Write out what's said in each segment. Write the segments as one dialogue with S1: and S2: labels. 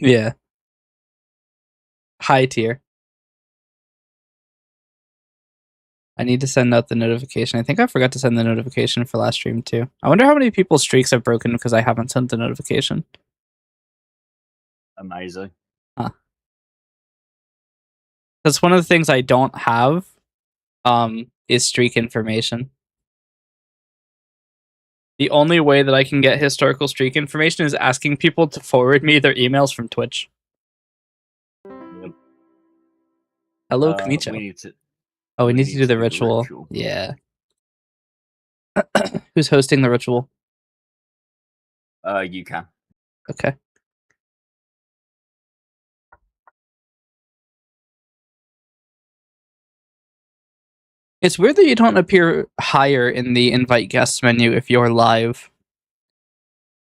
S1: Yeah. High tier. I need to send out the notification. I think I forgot to send the notification for last stream too. I wonder how many people's streaks have broken because I haven't sent the notification.
S2: Amazing.
S1: Huh. That's one of the things I don't have is streak information. The only way that I can get historical streak information is asking people to forward me their emails from Twitch.
S2: Yep.
S1: Hello, Kamicho. We need to do the ritual. Yeah. Who's hosting the ritual?
S2: You can.
S1: Okay. It's weird that you don't appear higher in the invite guests menu if you're live.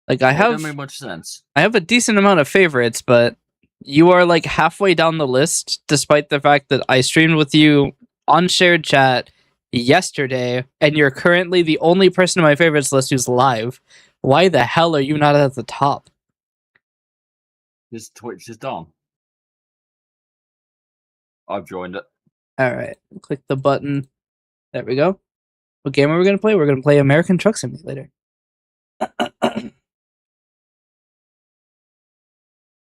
S1: Like I have,
S2: doesn't make much sense.
S1: I have a decent amount of favorites, but you are like halfway down the list, despite the fact that I streamed with you on shared chat yesterday, and you're currently the only person in my favorites list who's live. Why the hell are you not at the top?
S2: This Twitch is done. I've joined it.
S1: All right, click the button. There we go. What game are we gonna play? We're gonna play American Truck Simulator.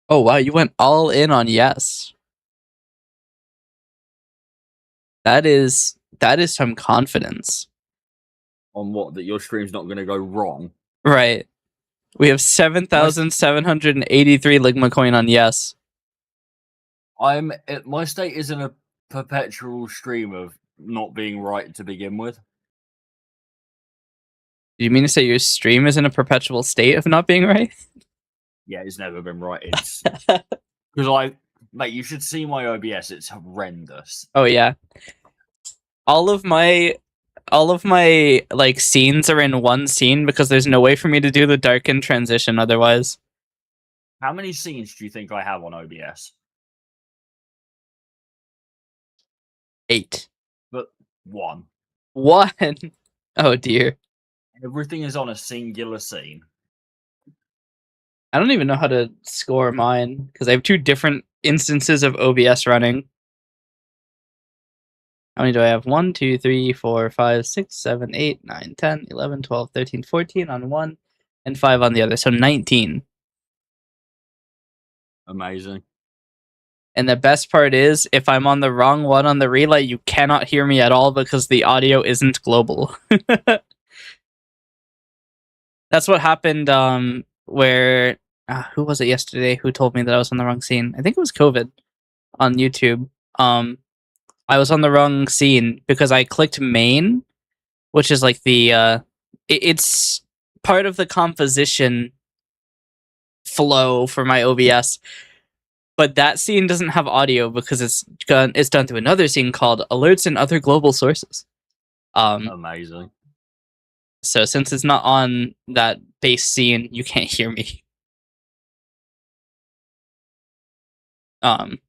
S1: Oh wow, you went all in on yes. That is some confidence.
S2: On what? That your stream's not going to go wrong?
S1: Right. We have 7,783 Ligma coin on yes.
S2: My state is in a perpetual stream of not being right to begin with.
S1: Do you mean to say your stream is in a perpetual state of not being right?
S2: Yeah, it's never been right. It's because mate, you should see my OBS. It's horrendous.
S1: Oh yeah. All of my like scenes are in one scene because there's no way for me to do the darken transition otherwise.
S2: How many scenes do you think I have on OBS?
S1: 8.
S2: But 1.
S1: 1. Oh dear.
S2: Everything is on a singular scene.
S1: I don't even know how to score mine because I have 2 different instances of OBS running. How many do I have? 1, 2, 3, 4, 5, 6, 7, 8, 9, 10, 11, 12, 13, 14 on one, and 5 on the other. So 19.
S2: Amazing.
S1: And the best part is, if I'm on the wrong one on the relay, you cannot hear me at all because the audio isn't global. That's what happened where... who was it yesterday who told me that I was on the wrong scene? I think it was COVID on YouTube. I was on the wrong scene because I clicked main, which is like the it's part of the composition flow for my OBS, but that scene doesn't have audio because it's done through another scene called alerts and other global sources.
S2: Amazing.
S1: So since it's not on that base scene, you can't hear me. I'm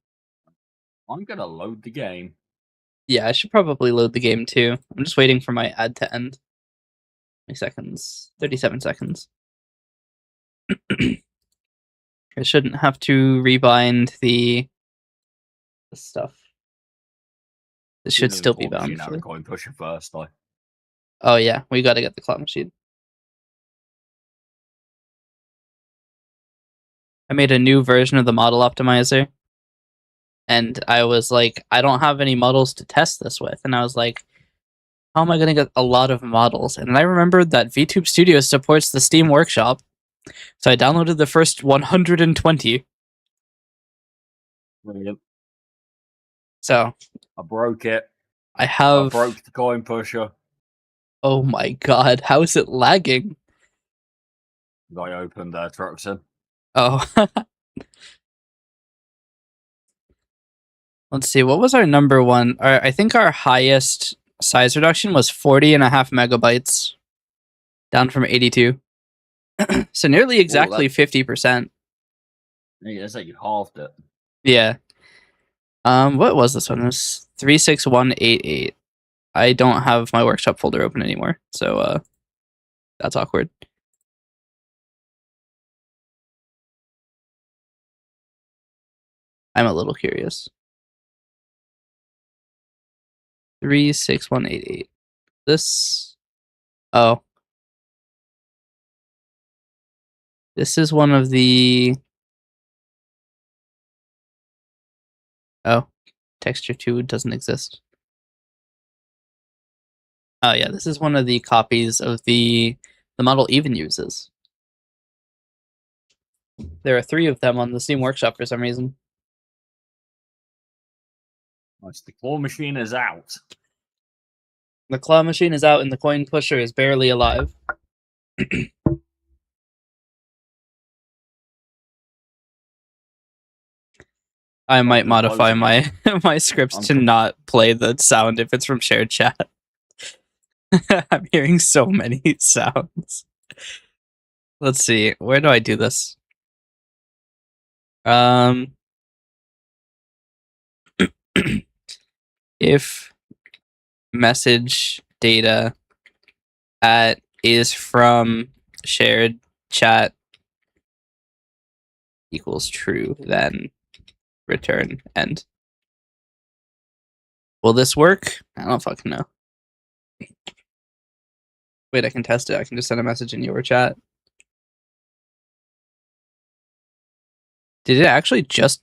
S2: gonna load the game.
S1: Yeah, I should probably load the game too. I'm just waiting for my ad to end. 20 seconds. 37 seconds. I shouldn't have to rebind the stuff. This should still be bound.
S2: Now coin pusher first, though.
S1: Oh yeah, we gotta get the claw machine. I made a new version of the model optimizer. And I was like, I don't have any models to test this with. And I was like, how am I going to get a lot of models? And I remembered that VTube Studio supports the Steam Workshop. So I downloaded the first 120.
S2: Brilliant.
S1: So
S2: I broke it.
S1: I
S2: broke the coin pusher.
S1: Oh my god, how is it lagging?
S2: I opened Truckin.
S1: Oh. Let's see, what was our number one? I think our highest size reduction was 40.5 megabytes, down from 82. So nearly exactly 50%.
S2: Yeah, it's like you halved it.
S1: Yeah. What was this one? It was 36188. I don't have my workshop folder open anymore, so that's awkward. I'm a little curious. 36188. This. Oh. This is one of the. Oh. Texture 2 doesn't exist. Oh yeah, this is one of the copies of the model even uses. There are 3 of them on the Steam Workshop for some reason.
S2: Nice. The claw machine is out.
S1: The claw machine is out and the coin pusher is barely alive. I might modify my my script to not play the sound if it's from shared chat. I'm hearing so many sounds. Let's see. Where do I do this? If message data at is from shared chat equals true, then return end. Will this work? I don't fucking know. Wait, I can test it. I can just send a message in your chat. Did it actually just...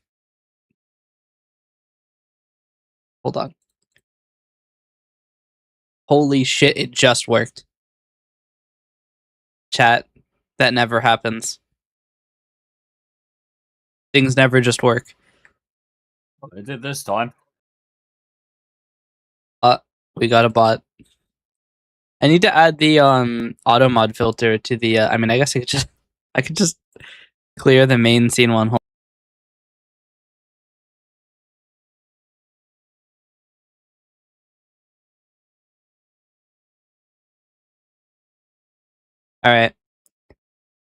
S1: Hold on. Holy shit, it just worked. Chat, that never happens. Things never just work.
S2: It did this time.
S1: We got a bot. I need to add the auto mod filter to the I mean, I guess I could just clear the main scene one. All right.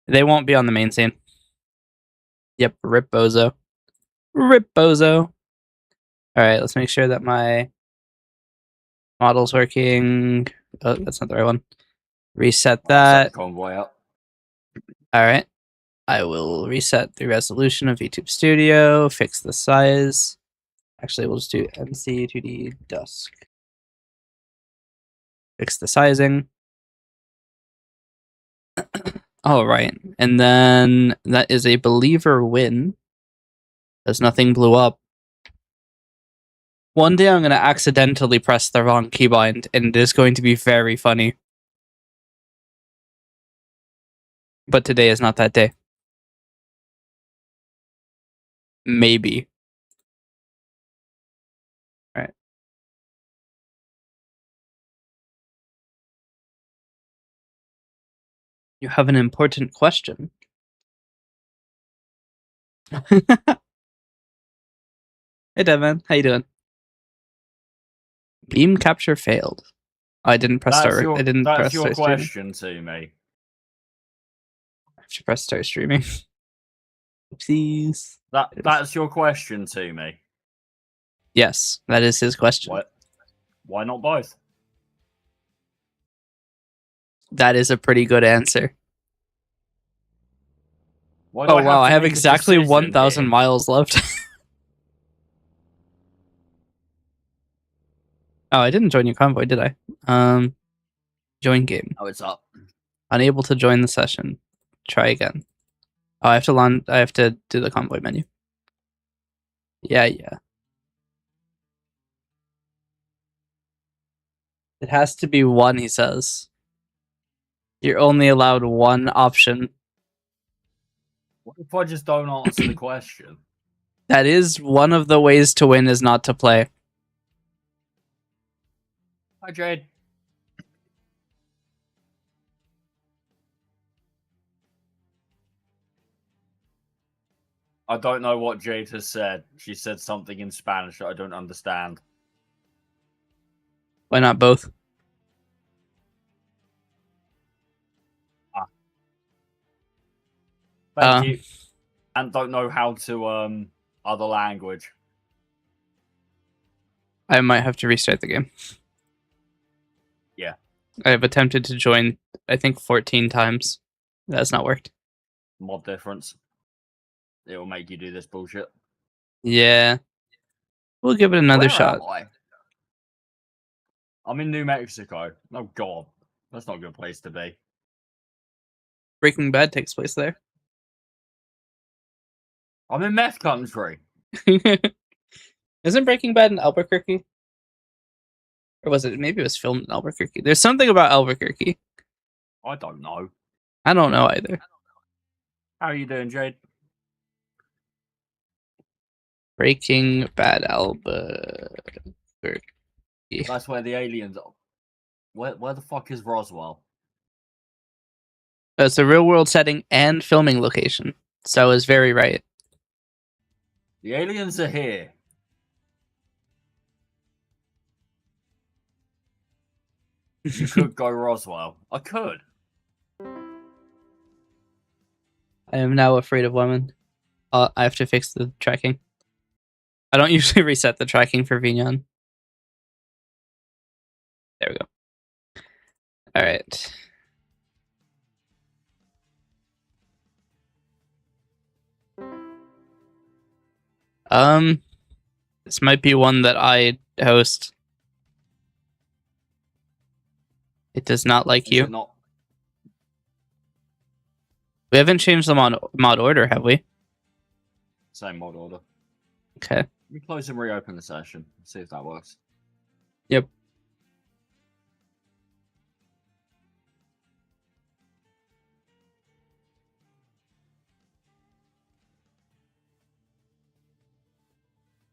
S1: They won't be on the main scene. Yep, rip bozo. Rip bozo. All right, let's make sure that my model's working. Oh, that's not the right one. Reset that.
S2: Set the convoy up.
S1: All right. I will reset the resolution of YouTube Studio, fix the size. Actually, we'll just do MC2D dusk. Fix the sizing. All right. And then that is a believer win, because nothing blew up. One day I'm going to accidentally press the wrong keybind, and it is going to be very funny. But today is not that day. Maybe. All right. You have an important question. Hey, Devin. How you doing? Beam capture failed. I didn't press start. I didn't press
S2: your
S1: start
S2: question to me.
S1: I have to press start streaming. Oopsies.
S2: That's your question to me.
S1: Yes, that is his question.
S2: What? Why not both?
S1: That is a pretty good answer.
S2: Oh
S1: wow, I have exactly 1,000 miles left. Oh, I didn't join your convoy, did I? Join game.
S2: Oh, it's up.
S1: Unable to join the session. Try again. Oh, I have to do the convoy menu. Yeah. It has to be one, he says. You're only allowed one option.
S2: What if I just don't answer the question?
S1: That is one of the ways to win, is not to play.
S2: Hi, Jade. I don't know what Jade has said. She said something in Spanish that I don't understand.
S1: Why not both?
S2: Thank you. And don't know how to other language.
S1: I might have to restart the game.
S2: Yeah.
S1: I have attempted to join, I think, 14 times. That's not worked.
S2: Mod difference. It will make you do this bullshit.
S1: Yeah, we'll give it another
S2: Where am
S1: shot.
S2: I? I'm in New Mexico. Oh god, that's not a good place to be.
S1: Breaking Bad takes place there.
S2: I'm in meth country.
S1: Isn't Breaking Bad in Albuquerque? Or was it? Maybe it was filmed in Albuquerque. There's something about Albuquerque.
S2: I don't know.
S1: I don't know either.
S2: How are you doing, Jade?
S1: Breaking Bad Albuquerque.
S2: That's where the aliens are. Where the fuck is Roswell?
S1: It's a real world setting and filming location. So I was very right.
S2: The aliens are here. You could go Roswell. I could.
S1: I am now afraid of women. I have to fix the tracking. I don't usually reset the tracking for Vignon. There we go. All right. This might be one that I host. It does not like
S2: Is
S1: you.
S2: it not?
S1: We haven't changed them on mod order, have we?
S2: Same mod order.
S1: Okay.
S2: Let me close and reopen the session. See if that works.
S1: Yep.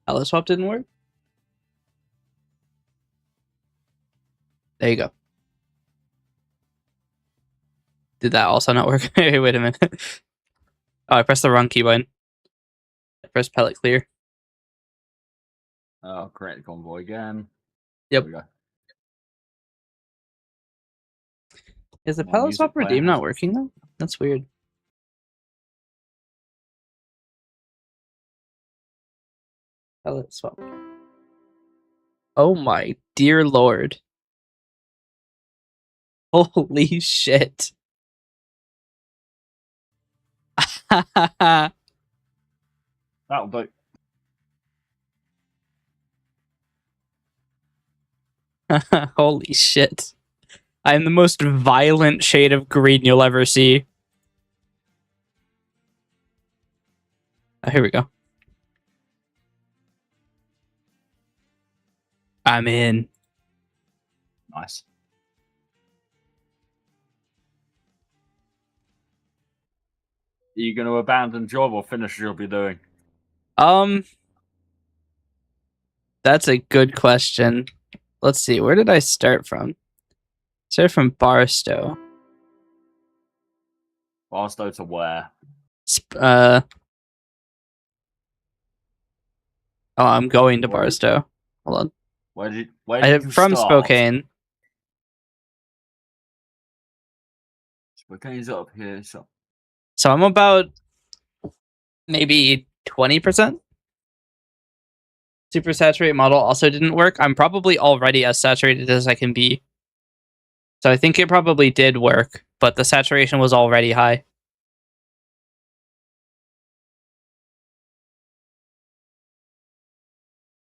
S1: Alice swap didn't work. There you go. Did that also not work? Hey, wait a minute. Oh, I pressed the wrong keybind. I pressed pellet clear.
S2: I'll create the convoy again.
S1: Yep.
S2: There we go.
S1: Is the
S2: My
S1: pellet
S2: music
S1: swap
S2: player
S1: redeem
S2: has-
S1: not working though? That's weird. Pellet swap. Oh my dear lord. Holy shit.
S2: That'll do.
S1: Holy shit. I am the most violent shade of green you'll ever see. Oh, here we go. I'm in.
S2: Nice. Are you going to abandon the job or finish the job you're doing?
S1: That's a good question. Let's see. Where did I start from? Start from Barstow.
S2: Barstow to where?
S1: Oh, I'm going to
S2: Where did-
S1: Barstow. Hold on.
S2: Where did you
S1: From
S2: start?
S1: Spokane.
S2: Spokane's up here. So
S1: So I'm about maybe 20%. Super saturated model also didn't work. I'm probably already as saturated as I can be. So I think it probably did work, but the saturation was already high.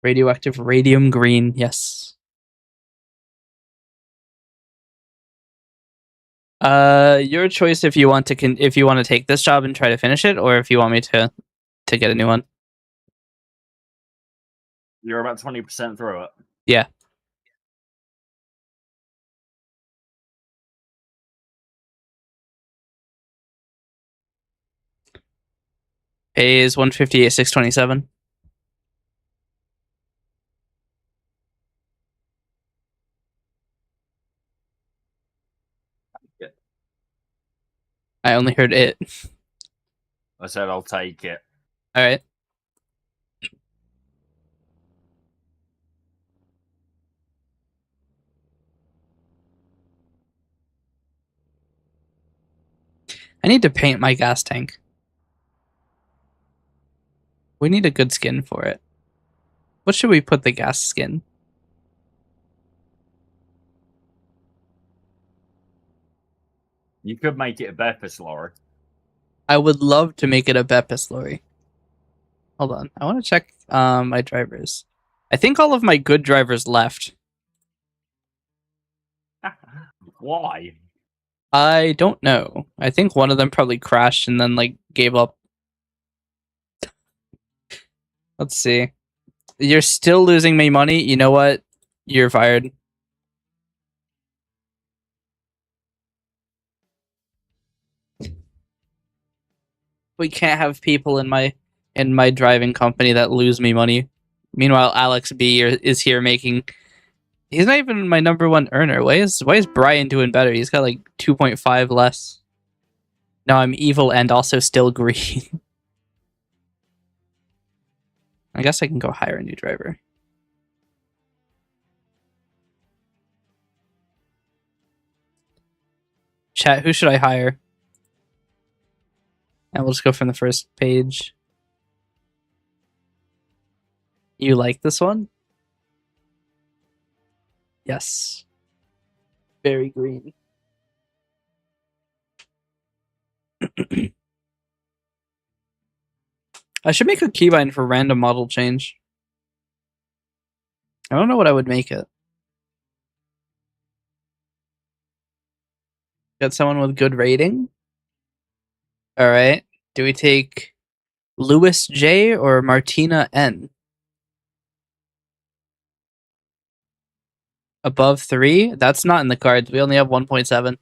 S1: Radioactive radium green, yes. Your choice if you want to take this job and try to finish it, or if you want me to get a new one.
S2: you're about 20% through it.
S1: Yeah. Pay is 158, 627.
S2: Yeah.
S1: I only heard it.
S2: I said I'll take it.
S1: All right. I need to paint my gas tank. We need a good skin for it. What should we put the gas skin?
S2: You could make it a Beppis lorry.
S1: I would love to make it a Beppis lorry. Hold on. I want to check my drivers. I think all of my good drivers left.
S2: Why?
S1: I don't know. I think one of them probably crashed and then like gave up. Let's see. You're still losing me money. You know what? You're fired. We can't have people in my driving company that lose me money. Meanwhile, Alex B is here making. He's not even my number one earner. Why is Brian doing better? He's got like 2.5 less. Now I'm evil and also still green. I guess I can go hire a new driver. Chat, who should I hire? And we'll just go from the first page. You like this one? Yes. Very green. I should make a keybind for random model change. I don't know what I would make it. Got someone with good rating? Alright. Do we take Louis J or Martina N? Above 3? That's not in the cards. We only have 1.7.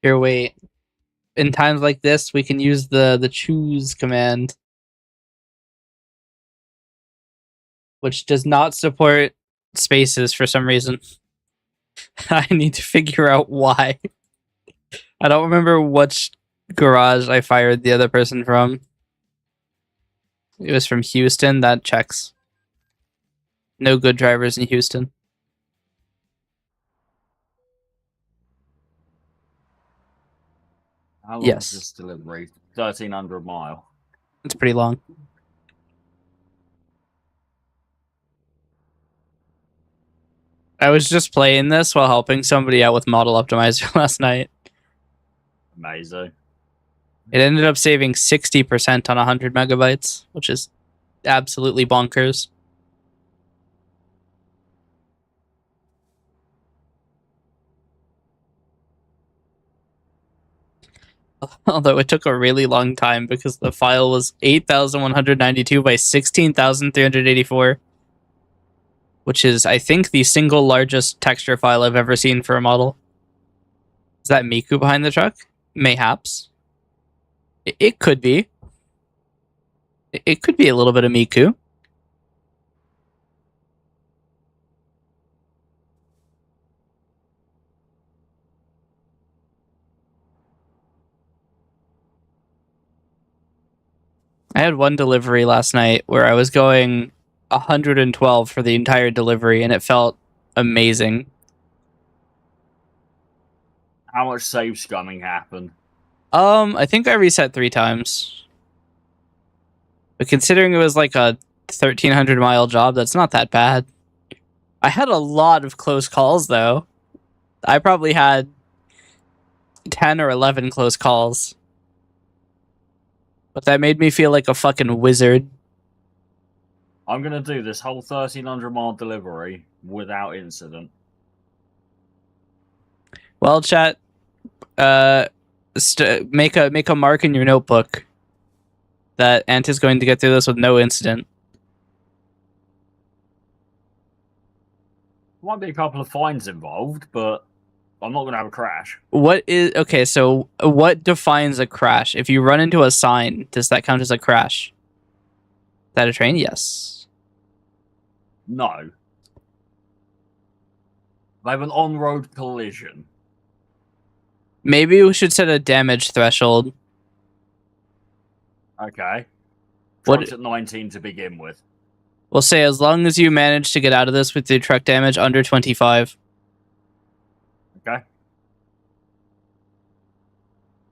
S1: Here, wait. In times like this, we can use the choose command, which does not support spaces for some reason. I need to figure out why. I don't remember which garage I fired the other person from. It was from Houston. That checks. No good drivers in Houston.
S2: How long
S1: Yes.
S2: is this delivery? 1,300 mile.
S1: It's pretty long. I was just playing this while helping somebody out with Model Optimizer last night.
S2: Amazing.
S1: It ended up saving 60% on 100 megabytes, which is absolutely bonkers. Although it took a really long time because the file was 8,192 by 16,384, which is, I think, the single largest texture file I've ever seen for a model. Is that Miku behind the truck? Mayhaps. It could be. It could be a little bit of Miku. I had one delivery last night where I was going 112 for the entire delivery, and it felt amazing.
S2: How much save scumming happened?
S1: I think I reset 3 times. But considering it was like a 1,300 mile job, that's not that bad. I had a lot of close calls, though. I probably had 10 or 11 close calls. But that made me feel like a fucking wizard.
S2: I'm going to do this whole 1,300 mile delivery without incident.
S1: Well, chat, make a mark in your notebook that Ant is going to get through this with no incident.
S2: Might be a couple of fines involved, but I'm not going to have a crash.
S1: So what defines a crash? If you run into a sign, does that count as a crash? Is that a train? Yes.
S2: No. They have an on-road collision.
S1: Maybe we should set a damage threshold.
S2: Okay.
S1: What-
S2: Truck's at 19 to begin with.
S1: We'll say as long as you manage to get out of this with your truck damage under 25.
S2: Okay.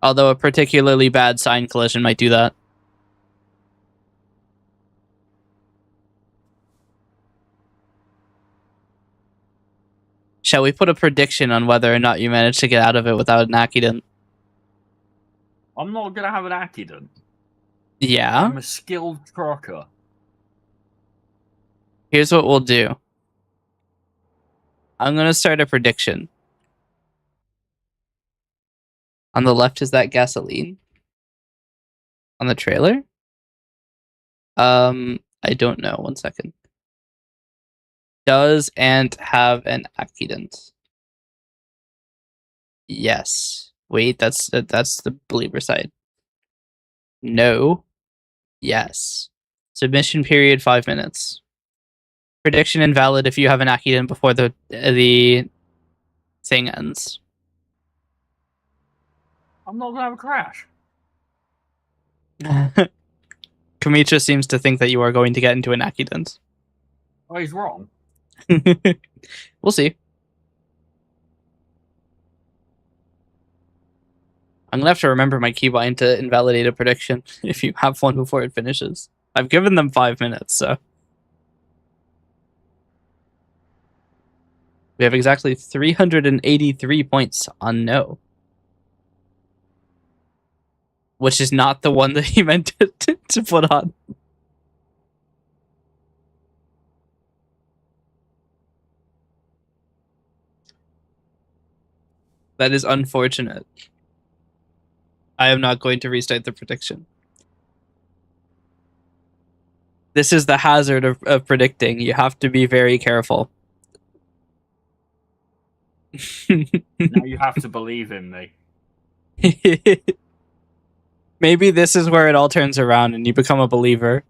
S1: Although a particularly bad sign collision might do that. Shall we put a prediction on whether or not you manage to get out of it without an accident?
S2: I'm not gonna have an accident.
S1: Yeah.
S2: I'm a skilled trucker.
S1: Here's what we'll do. I'm gonna start a prediction. On the left is that gasoline. On the trailer? I don't know. 1 second. Does Ant have an accident? Yes. Wait, that's the believer side. No. Yes. Submission period 5 minutes. Prediction invalid if you have an accident before the thing ends.
S2: I'm not gonna have a crash.
S1: Kamitra seems to think that you are going to get into an accident.
S2: Oh, he's wrong.
S1: We'll see. I'm gonna have to remember my keybind to invalidate a prediction if you have one before it finishes. I've given them 5 minutes, so we have exactly 383 points on no, which is not the one that he meant to put on. That is unfortunate. I am not going to restate the prediction. This is the hazard of predicting. You have to be very careful.
S2: Now you have to believe in me.
S1: Maybe this is where it all turns around and you become a believer.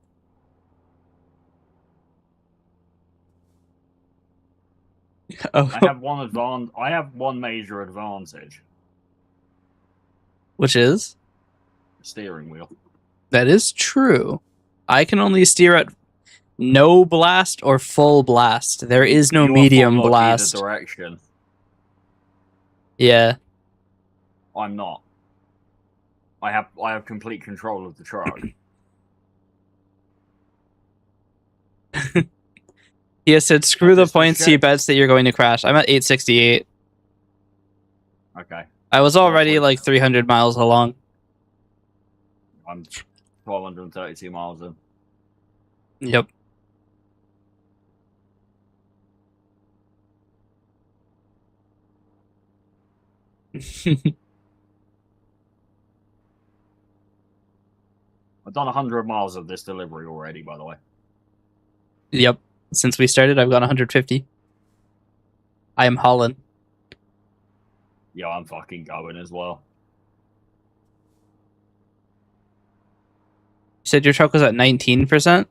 S1: Oh,
S2: I have one major advantage.
S1: which is?
S2: Steering wheel.
S1: That is true. I can only steer at no blast or full blast. There is no medium blast.
S2: Either direction.
S1: Yeah.
S2: I'm not. I have complete control of the truck.
S1: He has said, screw the points. He bets that you're going to crash. I'm at 868.
S2: Okay.
S1: I was already like 300 miles along.
S2: I'm 1,232 miles in.
S1: Yep.
S2: I've done 100 miles of this delivery already, by the way.
S1: Yep. Since we started, I've got 150. I am hauling.
S2: Yeah, I'm fucking going as well.
S1: You said your truck was at 19%?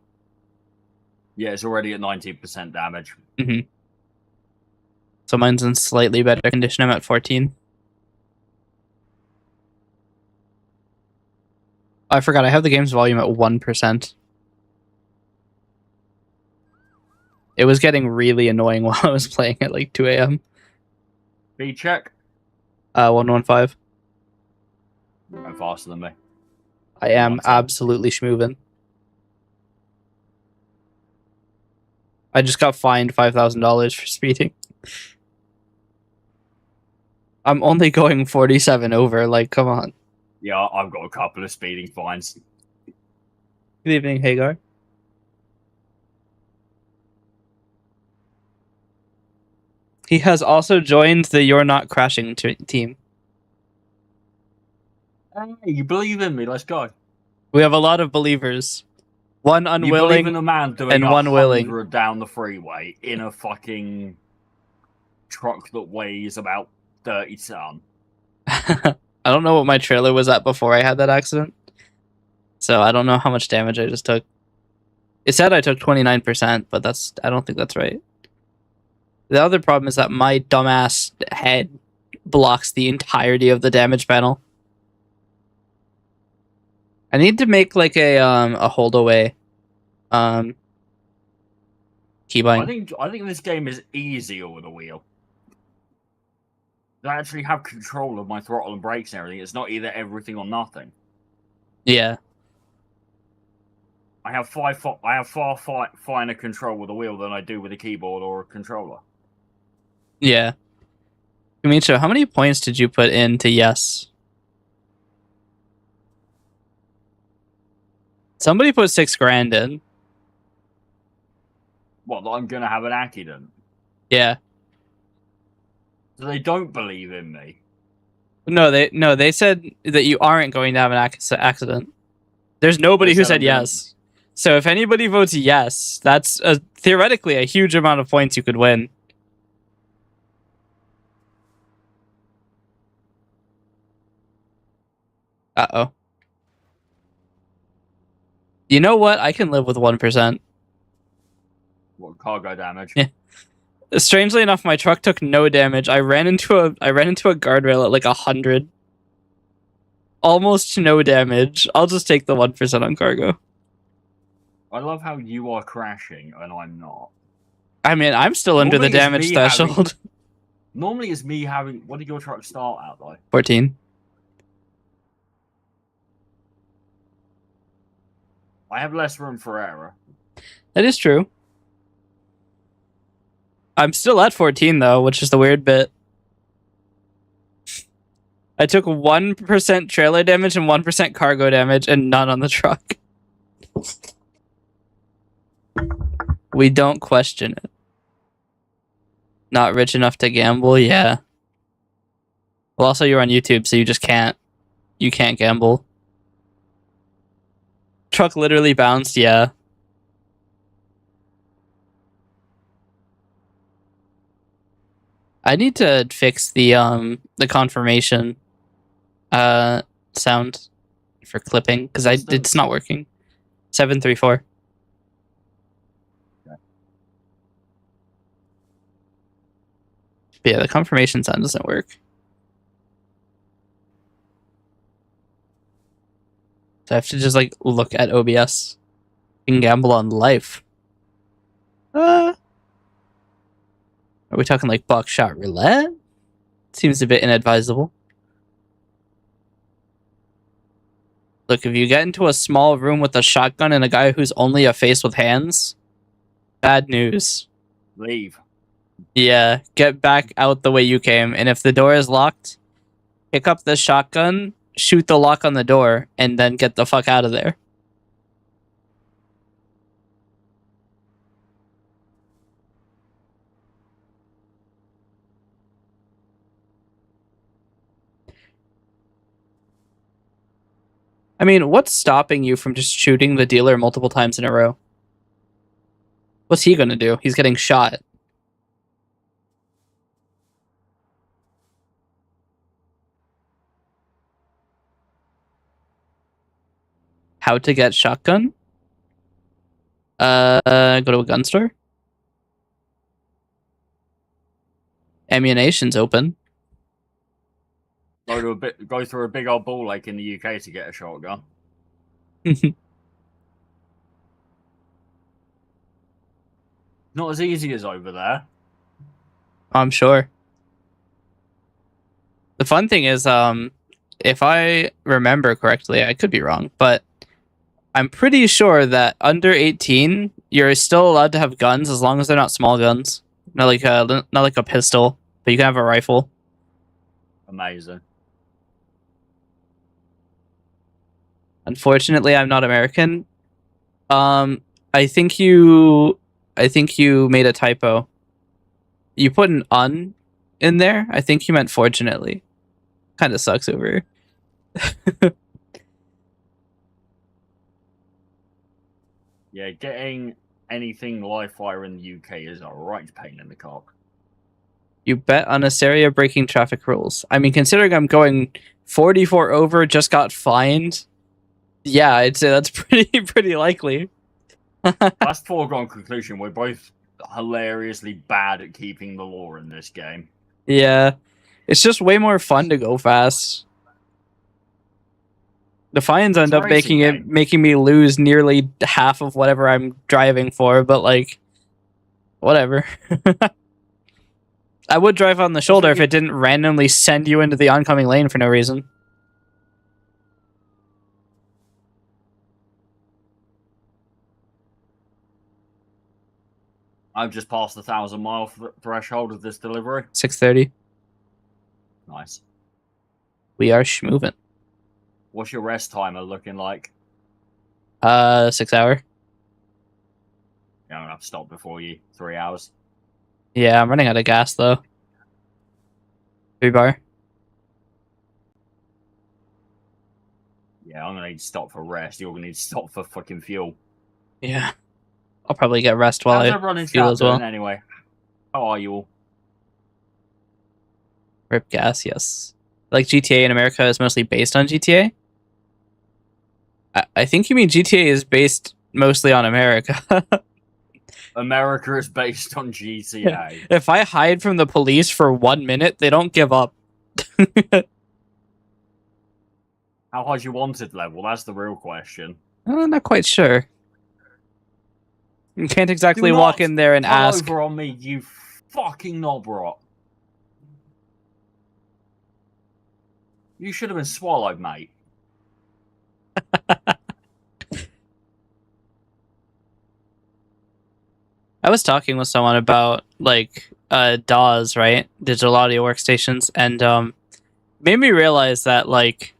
S2: Yeah, it's already at 19% damage.
S1: Mm-hmm. So mine's in slightly better condition. I'm at 14. I forgot, I have the game's volume at 1%. It was getting really annoying while I was playing at like 2 a.m.
S2: B check.
S1: 115.
S2: You're faster than me.
S1: I am absolutely schmoovin'. I just got fined $5,000 for speeding. I'm only going 47 over, like, come on.
S2: Yeah, I've got a couple of speeding fines.
S1: Good evening, Hagar. He has also joined the You're Not Crashing team.
S2: Hey, you believe in me? Let's go.
S1: We have a lot of believers. One unwilling
S2: you believe in a man doing
S1: and one willing
S2: down the freeway in a fucking truck that weighs about 30 ton.
S1: I don't know what my trailer was at before I had that accident. So I don't know how much damage I just took. It said I took 29%, but I don't think that's right. The other problem is that my dumbass head blocks the entirety of the damage panel. I need to make like a holdaway keybind.
S2: I think this game is easier with a wheel. I actually have control of my throttle and brakes and everything. It's not either everything or nothing.
S1: Yeah.
S2: I have far finer control with a wheel than I do with a keyboard or a controller.
S1: Yeah. Kamicho, how many points did you put into yes? Somebody put 6 grand in.
S2: What, that I'm gonna have an accident?
S1: Yeah.
S2: So they don't believe in me.
S1: No, they said that you aren't going to have an accident. There's nobody who said yes. So if anybody votes yes, that's theoretically a huge amount of points you could win. Uh-oh. You know what? I can live with 1%.
S2: What, cargo damage?
S1: Yeah. Strangely enough, my truck took no damage. I ran into a guardrail at like 100. Almost no damage. I'll just take the 1% on cargo.
S2: I love how you are crashing and I'm not.
S1: I mean, I'm still under the damage threshold.
S2: Normally it's me having... What did your truck start out though?
S1: 14.
S2: I have less room for error.
S1: That is true. I'm still at 14 though, which is the weird bit. I took 1% trailer damage and 1% cargo damage and none on the truck. We don't question it. Not rich enough to gamble? Yeah. Well, also you're on YouTube, so you just can't. You can't gamble. Truck literally bounced, yeah. I need to fix the confirmation sound for clipping because it's not working. 734.
S2: Okay.
S1: But yeah, the confirmation sound doesn't work. So I have to just like look at OBS and gamble on life. Are we talking like buckshot roulette? Seems a bit inadvisable. Look, if you get into a small room with a shotgun and a guy who's only a face with hands, bad news.
S2: Leave.
S1: Yeah, get back out the way you came. And if the door is locked, pick up the shotgun, shoot the lock on the door, and then get the fuck out of there. I mean, what's stopping you from just shooting the dealer multiple times in a row? What's he gonna do? He's getting shot. How to get shotgun? Go to a gun store. Ammunition's open.
S2: Go through a big old ball lake in the UK to get a shotgun. Not as easy as over there.
S1: I'm sure. The fun thing is, if I remember correctly, I could be wrong, but I'm pretty sure that under 18, you're still allowed to have guns as long as they're not small guns. Not like a pistol, but you can have a rifle.
S2: Amazing.
S1: Unfortunately, I'm not American. I think you made a typo. You put an "un" in there. I think you meant "fortunately." Kind of sucks over here.
S2: Yeah, getting anything live fire in the UK is a right pain in the cock.
S1: You bet on Asteria breaking traffic rules. I mean, considering I'm going 44 over, just got fined. Yeah, I'd say that's pretty likely.
S2: That's foregone conclusion. We're both hilariously bad at keeping the law in this game.
S1: Yeah, it's just way more fun to go fast. The fines end up making me lose nearly half of whatever I'm driving for, but like, whatever. I would drive on the shoulder if it didn't randomly send you into the oncoming lane for no reason.
S2: I've just passed the 1,000-mile threshold of this delivery.
S1: 6:30.
S2: Nice.
S1: We are schmoving.
S2: What's your rest timer looking like?
S1: 6 hour.
S2: Yeah, I'm gonna have to stop before you. 3 hours.
S1: Yeah, I'm running out of gas though. 3 bar.
S2: Yeah, I'm gonna need to stop for rest. You're gonna need to stop for fucking fuel.
S1: Yeah. I'll probably get rest while
S2: How's
S1: I
S2: everyone in
S1: fuel
S2: chat
S1: as well.
S2: doing anyway? How are you all?
S1: Rip gas, yes. Like GTA in America is mostly based on GTA. I think you mean GTA is based mostly on America.
S2: America is based on GTA.
S1: If I hide from the police for 1 minute, they don't give up.
S2: How high's your wanted level? That's the real question.
S1: I'm not quite sure. You can't exactly
S2: Do
S1: walk
S2: not
S1: in there and
S2: pull
S1: ask.
S2: over on me, you fucking knobrot. You should have been swallowed, mate.
S1: I was talking with someone about like DAWs, right? Digital audio workstations, and made me realize that like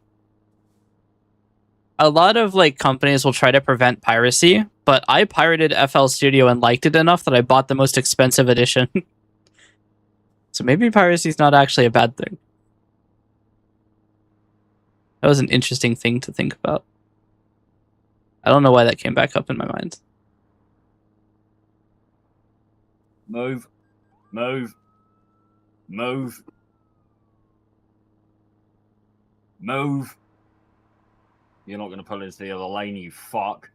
S1: a lot of like companies will try to prevent piracy, but I pirated FL Studio and liked it enough that I bought the most expensive edition. So maybe piracy is not actually a bad thing. That was an interesting thing to think about. I don't know why that came back up in my mind.
S2: Move. Move. Move. Move. You're not going to pull into the other lane, you fuck.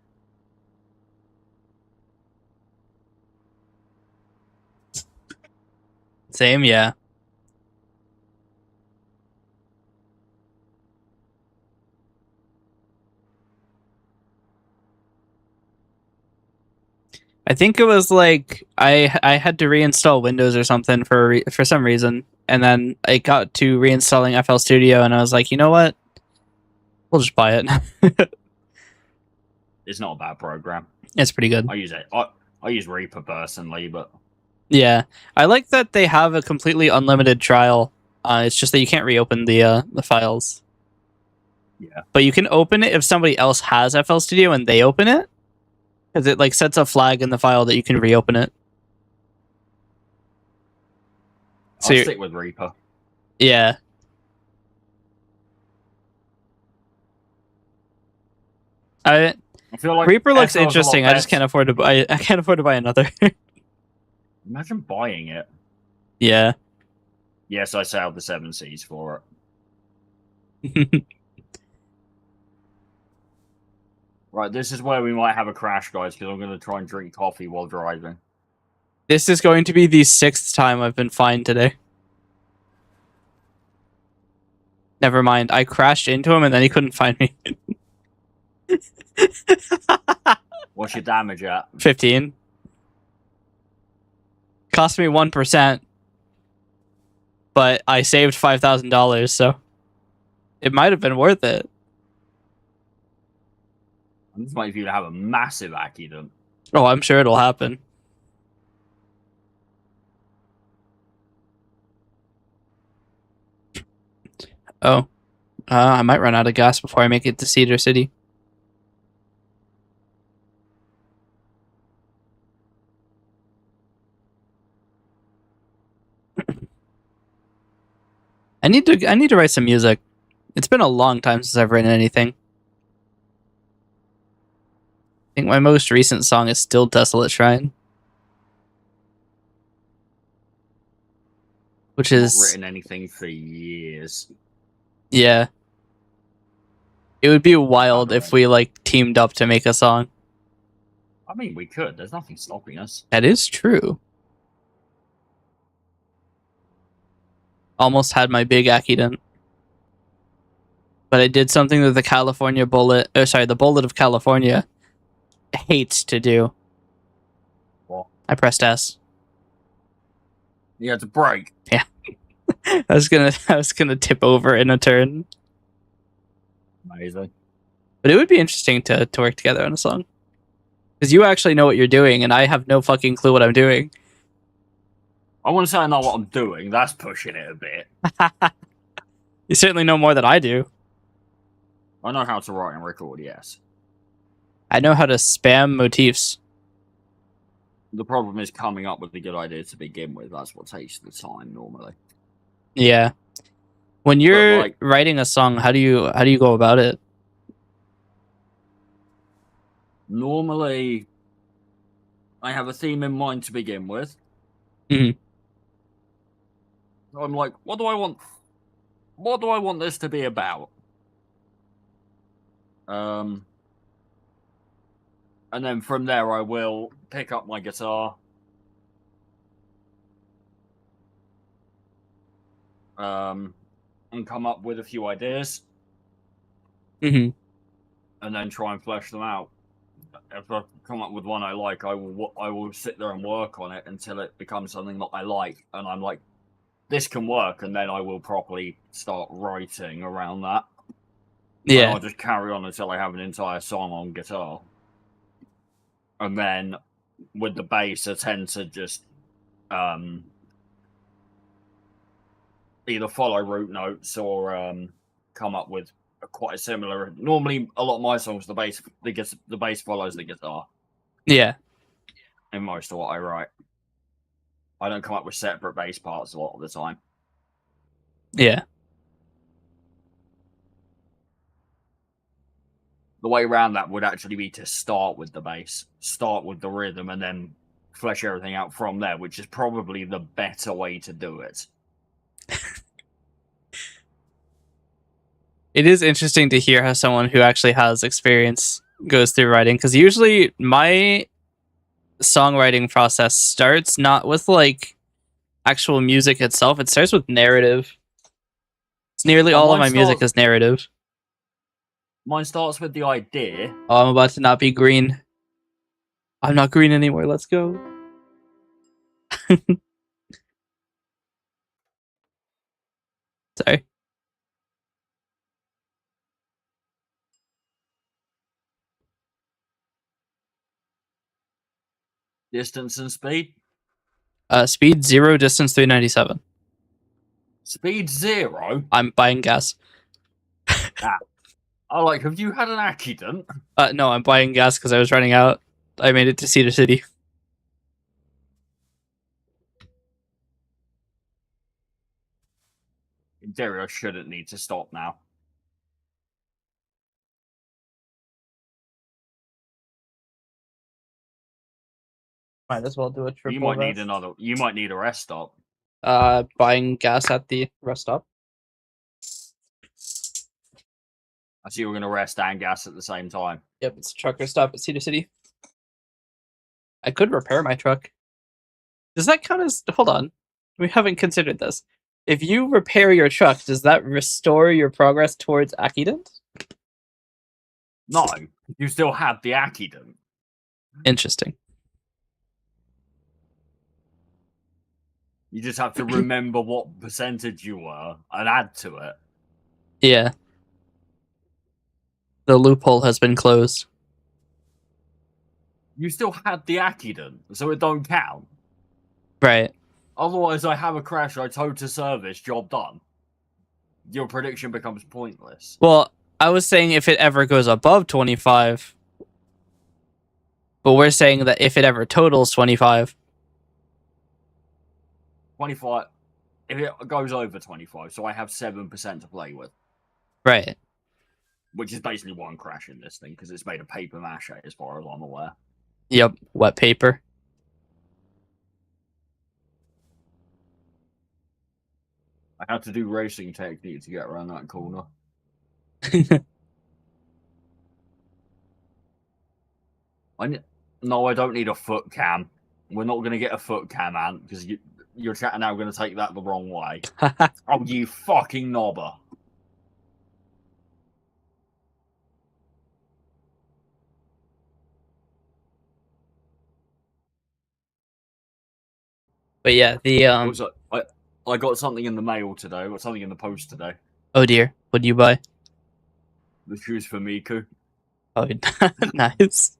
S1: Same, yeah. I think it was like I had to reinstall Windows or something for some reason, and then I got to reinstalling FL Studio, and I was like, you know what? We'll just buy it.
S2: It's not a bad program.
S1: It's pretty good.
S2: I use it. I use Reaper personally, but
S1: yeah, I like that they have a completely unlimited trial. It's just that you can't reopen the files.
S2: Yeah,
S1: but you can open it if somebody else has FL Studio and they open it, because it like sets a flag in the file that you can reopen it.
S2: So I'll stick with Reaper.
S1: Yeah. I feel like Reaper looks interesting. I just can't afford to buy. I can't afford to buy another.
S2: Imagine buying it.
S1: Yeah.
S2: Yes, I sailed the 7 seas for it. Right, this is where we might have a crash, guys, because I'm going to try and drink coffee while driving.
S1: This is going to be the 6th time I've been fined today. Never mind. I crashed into him and then he couldn't find me.
S2: What's your damage at?
S1: 15. Cost me 1%. But I saved $5,000, so it might have been worth it.
S2: I'm just waiting for you to have a massive accident.
S1: Oh, I'm sure it'll happen. Oh. I might run out of gas before I make it to Cedar City. I need to write some music. It's been a long time since I've written anything. I think my most recent song is still Desolate Shrine. Which is...
S2: not written anything for years.
S1: Yeah. It would be wild if we, like, teamed up to make a song.
S2: I mean, we could. There's nothing stopping us.
S1: That is true. Almost had my big accident. But I did something that the California Bullet... Oh, sorry, the Bullet of California hates to do.
S2: What?
S1: I pressed S.
S2: You had to brake.
S1: Yeah. I was gonna tip over in a turn.
S2: Amazing.
S1: But it would be interesting to work together on a song. Because you actually know what you're doing, and I have no fucking clue what I'm doing.
S2: I want to say I know what I'm doing. That's pushing it a bit.
S1: You certainly know more than I do.
S2: I know how to write and record, yes.
S1: I know how to spam motifs.
S2: The problem is coming up with a good idea to begin with. That's what takes the time normally.
S1: Yeah. When you're
S2: like,
S1: writing a song, how do you go about it?
S2: Normally, I have a theme in mind to begin with.
S1: Mhm.
S2: I'm like, what do I want? What do I want this to be about? And then from there, I will pick up my guitar. And come up with a few ideas.
S1: Mhm.
S2: And then try and flesh them out. If I come up with one I like, I will sit there and work on it until it becomes something that I like, and I'm like, this can work, and then I will properly start writing around that.
S1: Yeah.
S2: And I'll just carry on until I have an entire song on guitar. And then with the bass, I tend to just either follow root notes or come up with quite a similar. Normally, a lot of my songs, the bass follows the guitar.
S1: Yeah.
S2: In most of what I write, I don't come up with separate bass parts a lot of the time.
S1: Yeah.
S2: The way around that would actually be to start with the bass, start with the rhythm, and then flesh everything out from there, which is probably the better way to do it.
S1: It is interesting to hear how someone who actually has experience goes through writing, because usually my songwriting process starts not with like actual music itself, it starts with narrative. It's nearly all of my music is narrative.
S2: Mine starts with the idea.
S1: Oh, I'm about to not be green. I'm not green anymore. Let's go. Sorry.
S2: Distance and speed.
S1: Speed 0, distance 397.
S2: Speed 0?
S1: I'm buying gas.
S2: Have you had an accident?
S1: No, I'm buying gas because I was running out. I made it to Cedar City.
S2: In theory, I shouldn't need to stop now.
S1: Might as well do a triple.
S2: You might need a rest stop.
S1: Buying gas at the rest stop.
S2: I see we're going to rest and gas at the same time.
S1: Yep, it's a trucker stop at Cedar City. I could repair my truck. Does that count as... Hold on. We haven't considered this. If you repair your truck, does that restore your progress towards accident?
S2: No, you still have the accident.
S1: Interesting.
S2: You just have to remember what percentage you were and add to it.
S1: Yeah. The loophole has been closed.
S2: You still had the accident, so it don't count.
S1: Right.
S2: Otherwise, I have a crash, I tow to service, job done. Your prediction becomes pointless.
S1: Well, I was saying if it ever goes above 25. But we're saying that if it ever totals 25.
S2: 25. If it goes over 25, so I have 7% to play with.
S1: Right.
S2: Which is basically one crash in this thing, because it's made of paper mache, as far as I'm aware.
S1: Yep, wet paper.
S2: I had to do racing technique to get around that corner. No, I don't need a foot cam. We're not going to get a foot cam, Ant, because you're chatting now going to take that the wrong way. Oh, you fucking knobber.
S1: But yeah, the
S2: Also, I got something in the mail today. I got something in the post today.
S1: Oh dear, what did you buy?
S2: The shoes for Miku.
S1: Oh, nice.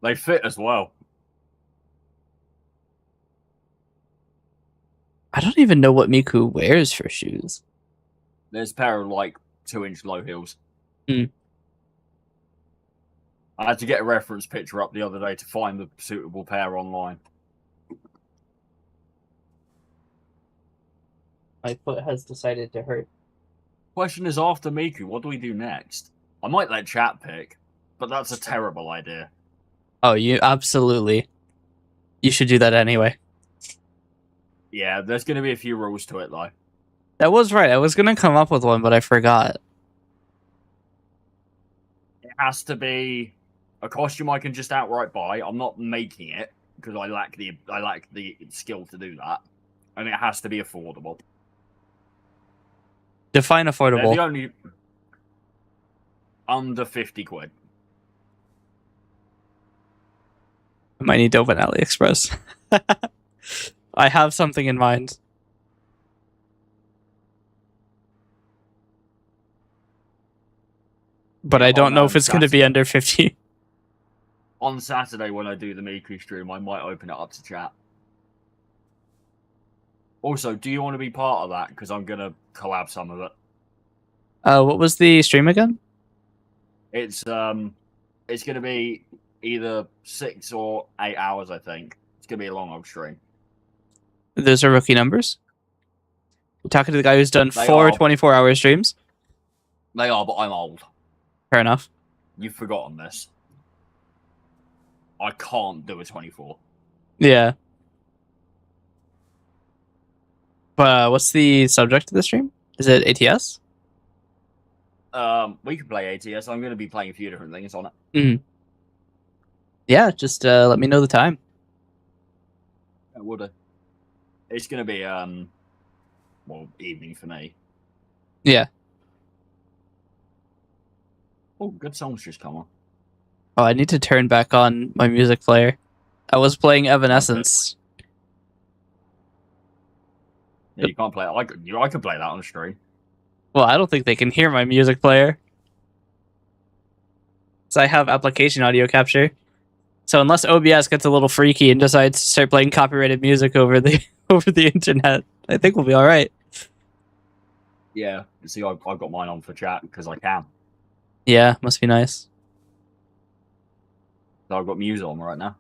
S2: They fit as well.
S1: I don't even know what Miku wears for shoes.
S2: There's a pair of like 2-inch low heels.
S1: Mm.
S2: I had to get a reference picture up the other day to find the suitable pair online.
S1: My foot has decided to hurt.
S2: Question is, after Miku, what do we do next? I might let chat pick, but that's a terrible idea.
S1: Oh, you absolutely. You should do that anyway.
S2: Yeah, there's going to be a few rules to it, though.
S1: That was right. I was gonna come up with one, but I forgot.
S2: It has to be a costume I can just outright buy. I'm not making it because I lack the skill to do that, and it has to be affordable.
S1: Define
S2: They're
S1: affordable.
S2: the only under 50 quid.
S1: I might need to open AliExpress. I have something in mind. But
S2: Yeah,
S1: I don't
S2: on
S1: know if it's going to be
S2: Saturday.
S1: under 50.
S2: On Saturday when I do the Miku stream, I might open it up to chat. Also, do you want to be part of that? Because I'm going to collab some of it.
S1: What was the stream again?
S2: It's going to be either 6 or 8 hours, I think. It's going to be a long old stream.
S1: Those are rookie numbers. You're talking to the guy who's done
S2: They
S1: 4
S2: are.
S1: 24-hour streams.
S2: They are, but I'm old.
S1: Fair enough.
S2: You've forgotten this. I can't do a 24.
S1: Yeah. But what's the subject of the stream? Is it ATS?
S2: We can play ATS. I'm going to be playing a few different things on it.
S1: Mm. Yeah, just let me know the time.
S2: I would. It's going to be well, evening for me.
S1: Yeah.
S2: Oh, good songs just come on.
S1: Oh, I need to turn back on my music player. I was playing Evanescence.
S2: Yeah, you can't play it. I could play that on the stream.
S1: Well, I don't think they can hear my music player. So I have application audio capture. So unless OBS gets a little freaky and decides to start playing copyrighted music over the over the internet, I think we'll be all right.
S2: Yeah, see, I've got mine on for chat because I can.
S1: Yeah, must be nice.
S2: So I've got music on right now.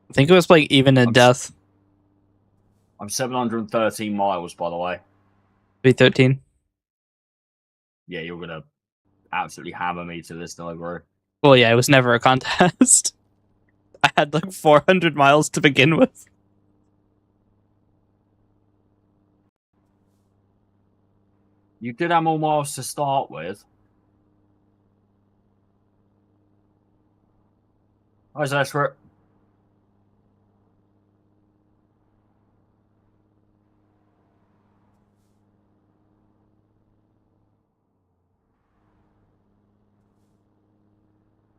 S1: I think it was like Even in Death.
S2: I'm 713 miles, by the way.
S1: 313.
S2: Yeah, you're gonna absolutely hammer me to this delivery.
S1: Well, yeah, it was never a contest. I had like 400 miles to begin with.
S2: You did have more miles to start with. How's that script?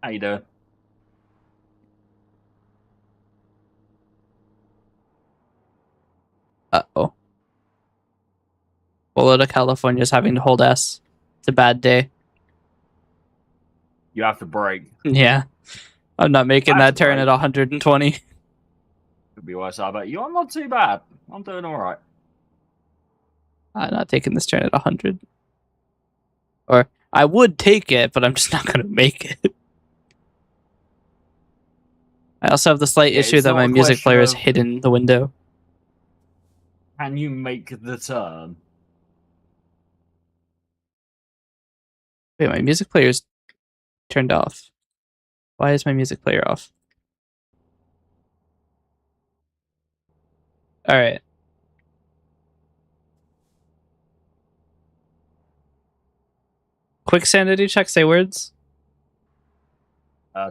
S2: How you doing?
S1: Uh-oh. Florida, California's having to hold S. It's a bad day.
S2: You have to brake.
S1: Yeah. I'm not making that turn at 120.
S2: Could be worse, I bet you. I'm not too bad. I'm doing all right.
S1: I'm not taking this turn at 100. Or I would take it, but I'm just not going to make it. I also have the slight issue that my music player is hidden the window.
S2: Can you make the turn?
S1: Wait, my music player's turned off. Why is my music player off? All right. Quick sanity check, say words.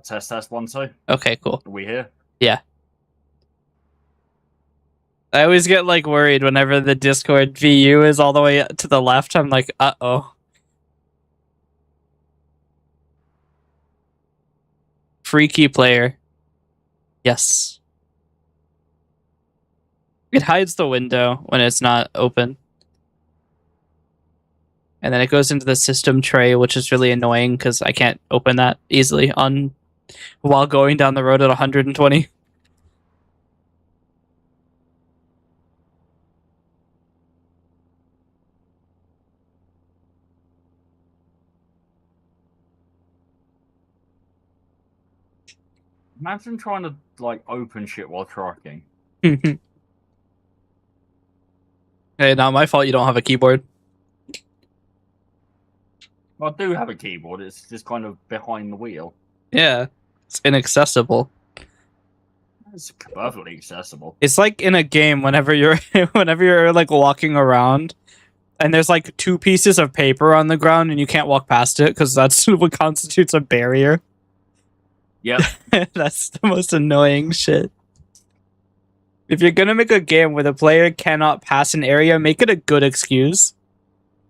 S2: Test 1 2.
S1: Okay, cool.
S2: Are we here?
S1: Yeah. I always get like worried whenever the Discord VU is all the way to the left. I'm like, uh-oh. Freaky player. Yes. It hides the window when it's not open. and then it goes into the system tray, which is really annoying because I can't open that easily on while going down the road at 120.
S2: Imagine trying to like open shit while trucking.
S1: Hey, not my fault you don't have a keyboard.
S2: I do have a keyboard. It's just kind of behind the wheel.
S1: Yeah, it's inaccessible.
S2: It's perfectly accessible.
S1: It's like in a game whenever you're whenever you're like walking around and there's like two pieces of paper on the ground and you can't walk past it because that's what constitutes a barrier.
S2: Yep.
S1: That's the most annoying shit. If you're gonna make a game where the player cannot pass an area, make it a good excuse.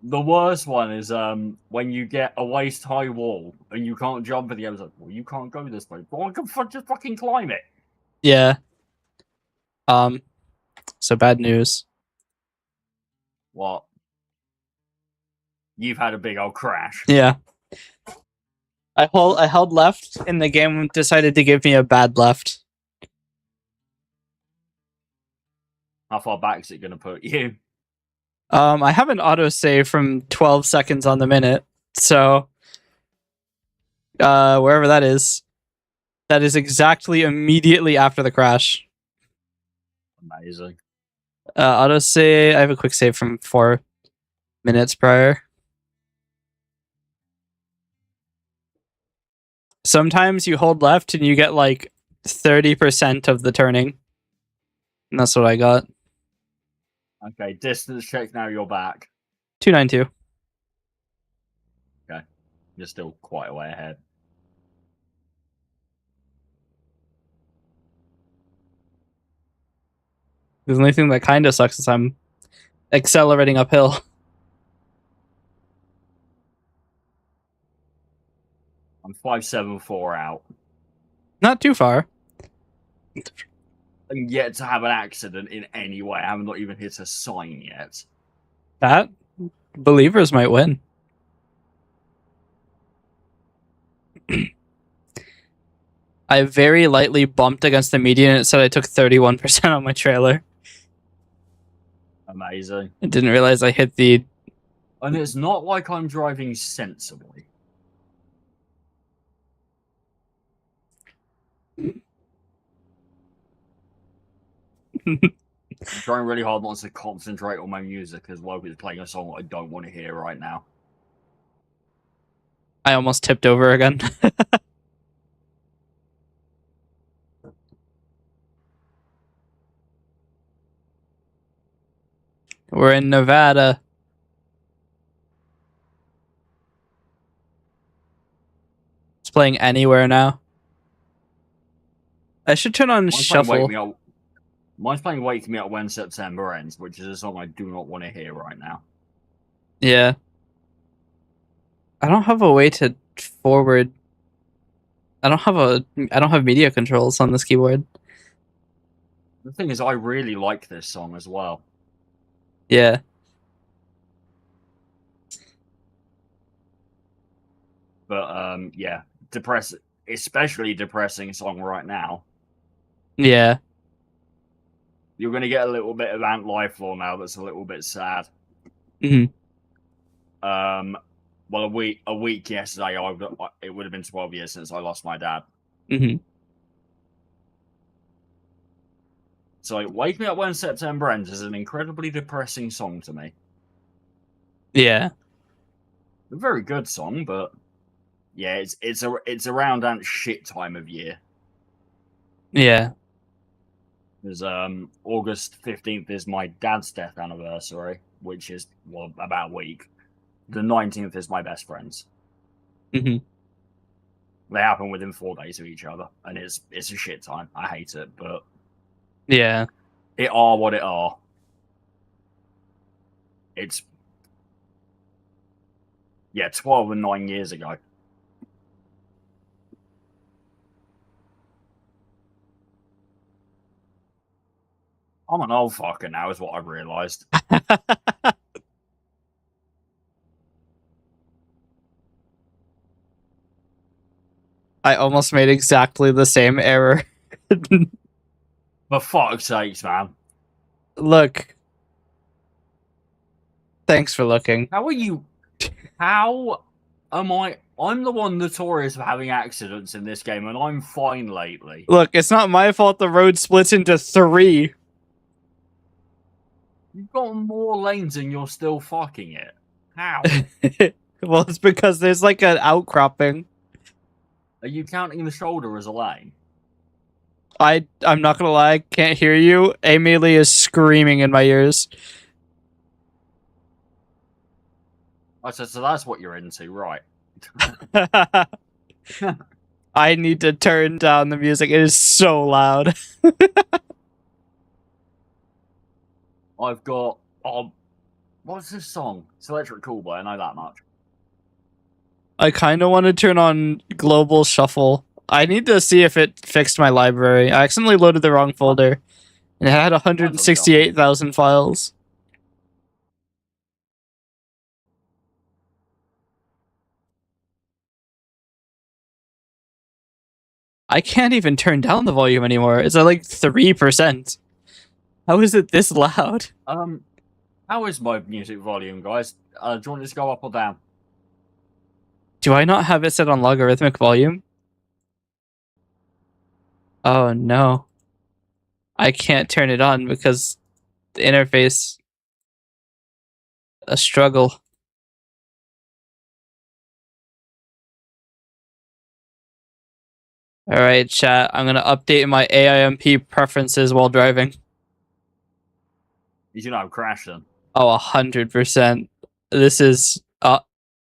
S2: The worst one is when you get a waist high wall and you can't jump at the end. It's like, well, you can't go this way. Well, I can just fucking climb it.
S1: Yeah. So bad news.
S2: What? You've had a big old crash.
S1: Yeah. I held left and the game decided to give me a bad left.
S2: How far back is it going to put you?
S1: I have an autosave from 12 seconds on the minute, so wherever that is exactly immediately after the crash.
S2: Amazing.
S1: Autosave. I have a quick save from 4 minutes prior. Sometimes you hold left and you get like 30% of the turning, and that's what I got.
S2: Okay, distance check. Now you're back.
S1: 292.
S2: Okay, you're still quite a way ahead.
S1: The only thing that kind of sucks is I'm accelerating uphill.
S2: I'm 574 out.
S1: Not too far.
S2: And yet to have an accident in any way. I haven't not even hit a sign yet.
S1: That believers might win. I very lightly bumped against the median and it said I took 31% on my trailer.
S2: Amazing.
S1: I didn't realize I hit the...
S2: And it's not like I'm driving sensibly. I'm trying really hard not to concentrate on my music as well, because it's playing a song I don't want to hear right now.
S1: I almost tipped over again. We're in Nevada. It's playing anywhere now. I should turn on shuffle.
S2: Mine's playing Wake Me Up When September Ends, which is a song I do not want to hear right now.
S1: Yeah. I don't have a way to forward. I don't have media controls on this keyboard.
S2: The thing is, I really like this song as well.
S1: Yeah.
S2: But yeah, especially depressing song right now.
S1: Yeah.
S2: You're going to get a little bit of Ant Lifelore now that's a little bit sad.
S1: Mm-hmm.
S2: Well, a week yesterday, it would have been 12 years since I lost my dad.
S1: Mm-hmm.
S2: So Wake Me Up When September Ends is an incredibly depressing song to me.
S1: Yeah.
S2: A very good song, but yeah, it's around that shit time of year.
S1: Yeah.
S2: Because August 15th is my dad's death anniversary, which is about a week. The 19th is my best friend's.
S1: Mm-hmm.
S2: They happen within 4 days of each other, and it's a shit time. I hate it, but
S1: yeah,
S2: it are what it are. It's 12 and 9 years ago. I'm an old fucker now, is what I've realised.
S1: I almost made exactly the same error.
S2: For fuck's sakes, man.
S1: Look. Thanks for looking.
S2: How are you? How am I? I'm the one notorious for having accidents in this game, and I'm fine lately.
S1: Look, it's not my fault the road splits into 3.
S2: You've got more lanes and you're still fucking it. How?
S1: Well, it's because there's like an outcropping.
S2: Are you counting the shoulder as a lane?
S1: I'm not gonna lie, I can't hear you. Amelie is screaming in my ears.
S2: I said, so that's what you're into, right?
S1: I need to turn down the music. It is so loud.
S2: I've got what's this song? It's Electric Cool Boy, I know that much.
S1: I kind of want to turn on Global Shuffle. I need to see if it fixed my library. I accidentally loaded the wrong folder. And it had 168,000 files. I can't even turn down the volume anymore. It's at like 3%. How is it this loud?
S2: How is my music volume, guys? Do you want this to go up or down?
S1: Do I not have it set on logarithmic volume? Oh no. I can't turn it on because the interface... A struggle. Alright, chat. I'm gonna update my AIMP preferences while driving.
S2: You should have crashing.
S1: Oh, 100%. This is...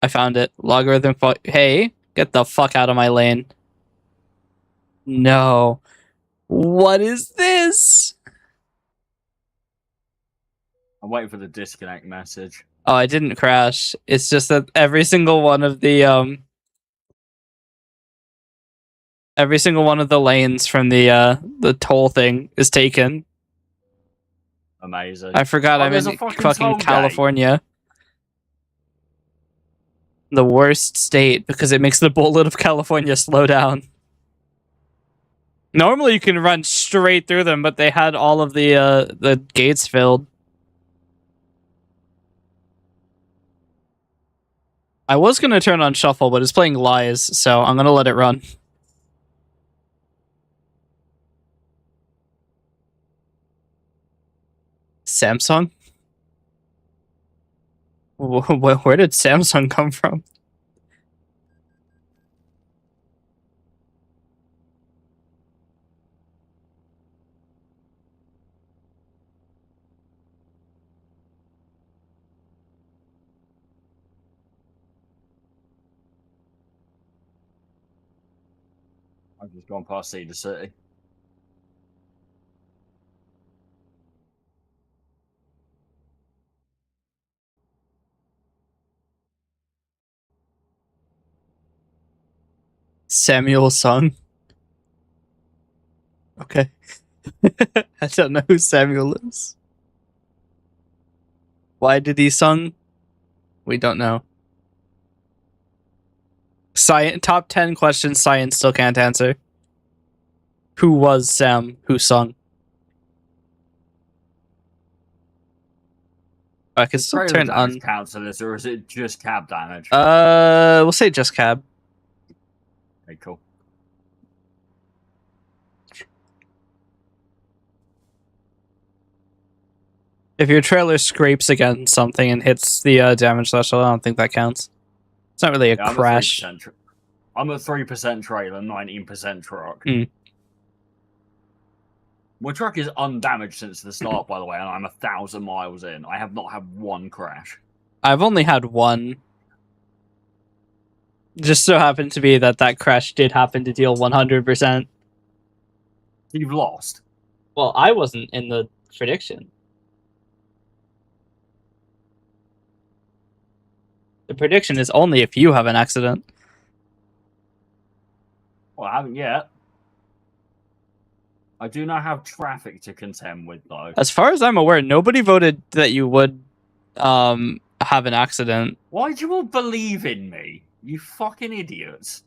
S1: I found it. Logarithm... Hey, get the fuck out of my lane. No. What is this?
S2: I'm waiting for the disconnect message.
S1: Oh, I didn't crash. It's just that every single one of the lanes from the toll thing is taken.
S2: Amazing.
S1: I forgot I'm in fucking California. The worst state because it makes the bullet of California slow down. Normally you can run straight through them, but they had all of the gates filled. I was gonna turn on shuffle, but it's playing lies, so I'm gonna let it run. Samsung? Where did Samsung come from?
S2: I've just gone past Cedar City.
S1: Samuel Sung. Okay. I don't know who Samuel is. Why did he sung? We don't know. Top 10 questions science still can't answer. Who was Sam who sung? I can still turn on.
S2: Counts to this, or is it just cab damage?
S1: We'll say just cab.
S2: Okay, cool.
S1: If your trailer scrapes against something and hits the damage threshold, I don't think that counts. It's not really a crash.
S2: I'm a 3% trailer, 19% truck. My truck is undamaged since the start, by the way, and I'm 1,000 miles in. I have not had one crash.
S1: I've only had one. Just so happened to be that crash did happen to deal 100%.
S2: You've lost.
S1: Well, I wasn't in the prediction. The prediction is only if you have an accident.
S2: Well, I haven't yet. I do not have traffic to contend with, though.
S1: As far as I'm aware, nobody voted that you would have an accident.
S2: Why do you all believe in me? You fucking idiots.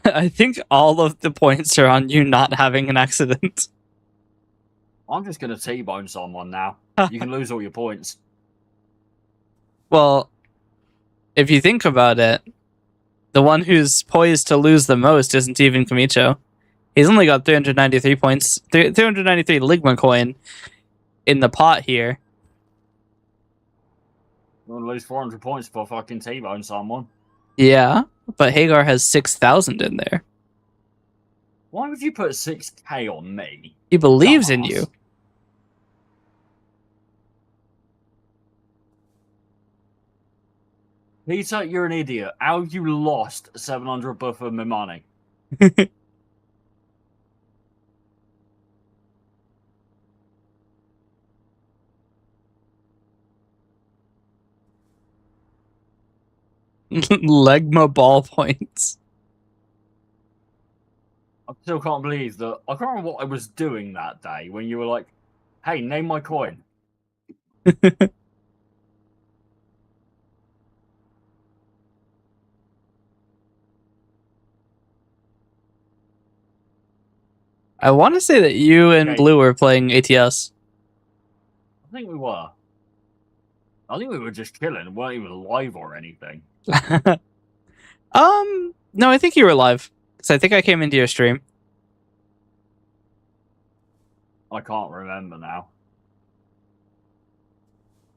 S1: I think all of the points are on you not having an accident.
S2: I'm just gonna T-bone someone now. You can lose all your points.
S1: Well, if you think about it, the one who's poised to lose the most isn't even Kamicho. He's only got 393 points, 393 Ligma coin in the pot here.
S2: You're gonna lose 400 points for fucking T-bone someone.
S1: Yeah, but Hagar has 6,000 in there.
S2: Why would you put 6k on me?
S1: He believes in
S2: Dumbass.
S1: you.
S2: Peter, you're an idiot. How you lost 700 buff of my money?
S1: Legma ball points.
S2: I still can't believe that. I can't remember what I was doing that day when you were like, hey, name my coin.
S1: I want to say that you and
S2: Okay.
S1: Blue were playing ATS.
S2: I think we were. I think we were just chilling. We weren't even live or anything.
S1: No, I think you were live. Because I think I came into your stream.
S2: I can't remember now.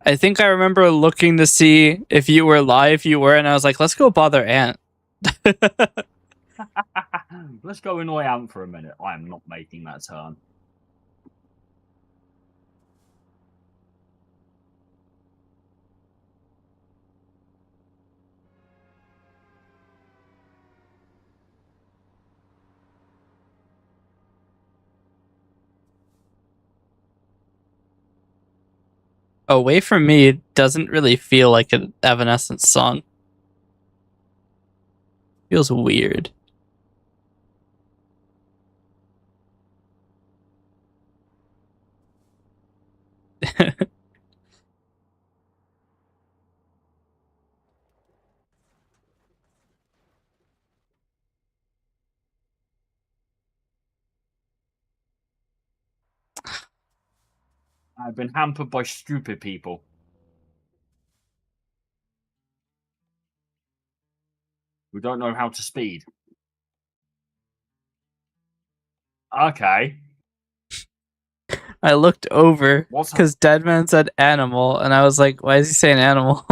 S1: I think I remember looking to see if you were live. You were, and I was like, let's go bother Ant.
S2: Let's go annoy Ant for a minute. I am not making that turn.
S1: Away from Me doesn't really feel like an Evanescence song. Feels weird.
S2: I've been hampered by stupid people. Who don't know how to speed. Okay.
S1: I looked over
S2: What's
S1: because Deadman said animal, and I was like, why is he saying animal?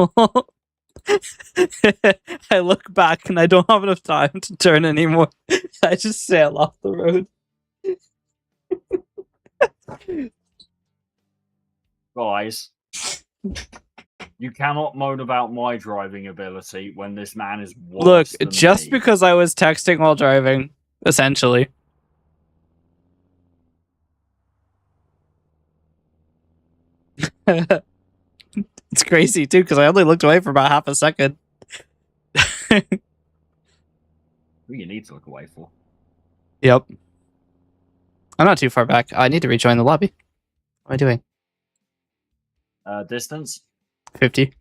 S1: I look back and I don't have enough time to turn anymore. I just sail off the road.
S2: Guys, you cannot moan about my driving ability when this man is worse
S1: Look,
S2: than
S1: just
S2: me.
S1: because I was texting while driving, essentially. It's crazy too, because I only looked away for about half a second.
S2: Who you need to look away for?
S1: Yep. I'm not too far back. I need to rejoin the lobby. What am I doing?
S2: Distance?
S1: 50.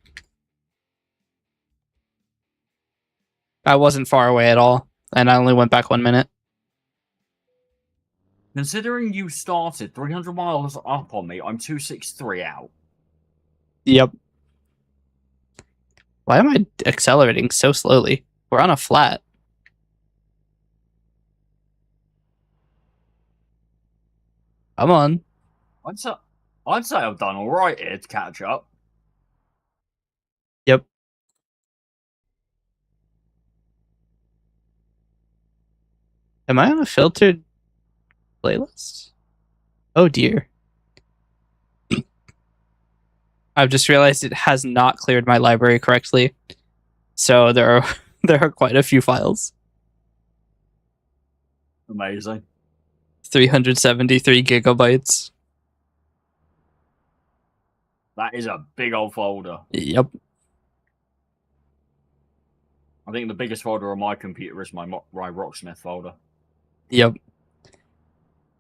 S1: I wasn't far away at all, and I only went back 1 minute.
S2: Considering you started 300 miles up on me, I'm 263 out.
S1: Yep. Why am I accelerating so slowly? We're on a flat. Come on.
S2: I'd say I've done all right here to catch up.
S1: Yep. Am I on a filtered playlist? Oh dear. I've just realized it has not cleared my library correctly. So there are quite a few files.
S2: Amazing.
S1: 373 gigabytes.
S2: That is a big old folder.
S1: Yep.
S2: I think the biggest folder on my computer is my Rocksmith folder.
S1: Yep.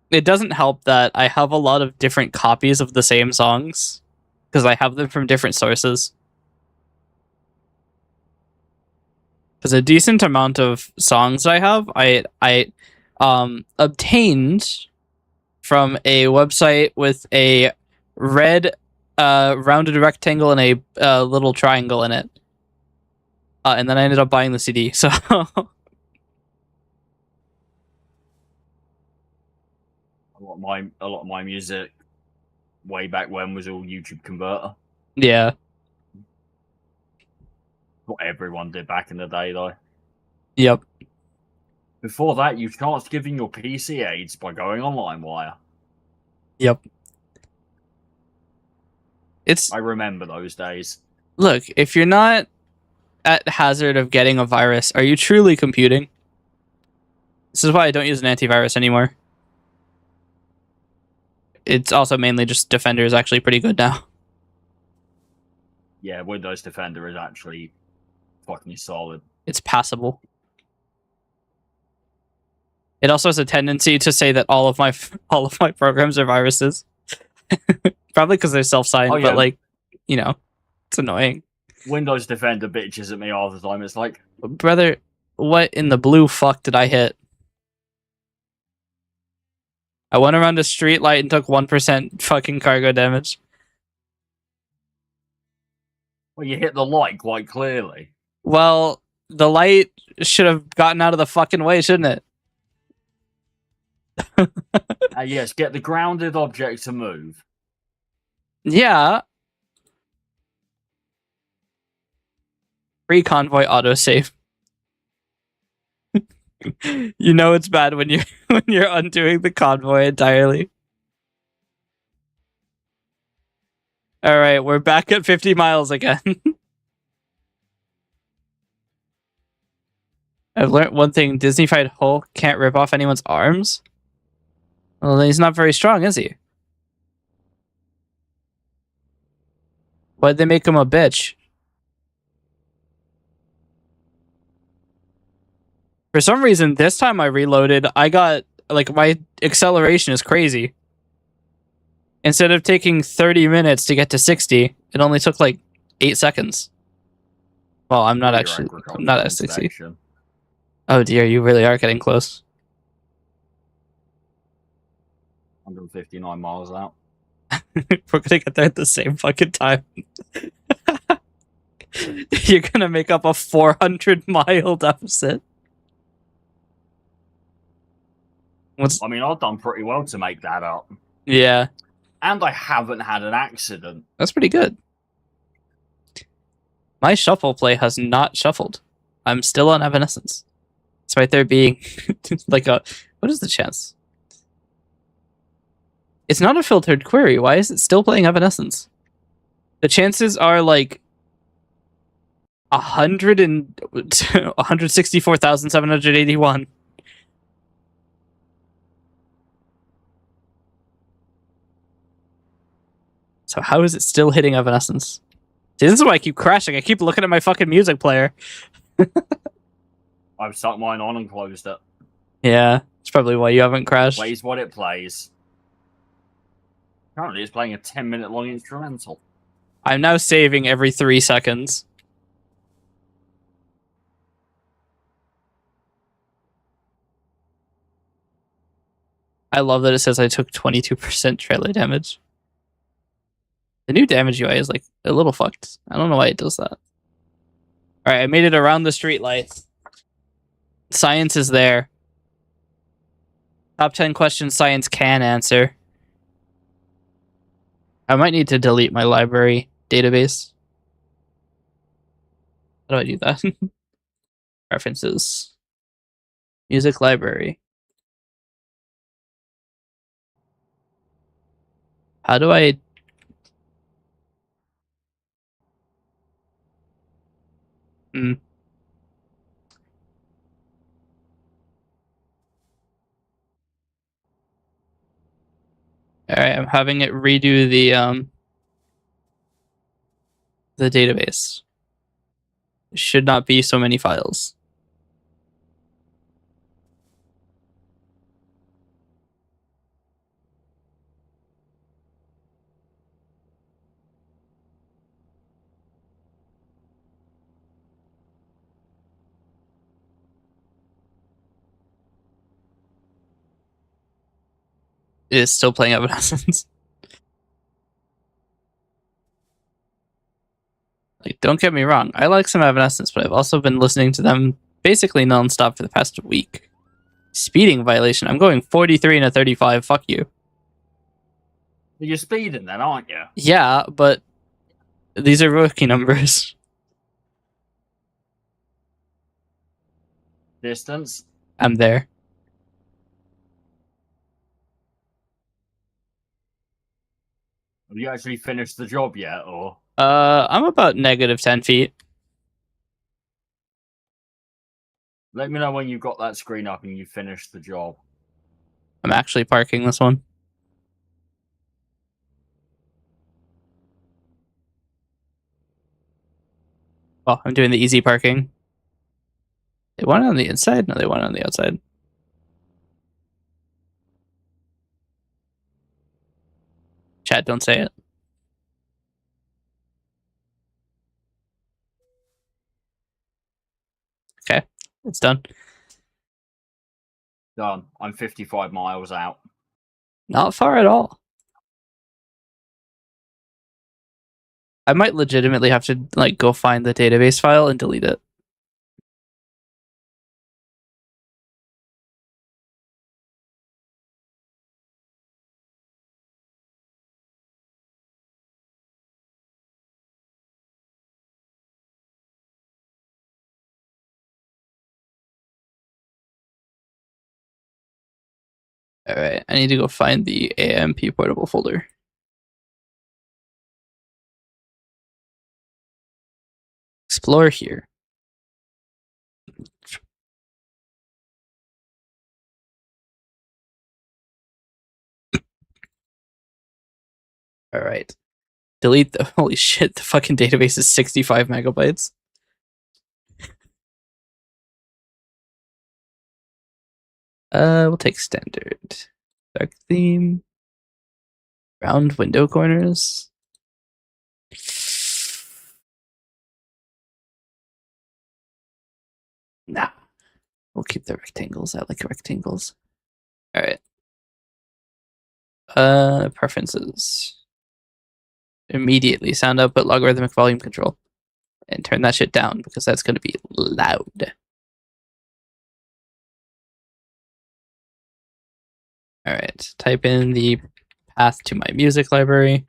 S1: It doesn't help that I have a lot of different copies of the same songs because I have them from different sources. because a decent amount of songs I have, I obtained from a website with a red rounded rectangle and a little triangle in it. And then I ended up buying the CD. So
S2: A lot of my music way back when was all YouTube converter.
S1: yeah,
S2: What everyone did back in the day, though.
S1: yep.
S2: Before that, you chanced giving your PC aids by going on LimeWire.
S1: Yep. It's
S2: I remember those days.
S1: look, if you're not at hazard of getting a virus, are you truly computing? This is why I don't use an antivirus anymore. It's also mainly just Defender is actually pretty good now.
S2: Yeah, Windows Defender is actually fucking solid.
S1: It's passable. It also has a tendency to say that all of my programs are viruses. Probably because they're self-signed,
S2: Oh, yeah.
S1: but like, you know, it's annoying.
S2: Windows Defender bitches at me all the time. It's like,
S1: Brother, what in the blue fuck did I hit? I went around a street light and took 1% fucking cargo damage.
S2: well, you hit the light quite clearly.
S1: Well, the light should have gotten out of the fucking way, shouldn't it?
S2: Yes, get the grounded object to move.
S1: Yeah. Free convoy autosave. You know it's bad when you're undoing the convoy entirely. All right, we're back at 50 miles again. I've learned one thing: Disney-fied Hulk can't rip off anyone's arms. Well, he's not very strong, is he? Why'd they make him a bitch? For some reason, this time I reloaded, I got, like, my acceleration is crazy. Instead of taking 30 minutes to get to 60, it only took, like, 8 seconds. Well, I'm not actually, I'm not at 60. Oh dear, you really are getting close.
S2: 159 miles out.
S1: We're gonna get there at the same fucking time. You're gonna make up a 400-mile deficit.
S2: I mean, I've done pretty well to make that up.
S1: Yeah.
S2: And I haven't had an accident.
S1: That's pretty good. My shuffle play has not shuffled. I'm still on Evanescence. Despite there being like a... What is the chance? It's not a filtered query. Why is it still playing Evanescence? The chances are like 164,781. So how is it still hitting Evanescence? See, this is why I keep crashing. I keep looking at my fucking music player.
S2: I've stuck mine on and closed it.
S1: Yeah, it's probably why you haven't crashed.
S2: Plays what it plays. Currently, it's playing a 10-minute long instrumental.
S1: I'm now saving every 3 seconds. I love that it says I took 22% trailer damage. The new damage UI is like a little fucked. I don't know why it does that. Alright, I made it around the street lights. Science is there. Top 10 questions science can answer. I might need to delete my library database. How do I do that? Preferences. Music library. How do I... Hmm. Alright, I'm having it redo the database. There should not be so many files. is still playing Evanescence. Like, don't get me wrong, I like some Evanescence, but I've also been listening to them basically nonstop for the past week. Speeding violation. I'm going 43 and a 35. Fuck you.
S2: You're speeding then, aren't you?
S1: Yeah, but these are rookie numbers.
S2: Distance.
S1: I'm there.
S2: Have you actually finished the job yet, or?
S1: I'm about negative 10 feet.
S2: Let me know when you've got that screen up and you've finished the job.
S1: I'm actually parking this one. Oh, I'm doing the easy parking. They want it on the inside? No, they want it on the outside. Chat, don't say it. Okay, it's done.
S2: Done. I'm 55 miles out.
S1: Not far at all. I might legitimately have to like go find the database file and delete it. All right, I need to go find the AMP portable folder. Explore here. All right. Delete the holy shit, the fucking database is 65 megabytes. We'll take standard. Dark theme. Round window corners. Nah. We'll keep the rectangles. I like rectangles. Alright. Preferences. Immediately sound output logarithmic volume control. And turn that shit down because that's gonna be loud. Alright. Type in the path to my music library.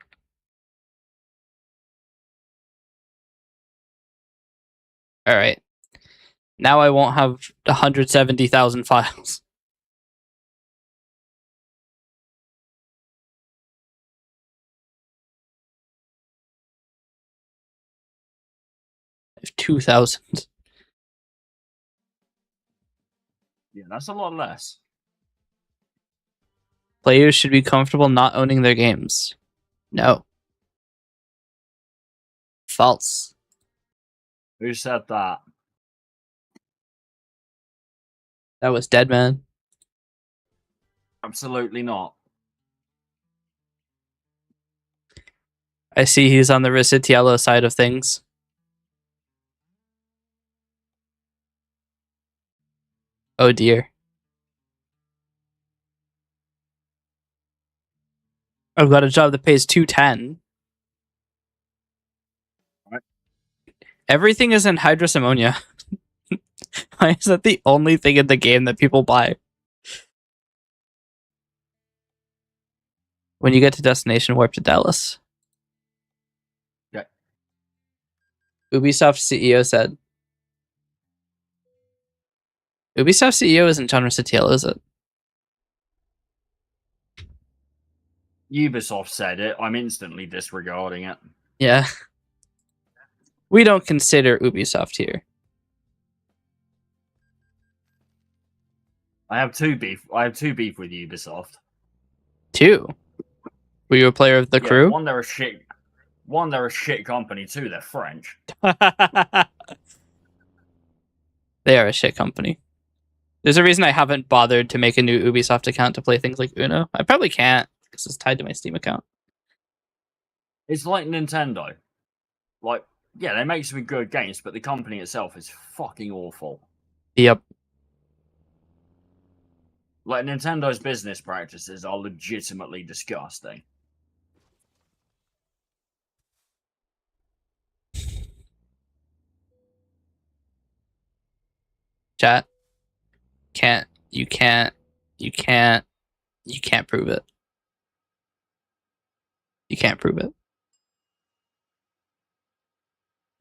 S1: Alright. Now I won't have 170,000 files. I have 2,000.
S2: Yeah, that's a lot less.
S1: Players should be comfortable not owning their games. No. False.
S2: Who said that?
S1: That was Deadman.
S2: Absolutely not.
S1: I see he's on the Recitiello side of things. Oh dear. I've got a job that pays 210.
S2: Right.
S1: Everything is in hydrous ammonia. Why is that the only thing in the game that people buy? When you get to destination, warp to Dallas.
S2: Yeah.
S1: Ubisoft CEO said. Ubisoft CEO isn't John Recitiello, is it?
S2: Ubisoft said it. I'm instantly disregarding it.
S1: Yeah. We don't consider Ubisoft here.
S2: I have two beef with Ubisoft.
S1: Two. Were you a player of the crew?
S2: One, they're a shit. One, they're a shit company. Two, they're French.
S1: They are a shit company. There's a reason I haven't bothered to make a new Ubisoft account to play things like Uno. I probably can't because it's tied to my Steam account.
S2: It's like Nintendo. Like, yeah, they make some good games, but the company itself is fucking awful.
S1: Yep.
S2: Like, Nintendo's business practices are legitimately disgusting.
S1: Chat. You can't prove it. You can't prove it.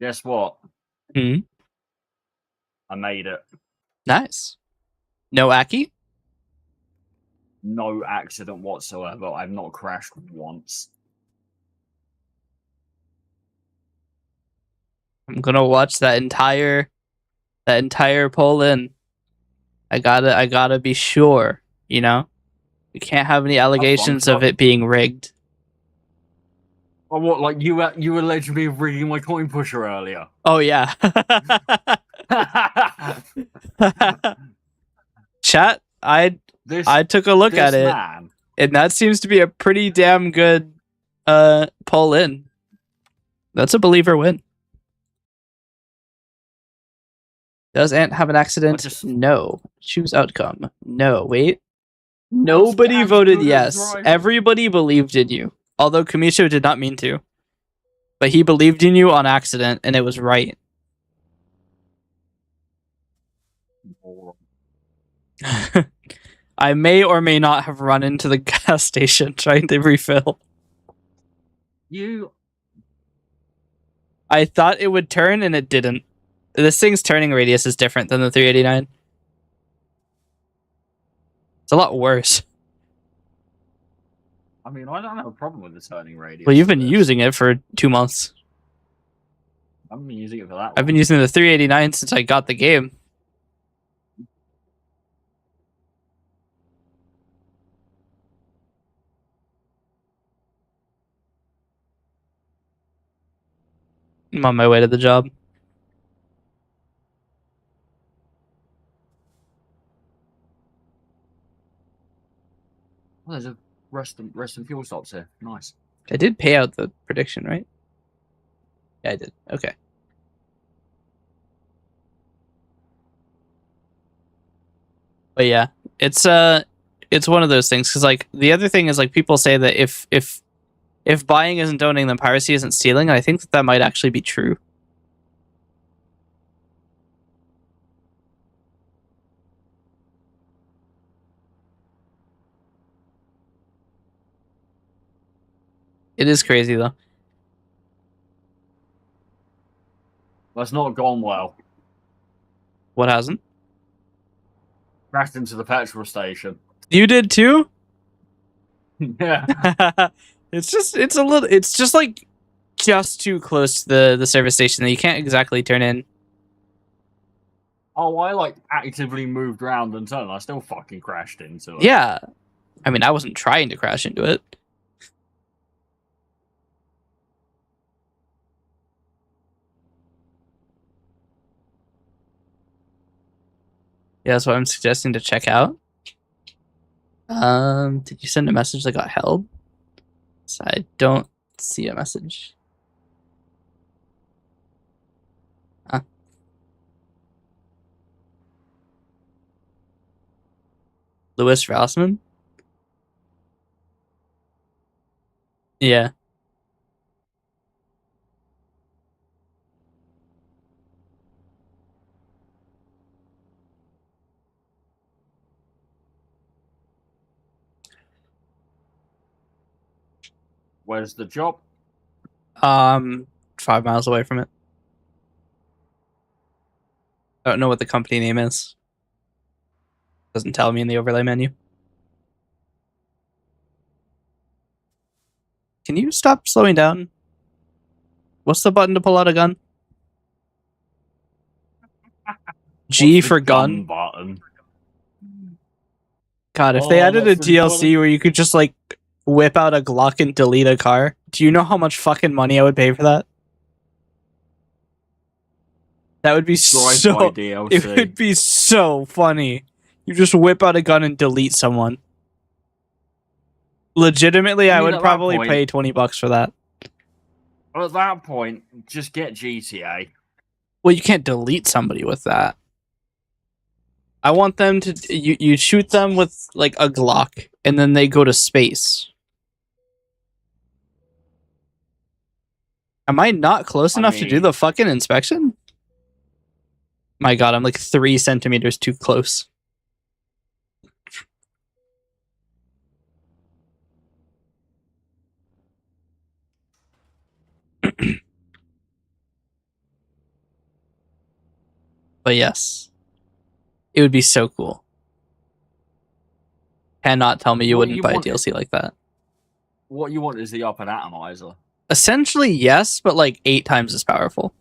S2: Guess what?
S1: Hmm?
S2: I made it.
S1: Nice. No Aki?
S2: No accident whatsoever. I've not crashed once.
S1: I'm gonna watch that entire pull in. I gotta be sure, you know? We can't have any allegations of it being rigged.
S2: Oh, what? Like you alleged me of rigging my coin pusher earlier?
S1: Oh yeah. Chat, I took a look at it, and that seems to be a pretty damn good pull in. That's a believer win. Does Ant have an accident? No. Choose outcome. No. Wait. Nobody voted yes. Everybody believed in you. Although Kamisho did not mean to. But he believed in you on accident, and it was right. I may or may not have run into the gas station trying to refill. I thought it would turn, and it didn't. This thing's turning radius is different than the 389. It's a lot worse.
S2: I mean, I don't have a problem with the turning radius.
S1: Well, you've been using it for 2 months.
S2: I haven't been using it for that long.
S1: I've been using the 389 since I got the game. I'm on my way to the job.
S2: Oh, there's a rest and fuel stops here. Nice.
S1: I did pay out the prediction, right? Yeah, I did. Okay. But yeah, it's one of those things, because like the other thing is, like, people say that if buying isn't owning, then piracy isn't stealing, and I think that might actually be true. It is crazy though.
S2: That's not gone well.
S1: What hasn't?
S2: Crashed into the petrol station.
S1: You did too?
S2: Yeah.
S1: It's just like just too close to the service station that you can't exactly turn in.
S2: Oh, I like actively moved around and turned. I still fucking crashed into it.
S1: Yeah. I mean, I wasn't trying to crash into it. Yeah, that's what I'm suggesting to check out. Did you send a message that got held? So I don't see a message. Huh. Louis Rossman? Yeah.
S2: Where's the job?
S1: 5 miles away from it. I don't know what the company name is. Doesn't tell me in the overlay menu. Can you stop slowing down? What's the button to pull out a gun? G for gun
S2: button.
S1: God, if they added a DLC where you could just like whip out a Glock and delete a car, do you know how much fucking money I would pay for that? That would be so. It would be so funny. You just whip out a gun and delete someone. Legitimately, I would probably pay $20 for that.
S2: At that point, just get GTA.
S1: Well, you can't delete somebody with that. I want them to you shoot them with like a Glock, and then they go to space. Am I not close enough to do the fucking inspection? My god, I'm like 3 centimeters too close. But yes, it would be so cool. Cannot tell me you wouldn't buy a DLC like that.
S2: What you want is the upper atomizer.
S1: Essentially, yes, but like 8 times as powerful.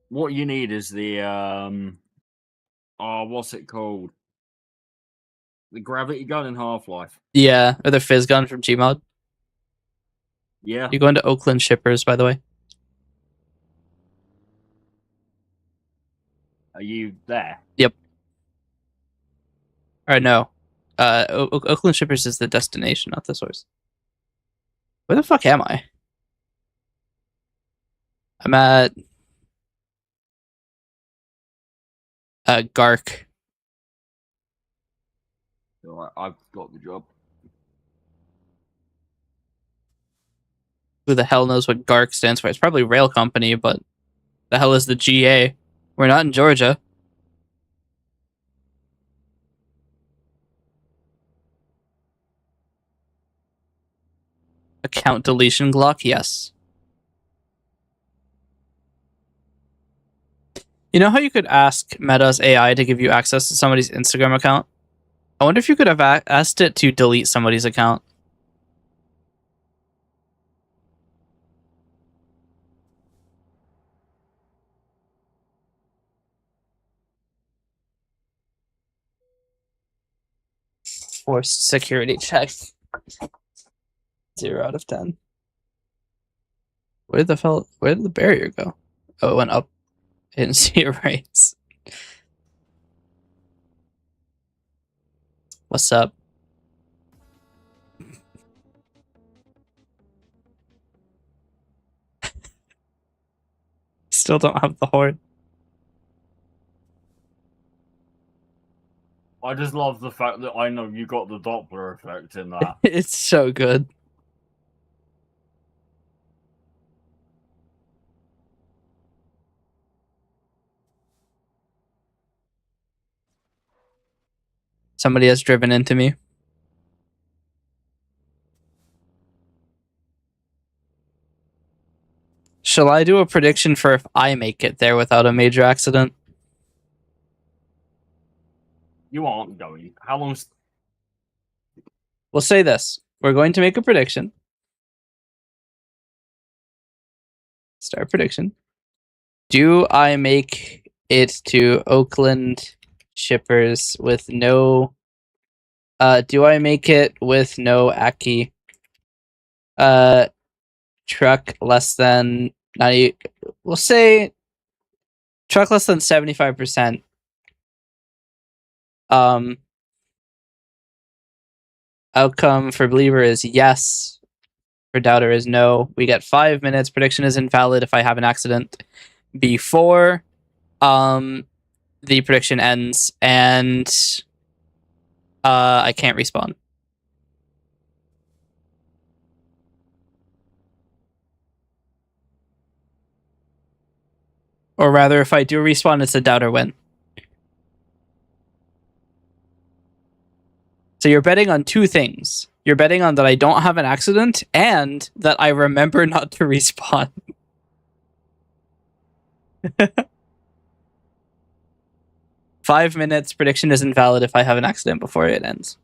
S2: What you need is the what's it called? The gravity gun in Half-Life.
S1: Yeah, or the fizz gun from Gmod.
S2: Yeah.
S1: You're going to Oakland Shippers, by the way.
S2: Are you there?
S1: Yep. Or no. Oakland Shippers is the destination, not the source. Where the fuck am I? I'm at Gark.
S2: Alright, I've got the job.
S1: Who the hell knows what Gark stands for? It's probably rail company, but the hell is the GA? We're not in Georgia. Account deletion Glock? Yes. You know how you could ask Meta's AI to give you access to somebody's Instagram account? I wonder if you could have asked it to delete somebody's account. Forced security check. 0 out of 10. Where did the barrier go? Oh, it went up. I didn't see it right. What's up? Still don't have the horn.
S2: I just love the fact that I know you got the Doppler effect in that.
S1: It's so good. Somebody has driven into me. Shall I do a prediction for if I make it there without a major accident?
S2: You aren't going. How long's...
S1: We'll say this. We're going to make a prediction. Start prediction. Do I make it to Oakland Shippers with no... do I make it with no Aki? Truck less than 90... We'll say truck less than 75%. Outcome for believer is yes. For doubter is no. We get 5 minutes. Prediction is invalid if I have an accident before the prediction ends, and I can't respawn. Or rather, if I do respawn, it's a doubter win. So you're betting on 2 things. You're betting on that I don't have an accident and that I remember not to respawn. 5 minutes, prediction is invalid if I have an accident before it ends.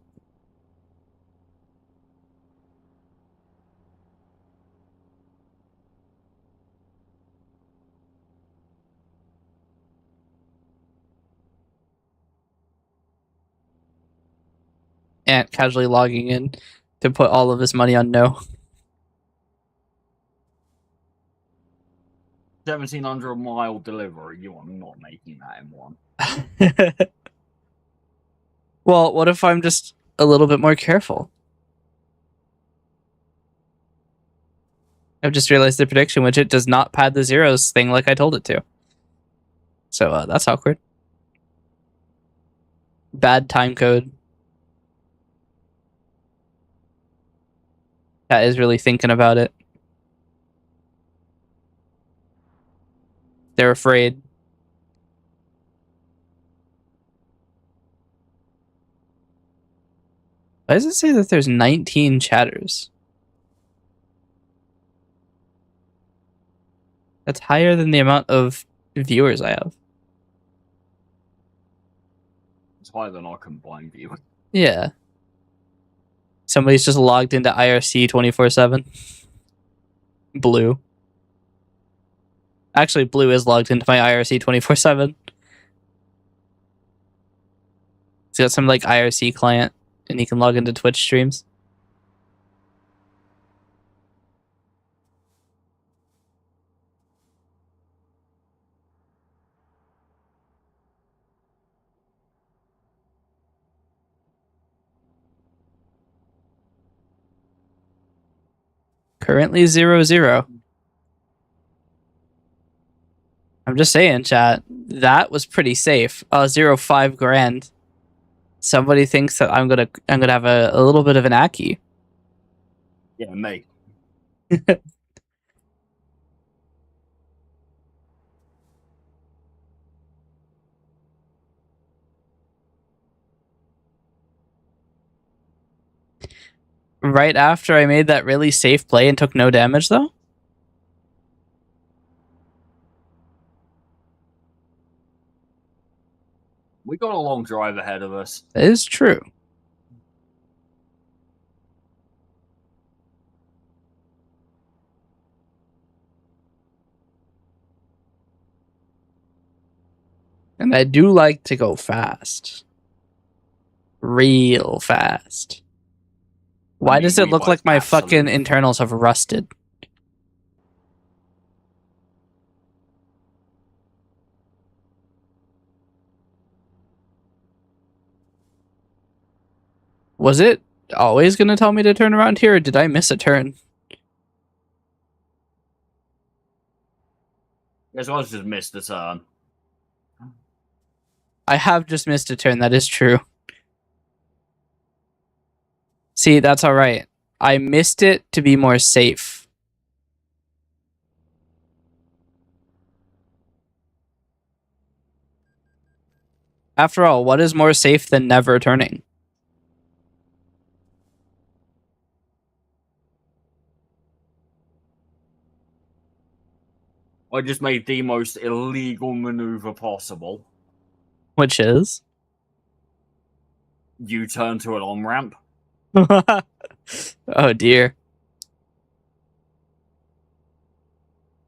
S1: And casually logging in to put all of his money on no.
S2: 1,700-mile delivery. You are not making that in one.
S1: Well, what if I'm just a little bit more careful? I've just realized the prediction widget does not pad the zeros thing like I told it to. So that's awkward. Bad time code. That is really thinking about it. They're afraid. Why does it say that there's 19 chatters? That's higher than the amount of viewers I have.
S2: It's higher than our combined view.
S1: Yeah. Somebody's just logged into IRC 24/7. Blue. Actually, Blue is logged into my IRC 24/7. He's got some like IRC client, and he can log into Twitch streams. Currently 0-0. I'm just saying, chat. That was pretty safe. 0-5 grand. Somebody thinks that I'm gonna have a little bit of an Aki.
S2: Yeah, me.
S1: Right after I made that really safe play and took no damage, though.
S2: We got a long drive ahead of us.
S1: That is true. And I do like to go fast. Real fast. Why does it look like my fucking internals have rusted? Was it always going to tell me to turn around here, or did I miss a turn?
S2: Guess I just missed a turn.
S1: I have just missed a turn, that is true. See, that's alright. I missed it to be more safe. After all, what is more safe than never turning?
S2: I just made the most illegal maneuver possible.
S1: Which is?
S2: U-turn to an on-ramp.
S1: Oh dear.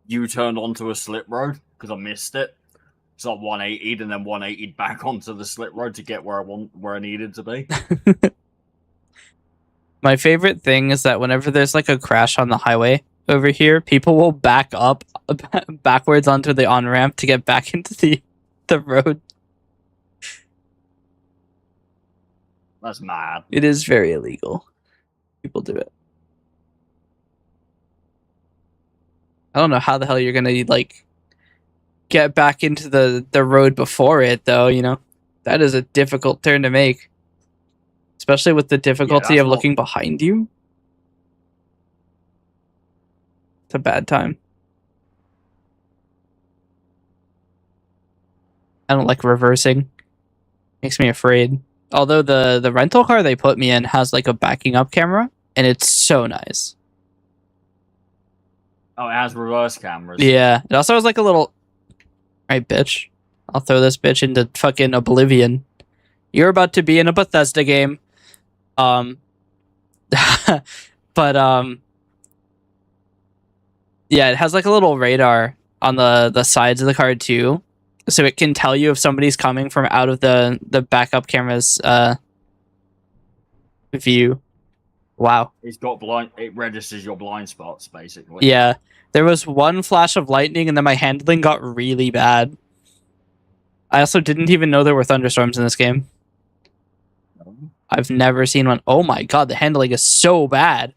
S2: U-turned onto a slip road because I missed it. So I 180'd and then 180'd back onto the slip road to get where I needed to be.
S1: My favorite thing is that whenever there's like a crash on the highway over here, people will back up backwards onto the on-ramp to get back into the road.
S2: That's mad.
S1: It is very illegal. People do it. I don't know how the hell you're gonna like get back into the road before it, though. You know, that is a difficult turn to make, especially with the difficulty of looking behind you. It's a bad time. I don't like reversing. Makes me afraid. Although the rental car they put me in has like a backing up camera, and it's so nice.
S2: Oh, it has reverse cameras.
S1: Yeah. It also has like a little... Alright, bitch. I'll throw this bitch into fucking oblivion. You're about to be in a Bethesda game. But, yeah, it has like a little radar on the sides of the car too. So it can tell you if somebody's coming from out of the backup camera's view. Wow.
S2: It's got it registers your blind spots, basically.
S1: Yeah. There was one flash of lightning and then my handling got really bad. I also didn't even know there were thunderstorms in this game.
S2: No.
S1: I've never seen one. Oh my god, the handling is so bad.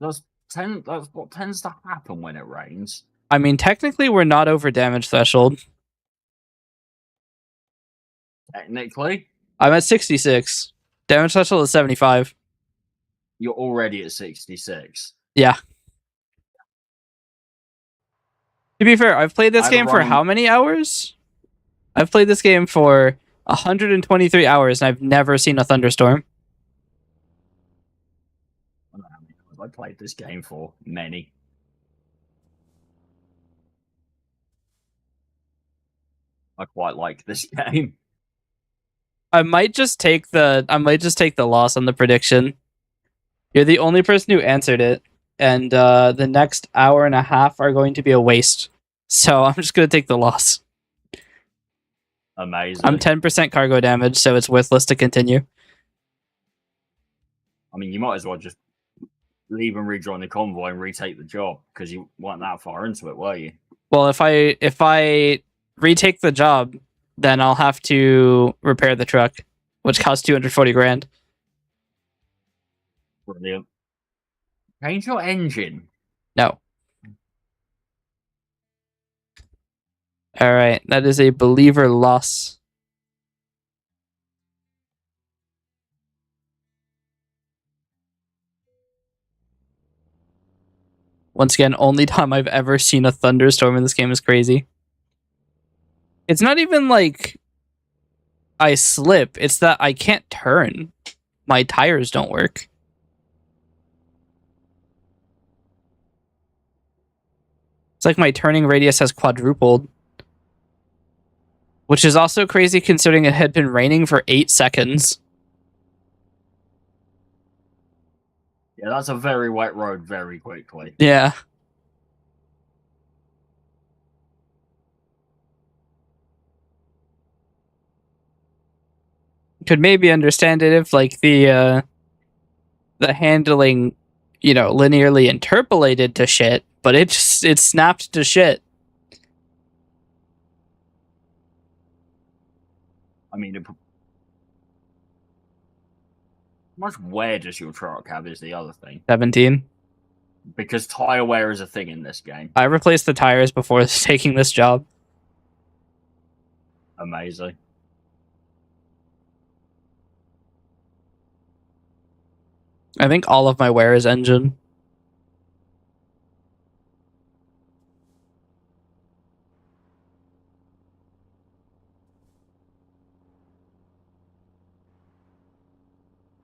S2: That's That's what tends to happen when it rains.
S1: I mean, technically, we're not over damage threshold.
S2: Technically,
S1: I'm at 66. Damage threshold is 75.
S2: you're already at 66.
S1: Yeah. To be fair, I've played this game for how many hours? I've played this game for 123 hours, and I've never seen a thunderstorm.
S2: I don't know how many hours I played this game for. Many. I quite like this game.
S1: I might just take the loss on the prediction. You're the only person who answered it, and the next hour and a half are going to be a waste. So I'm just gonna take the loss.
S2: Amazing.
S1: I'm 10% cargo damage, so it's worthless to continue.
S2: I mean, you might as well just leave and rejoin the convoy and retake the job because you weren't that far into it, were you?
S1: Well, if I retake the job, then I'll have to repair the truck, which costs 240 grand.
S2: Brilliant. Change your engine.
S1: No. All right, that is a believer loss. Once again, only time I've ever seen a thunderstorm in this game is crazy. It's not even like I slip, it's that I can't turn. My tires don't work. It's like my turning radius has quadrupled. Which is also crazy considering it had been raining for 8 seconds.
S2: Yeah, that's a very wet road very quickly.
S1: Yeah. Could maybe understand it if like the handling, linearly interpolated to shit, but it snapped to shit.
S2: I mean, how much wear does your truck have is the other thing.
S1: 17.
S2: Because tire wear is a thing in this game.
S1: I replaced the tires before taking this job.
S2: Amazing.
S1: I think all of my wear is engine.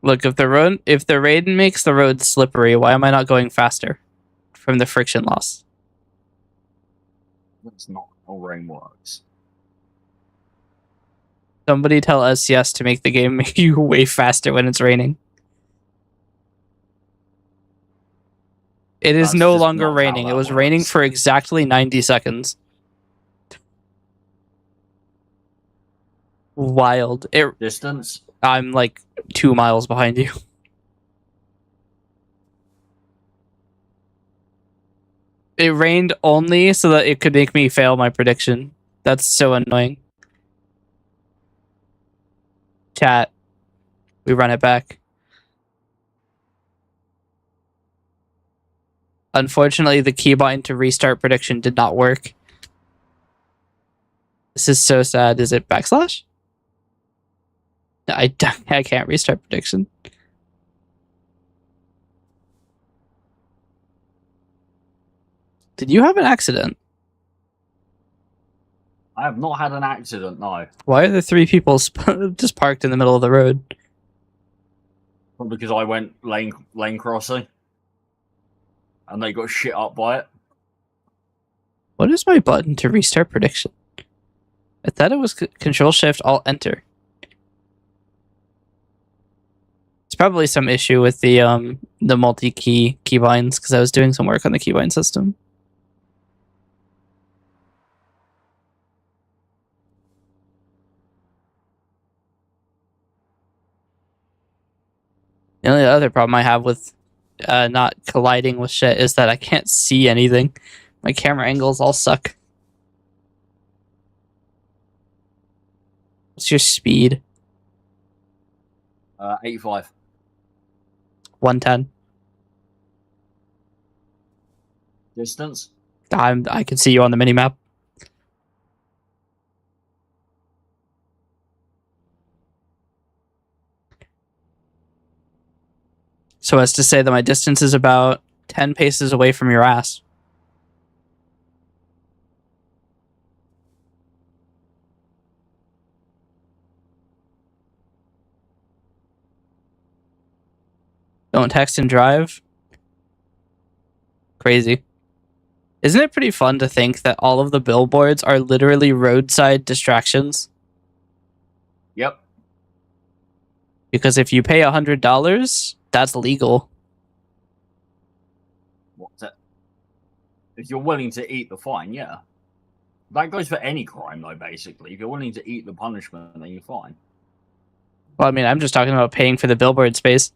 S1: Look, if the rain makes the road slippery, why am I not going faster? From the friction loss.
S2: That's not how rain works.
S1: Somebody tell SCS to make the game make you way faster when it's raining. It is no longer raining. It was raining for exactly 90 seconds. Wild.
S2: Distance?
S1: I'm like 2 miles behind you. It rained only so that it could make me fail my prediction. That's so annoying. Chat. We run it back. Unfortunately, the keybind to restart prediction did not work. This is so sad. Is it backslash? I can't restart prediction. Did you have an accident?
S2: I have not had an accident, no.
S1: Why are there 3 people just parked in the middle of the road?
S2: Probably because I went lane crossing. And they got shit up by it.
S1: What is my button to restart prediction? I thought it was Control Shift Alt Enter. It's probably some issue with the multi-key keybinds because I was doing some work on the keybind system. The only other problem I have with not colliding with shit is that I can't see anything. My camera angles all suck. What's your speed?
S2: 85.
S1: 110.
S2: Distance.
S1: I can see you on the mini map. So as to say that my distance is about 10 paces away from your ass. Don't text and drive. Crazy. Isn't it pretty fun to think that all of the billboards are literally roadside distractions?
S2: Yep.
S1: Because if you pay $100, that's legal.
S2: What's it? If you're willing to eat the fine, yeah. That goes for any crime, though, basically. If you're willing to eat the punishment, then you're fine.
S1: Well, I mean, I'm just talking about paying for the billboard space.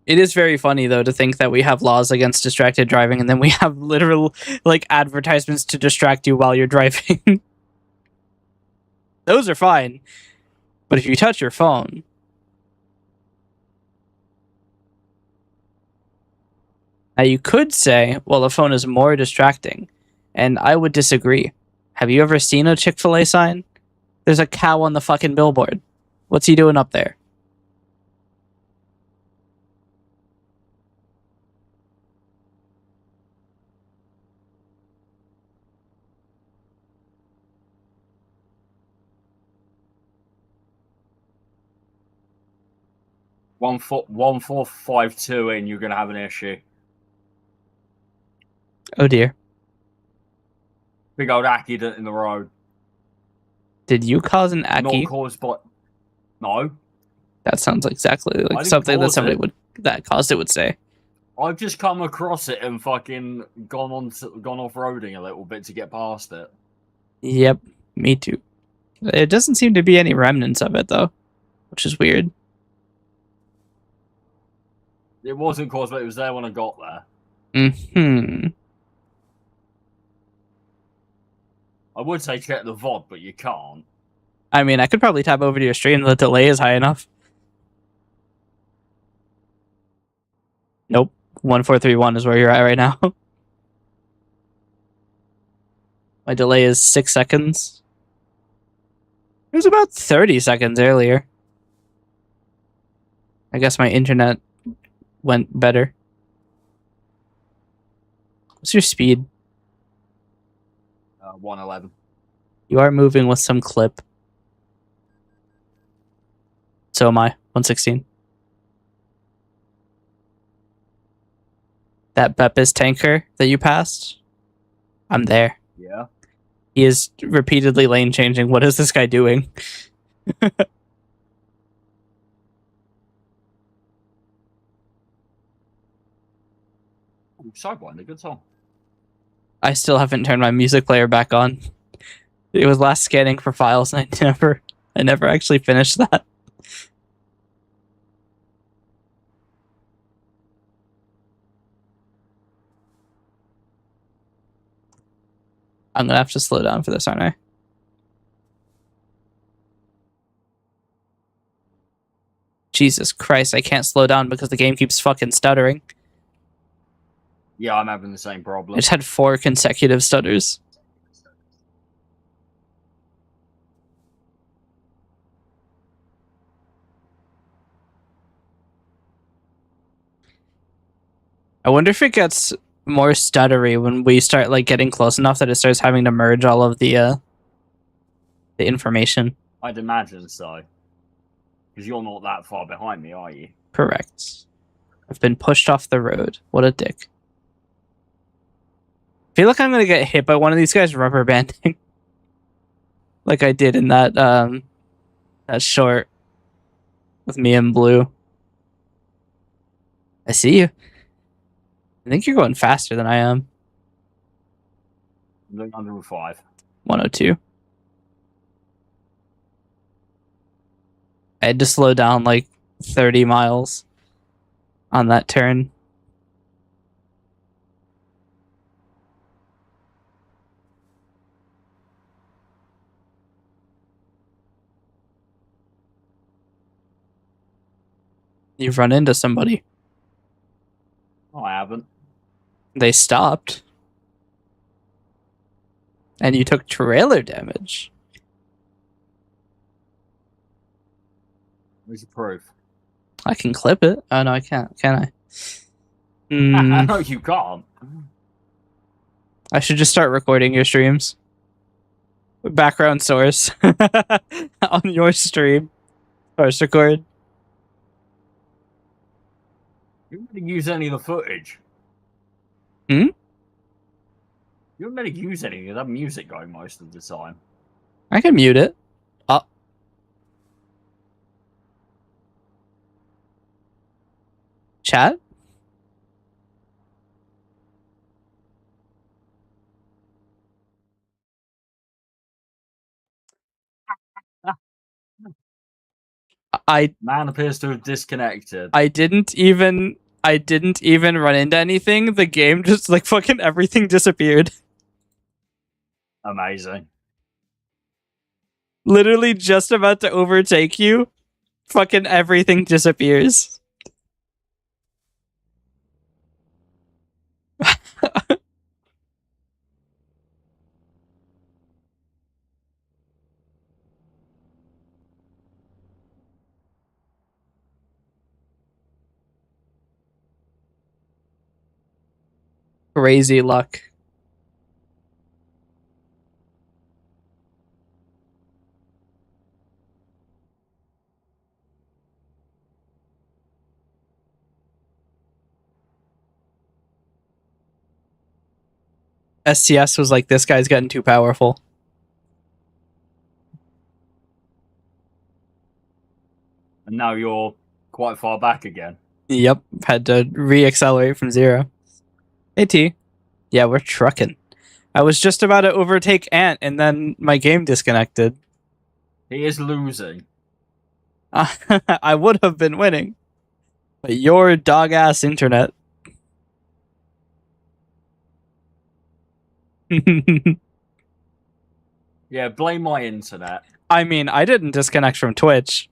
S1: It is very funny, though, to think that we have laws against distracted driving, and then we have literal, like, advertisements to distract you while you're driving. Those are fine. But if you touch your phone... Now, you could say, well, the phone is more distracting. And I would disagree. Have you ever seen a Chick-fil-A sign? There's a cow on the fucking billboard. What's he doing up there?
S2: One 1452 in, you're going to have an issue.
S1: Oh, dear.
S2: Big old accident in the road.
S1: Did you cause an
S2: Not
S1: Aki?
S2: caused by... No.
S1: That sounds exactly like something that somebody that caused it would say.
S2: I've just come across it and fucking gone off-roading a little bit to get past it.
S1: Yep, me too. There doesn't seem to be any remnants of it, though, which is weird.
S2: It wasn't caused, but it was there when I got there.
S1: Mm-hmm.
S2: I would say check the VOD, but you can't.
S1: I mean, I could probably tap over to your stream. The delay is high enough. Nope. 1431 is where you're at right now. My delay is 6 seconds. It was about 30 seconds earlier. I guess my internet went better. What's your speed?
S2: 111.
S1: You are moving with some clip. So am I. 116. That Beppis tanker that you passed? I'm there.
S2: Yeah.
S1: He is repeatedly lane changing. What is this guy doing?
S2: Sidewinder, good song.
S1: I still haven't turned my music player back on. It was last scanning for files, and I never actually finished that. I'm gonna have to slow down for this, aren't I? Jesus Christ, I can't slow down because the game keeps fucking stuttering.
S2: Yeah, I'm having the same problem.
S1: I just had 4 consecutive stutters. I wonder if it gets more stuttery when we start like getting close enough that it starts having to merge all of the information.
S2: I'd imagine so. Because you're not that far behind me, are you?
S1: Correct. I've been pushed off the road. What a dick. I feel like I'm gonna get hit by one of these guys rubber banding. Like I did in that that short with me and Blue. I see you. I think you're going faster than I am.
S2: I'm doing 105.
S1: 102. I had to slow down like 30 miles on that turn. You've run into somebody.
S2: Oh, I haven't.
S1: They stopped. And you took trailer damage.
S2: Where's the proof?
S1: I can clip it. Oh, no, I can't. Can I?
S2: No, you can't.
S1: I should just start recording your streams. Background source on your stream. First record.
S2: You didn't use any of the footage.
S1: Hmm?
S2: You don't really use any of that music going most of the time.
S1: I can mute it. Oh. Chat? I
S2: Man appears to have disconnected.
S1: I didn't even run into anything. The game just like fucking everything disappeared.
S2: Amazing.
S1: Literally just about to overtake you. Fucking everything disappears. Crazy luck. STS was like, this guy's getting too powerful.
S2: And now you're quite far back again.
S1: Yep, had to re-accelerate from 0. Hey T. Yeah, we're trucking. I was just about to overtake Ant, and then my game disconnected.
S2: He is losing.
S1: I would have been winning. But your dog-ass internet.
S2: Yeah, blame my internet.
S1: I mean, I didn't disconnect from Twitch.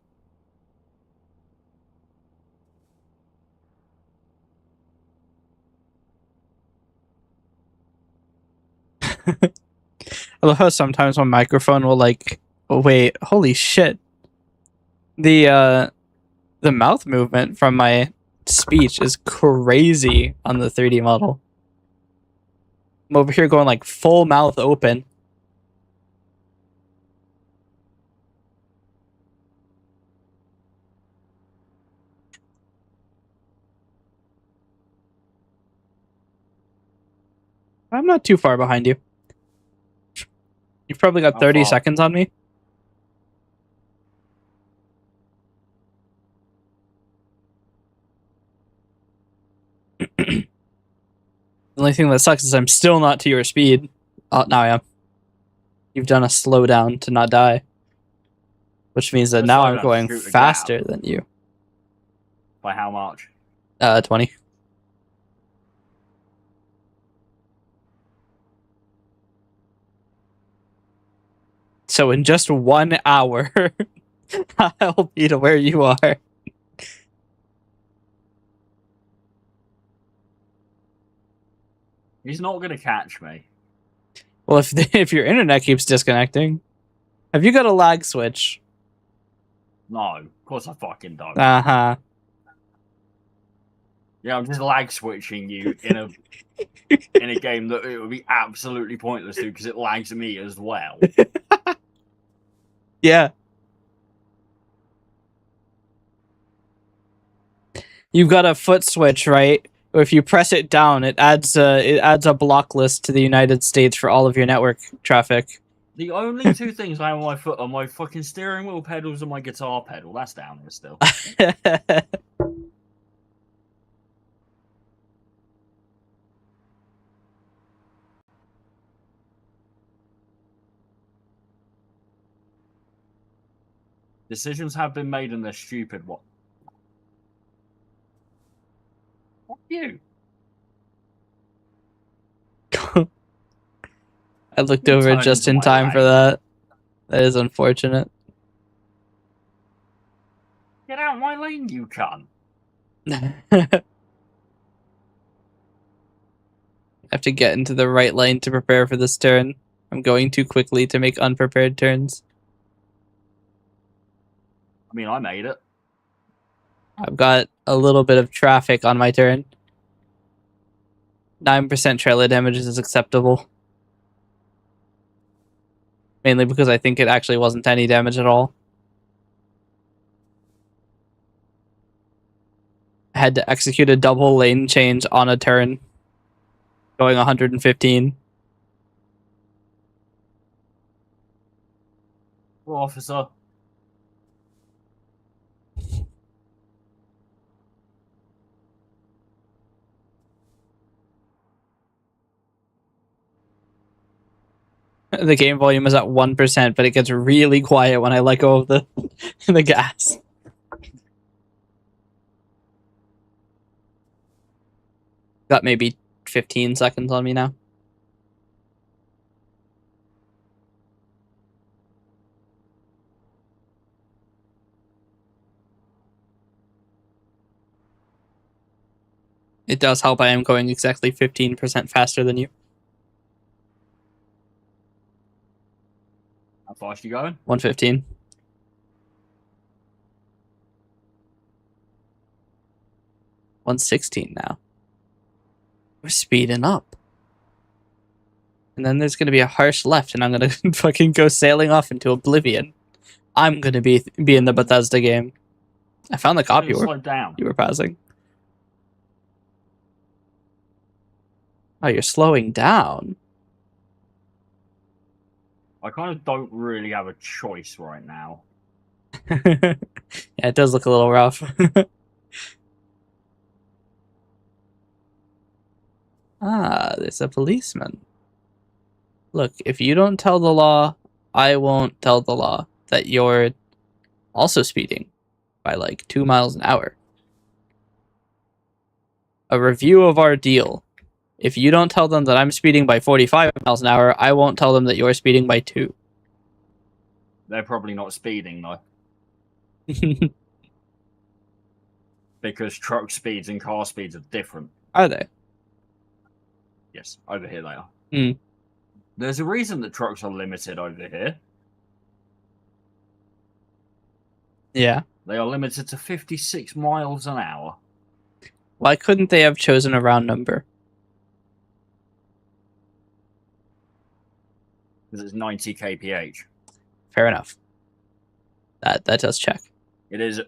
S1: I love how sometimes my microphone will like, oh, wait, holy shit. The mouth movement from my speech is crazy on the 3D model. I'm over here going like full mouth open. I'm not too far behind you. You've probably got 30 seconds on me. The only thing that sucks is I'm still not to your speed. Oh, now I am. You've done a slowdown to not die. Which means that now I'm going faster than you.
S2: By how much?
S1: 20. So in just 1 hour, I'll be to where you are.
S2: He's not going to catch me.
S1: Well, if your internet keeps disconnecting, have you got a lag switch?
S2: No, of course I fucking don't.
S1: Uh-huh.
S2: Yeah, I'm just lag switching you in a in a game that it would be absolutely pointless to because it lags me as well.
S1: Yeah. You've got a foot switch, right? If you press it down, it adds a block list to the United States for all of your network traffic.
S2: The only two things I have on my foot are my fucking steering wheel pedals and my guitar pedal. That's down there still. Decisions have been made and they're stupid. What? Fuck you.
S1: I looked over just in time for that. That is unfortunate.
S2: Get out of my lane, you cunt.
S1: I have to get into the right lane to prepare for this turn. I'm going too quickly to make unprepared turns.
S2: I mean, I made it.
S1: I've got a little bit of traffic on my turn. 9% trailer damage is acceptable. Mainly because I think it actually wasn't any damage at all. I had to execute a double lane change on a turn. Going 115.
S2: Well, officer.
S1: The game volume is at 1%, but it gets really quiet when I let go of the the gas. Got maybe 15 seconds on me now. It does help I am going exactly 15% faster than you.
S2: How fast you going?
S1: 115. 116 now. We're speeding up. And then there's going to be a harsh left, and I'm going to fucking go sailing off into oblivion. I'm going to be in the Bethesda game. I found the cop you were passing. Oh, you're slowing down.
S2: I kind of don't really have a choice right now.
S1: Yeah, it does look a little rough. Ah, there's a policeman. Look, if you don't tell the law, I won't tell the law that you're also speeding by like 2 miles an hour. A review of our deal. If you don't tell them that I'm speeding by 45 miles an hour, I won't tell them that you're speeding by 2.
S2: They're probably not speeding, though. Because truck speeds and car speeds are different.
S1: Are they?
S2: Yes, over here they are.
S1: Mm.
S2: There's a reason that trucks are limited over here.
S1: Yeah.
S2: They are limited to 56 miles an hour.
S1: Why couldn't they have chosen a round number?
S2: Because it's 90 kph.
S1: Fair enough. That does check.
S2: It is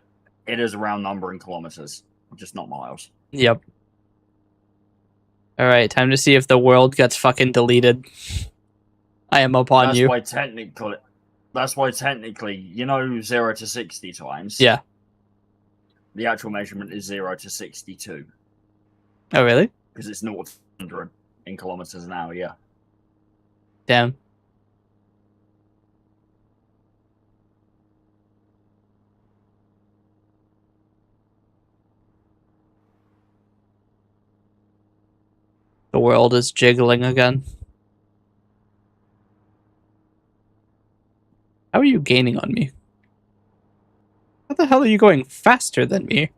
S2: a round number in kilometers, just not miles.
S1: Yep. Alright, time to see if the world gets fucking deleted. I am upon you.
S2: That's why technically, you know 0 to 60 times?
S1: Yeah.
S2: The actual measurement is 0 to 62.
S1: Oh, really?
S2: Because it's 0 to 100 in kilometers an hour, yeah.
S1: Damn. The world is jiggling again. How are you gaining on me? How the hell are you going faster than me?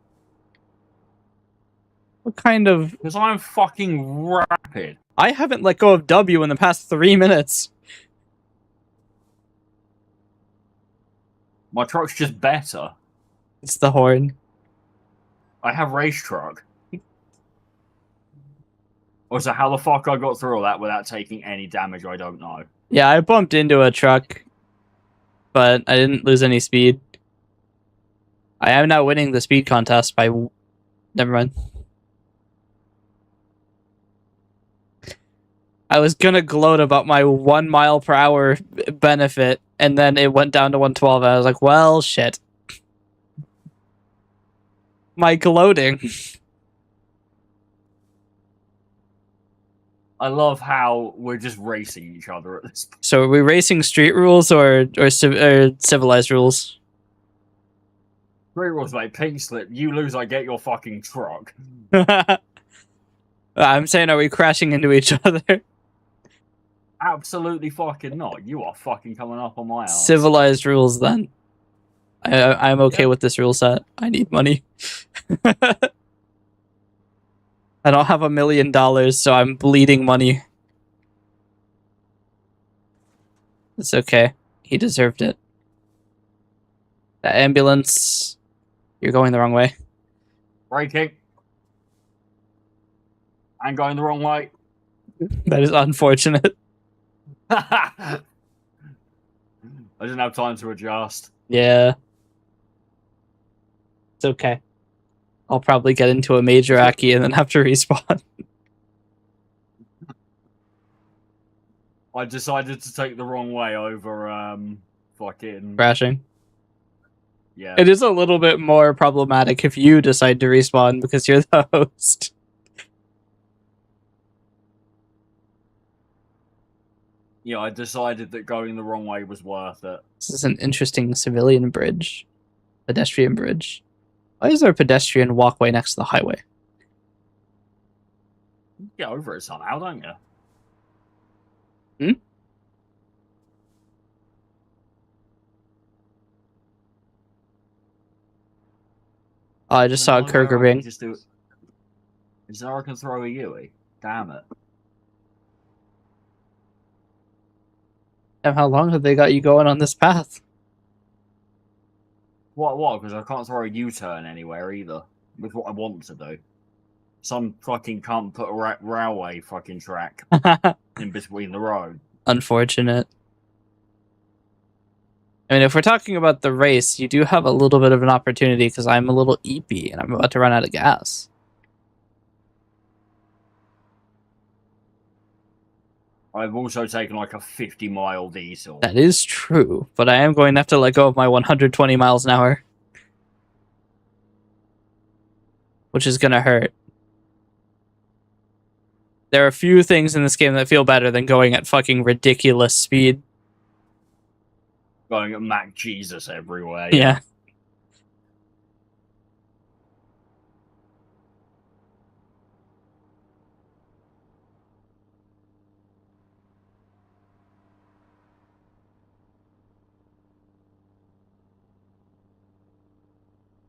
S1: What kind of...
S2: Because I'm fucking rapid.
S1: I haven't let go of W in the past 3 minutes.
S2: My truck's just better.
S1: It's the horn.
S2: I have race truck. Or so how the fuck I got through all that without taking any damage, I don't know.
S1: Yeah, I bumped into a truck, but I didn't lose any speed. I am now winning the speed contest by... Never mind. I was gonna gloat about my 1 mile per hour benefit, and then it went down to 112, and I was like, well, shit. My gloating.
S2: I love how we're just racing each other at this point.
S1: So are we racing street rules or civilized rules?
S2: Street rules, mate. Pink slip. You lose, I get your fucking truck.
S1: I'm saying, are we crashing into each other?
S2: Absolutely fucking not. You are fucking coming up on my ass.
S1: Civilized rules, then. I'm okay with this rule set. I need money. I don't have $1 million, so I'm bleeding money. It's okay. He deserved it. That ambulance. You're going the wrong way.
S2: Braking. I'm going the wrong way.
S1: That is unfortunate.
S2: I didn't have time to adjust.
S1: Yeah. It's okay. I'll probably get into a major Aki and then have to respawn.
S2: I decided to take the wrong way over fucking
S1: Crashing.
S2: yeah.
S1: It is a little bit more problematic if you decide to respawn because you're the host.
S2: Yeah, I decided that going the wrong way was worth it.
S1: This is an interesting civilian bridge. Pedestrian bridge. Why is there a pedestrian walkway next to the highway?
S2: You get over it somehow, don't you?
S1: Oh, I just saw a Kurger Bing.
S2: Is there I can throw a Yui? Damn it.
S1: Damn, how long have they got you going on this path?
S2: What? Because I can't throw a U-turn anywhere either. With what I want to do. Some fucking cunt put a railway fucking track in between the road.
S1: Unfortunate. I mean, if we're talking about the race, you do have a little bit of an opportunity because I'm a little eepy and I'm about to run out of gas.
S2: I've also taken like a 50-mile diesel.
S1: That is true, but I am going to have to let go of my 120 miles an hour. Which is going to hurt. There are a few things in this game that feel better than going at fucking ridiculous speed.
S2: Going at Mac Jesus everywhere.
S1: Yeah.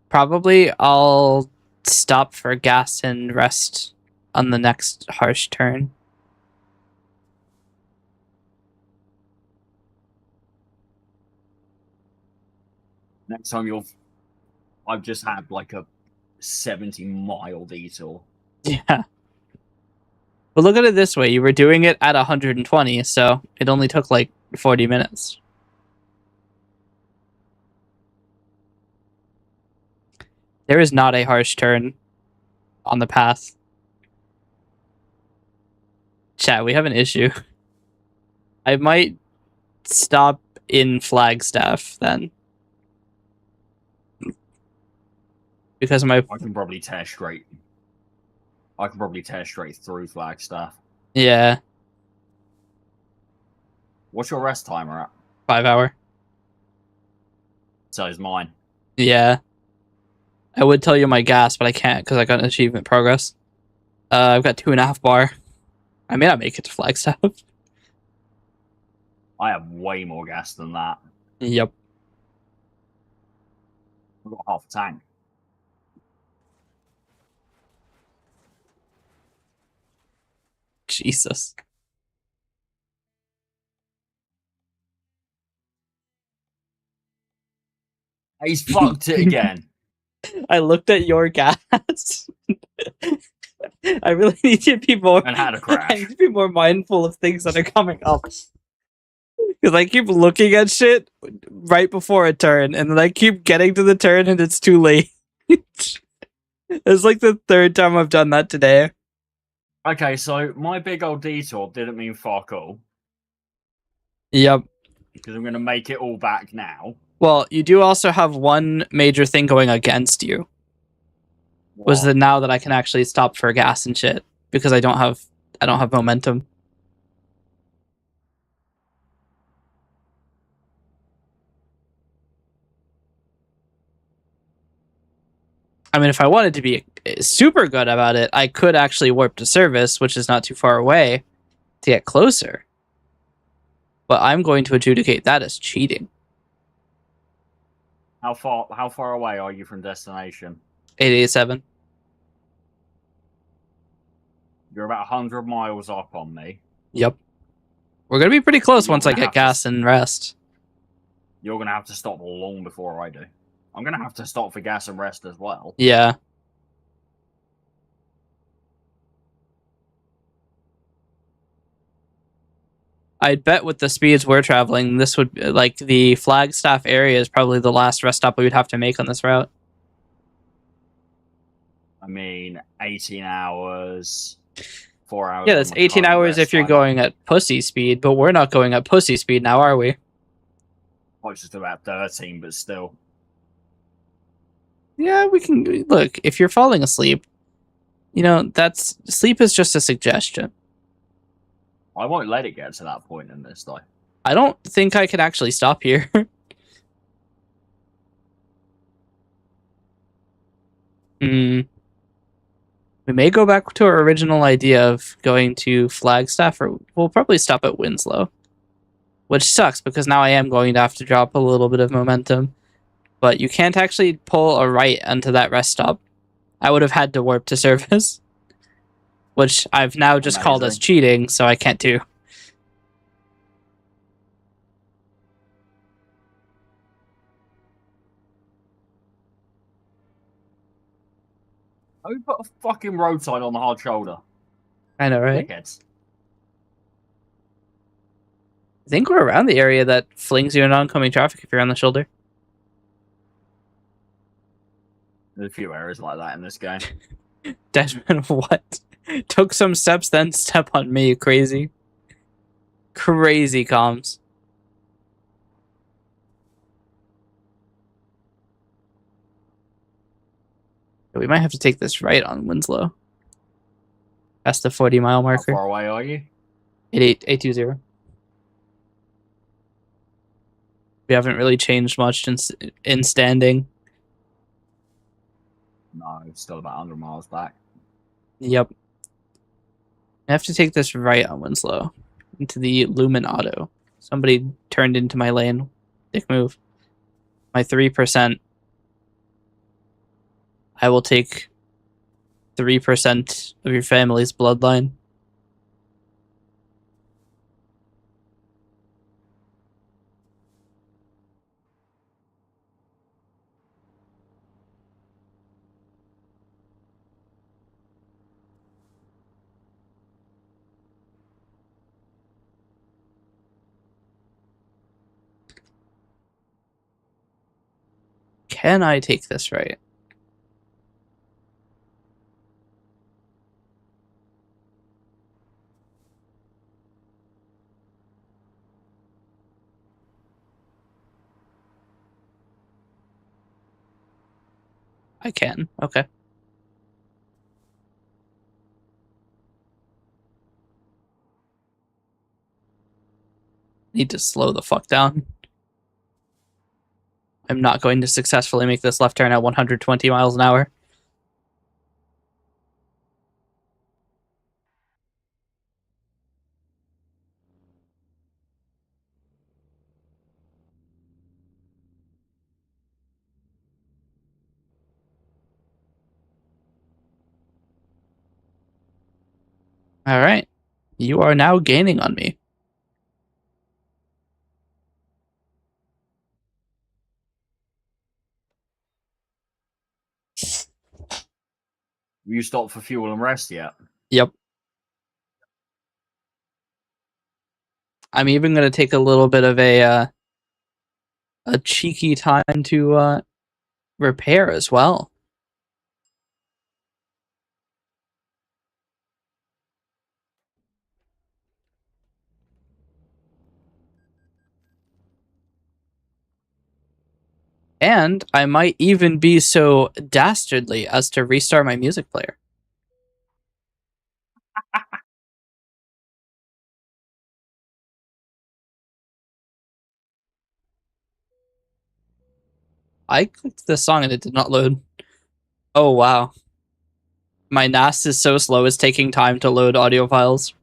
S1: Probably I'll stop for gas and rest on the next harsh turn.
S2: Next time I've just had like a 70-mile diesel.
S1: Yeah. But look at it this way. You were doing it at 120, so it only took like 40 minutes. There is not a harsh turn on the path. Chat, we have an issue. I might stop in Flagstaff then. Because my...
S2: I can probably tear straight through Flagstaff.
S1: Yeah.
S2: What's your rest timer at?
S1: 5 hour.
S2: So is mine.
S1: Yeah. I would tell you my gas, but I can't because I got an achievement progress. I've got 2.5 bar. I may not make it to Flagstaff.
S2: I have way more gas than that.
S1: Yep.
S2: I've got half a tank.
S1: Jesus.
S2: He's fucked it again.
S1: I looked at your gas. I really need to be more...
S2: And had a crash.
S1: I need to be more mindful of things that are coming up. Because I keep looking at shit right before a turn, and then I keep getting to the turn and it's too late. It's like the 3rd time I've done that today.
S2: Okay, so my big old detour didn't mean fuck all.
S1: Yep.
S2: Because I'm going to make it all back now.
S1: Well, you do also have one major thing going against you.
S2: What?
S1: Was that now that I can actually stop for gas and shit because I don't have momentum. I mean, if I wanted to be super good about it, I could actually warp to service, which is not too far away, to get closer. But I'm going to adjudicate that as cheating.
S2: How far away are you from destination?
S1: 887.
S2: You're about 100 miles up on me.
S1: Yep. We're gonna be pretty close
S2: You're
S1: once I
S2: gonna
S1: get
S2: have to.
S1: gas and rest.
S2: You're gonna have to stop long before I do. I'm gonna have to stop for gas and rest as well.
S1: Yeah. I'd bet with the speeds we're traveling, this would like the Flagstaff area is probably the last rest stop we would have to make on this route.
S2: I mean, 18 hours, 4 hours.
S1: Yeah, that's 18 hours if you're going at pussy speed, but we're not going at pussy speed now, are we?
S2: Closest to about 13, but still.
S1: Yeah, we can look. If you're falling asleep, you know that's sleep is just a suggestion.
S2: I won't let it get to that point in this, though.
S1: I don't think I can actually stop here. Hmm. We may go back to our original idea of going to Flagstaff, or we'll probably stop at Winslow, which sucks because now I am going to have to drop a little bit of momentum. But you can't actually pull a right onto that rest stop. I would have had to warp to service, which I've now just called as cheating, so I can't do.
S2: Who put a fucking road sign on the hard shoulder?
S1: I know, right?
S2: Dickheads.
S1: I think we're around the area that flings you in oncoming traffic if you're on the shoulder.
S2: There's a few areas like that in this game.
S1: Desmond, what? Took some steps, then step on me. Crazy. Crazy comms. We might have to take this right on Winslow. That's the 40-mile marker.
S2: How far away are you?
S1: 820. We haven't really changed much in standing.
S2: No, it's still about 100 miles back.
S1: Yep. I have to take this right on Winslow into the Lumen Auto. Somebody turned into my lane. Dick move. My 3%. I will take 3% of your family's bloodline. Can I take this right? I can. Okay. Need to slow the fuck down. I'm not going to successfully make this left turn at 120 miles an hour. All right. You are now gaining on me.
S2: You stopped for fuel and rest yet?
S1: Yep. I'm even going to take a little bit of a cheeky time to repair as well. And I might even be so dastardly as to restart my music player. I clicked the song and it did not load. Oh, wow. My NAS is so slow, it's taking time to load audio files.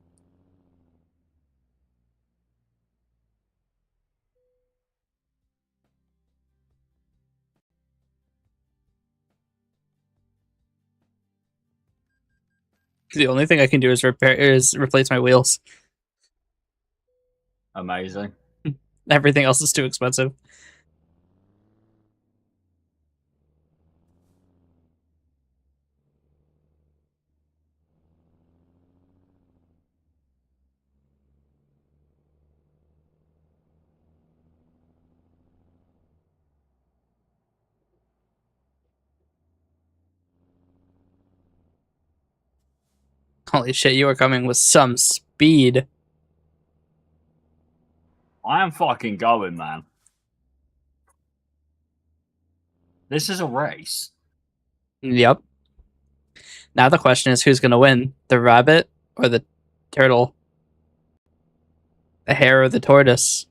S1: The only thing I can do is replace my wheels.
S2: Amazing.
S1: Everything else is too expensive. Holy shit, you are coming with some speed.
S2: I am fucking going, man. This is a race.
S1: Yep. Now the question is who's going to win? The rabbit or the turtle? The hare or the tortoise?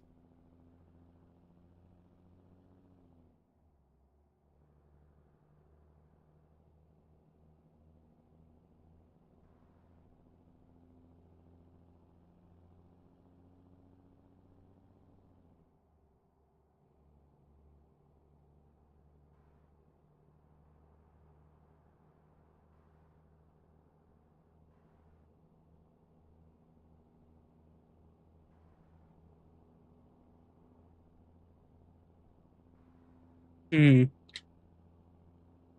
S1: Hmm.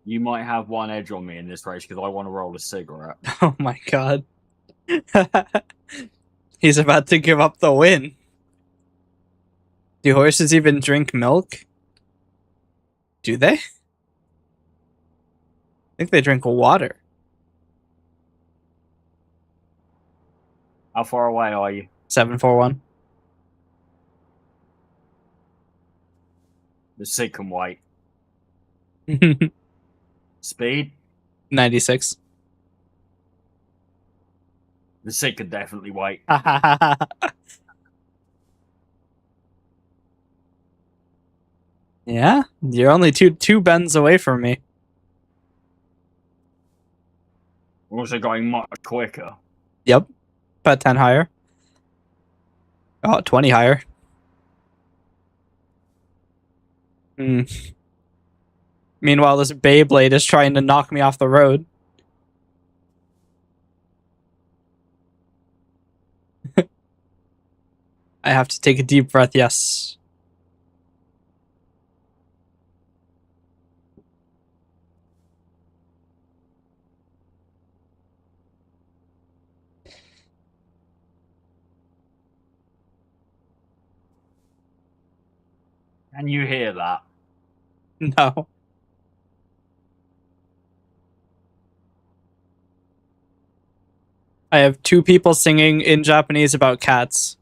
S2: You might have one edge on me in this race because I want to roll a cigarette.
S1: Oh my god. He's about to give up the win. Do horses even drink milk? Do they? I think they drink water.
S2: How far away are you?
S1: 741.
S2: The Sig can wait. Speed?
S1: 96.
S2: The Sig can definitely wait.
S1: Yeah, you're only two bends away from me.
S2: We're also going much quicker.
S1: Yep. About 10 higher. Oh, 20 higher. Hmm. Meanwhile, this Beyblade is trying to knock me off the road. I have to take a deep breath, yes.
S2: Can you hear that?
S1: No. I have two people singing in Japanese about cats.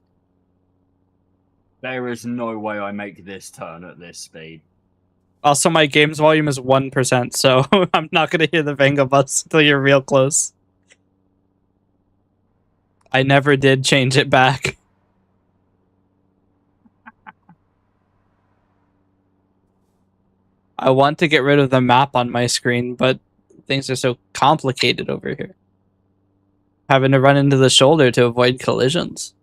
S2: There is no way I make this turn at this speed.
S1: Also, my game's volume is 1%, so I'm not going to hear the Venga bus until you're real close. I never did change it back. I want to get rid of the map on my screen, but things are so complicated over here. Having to run into the shoulder to avoid collisions.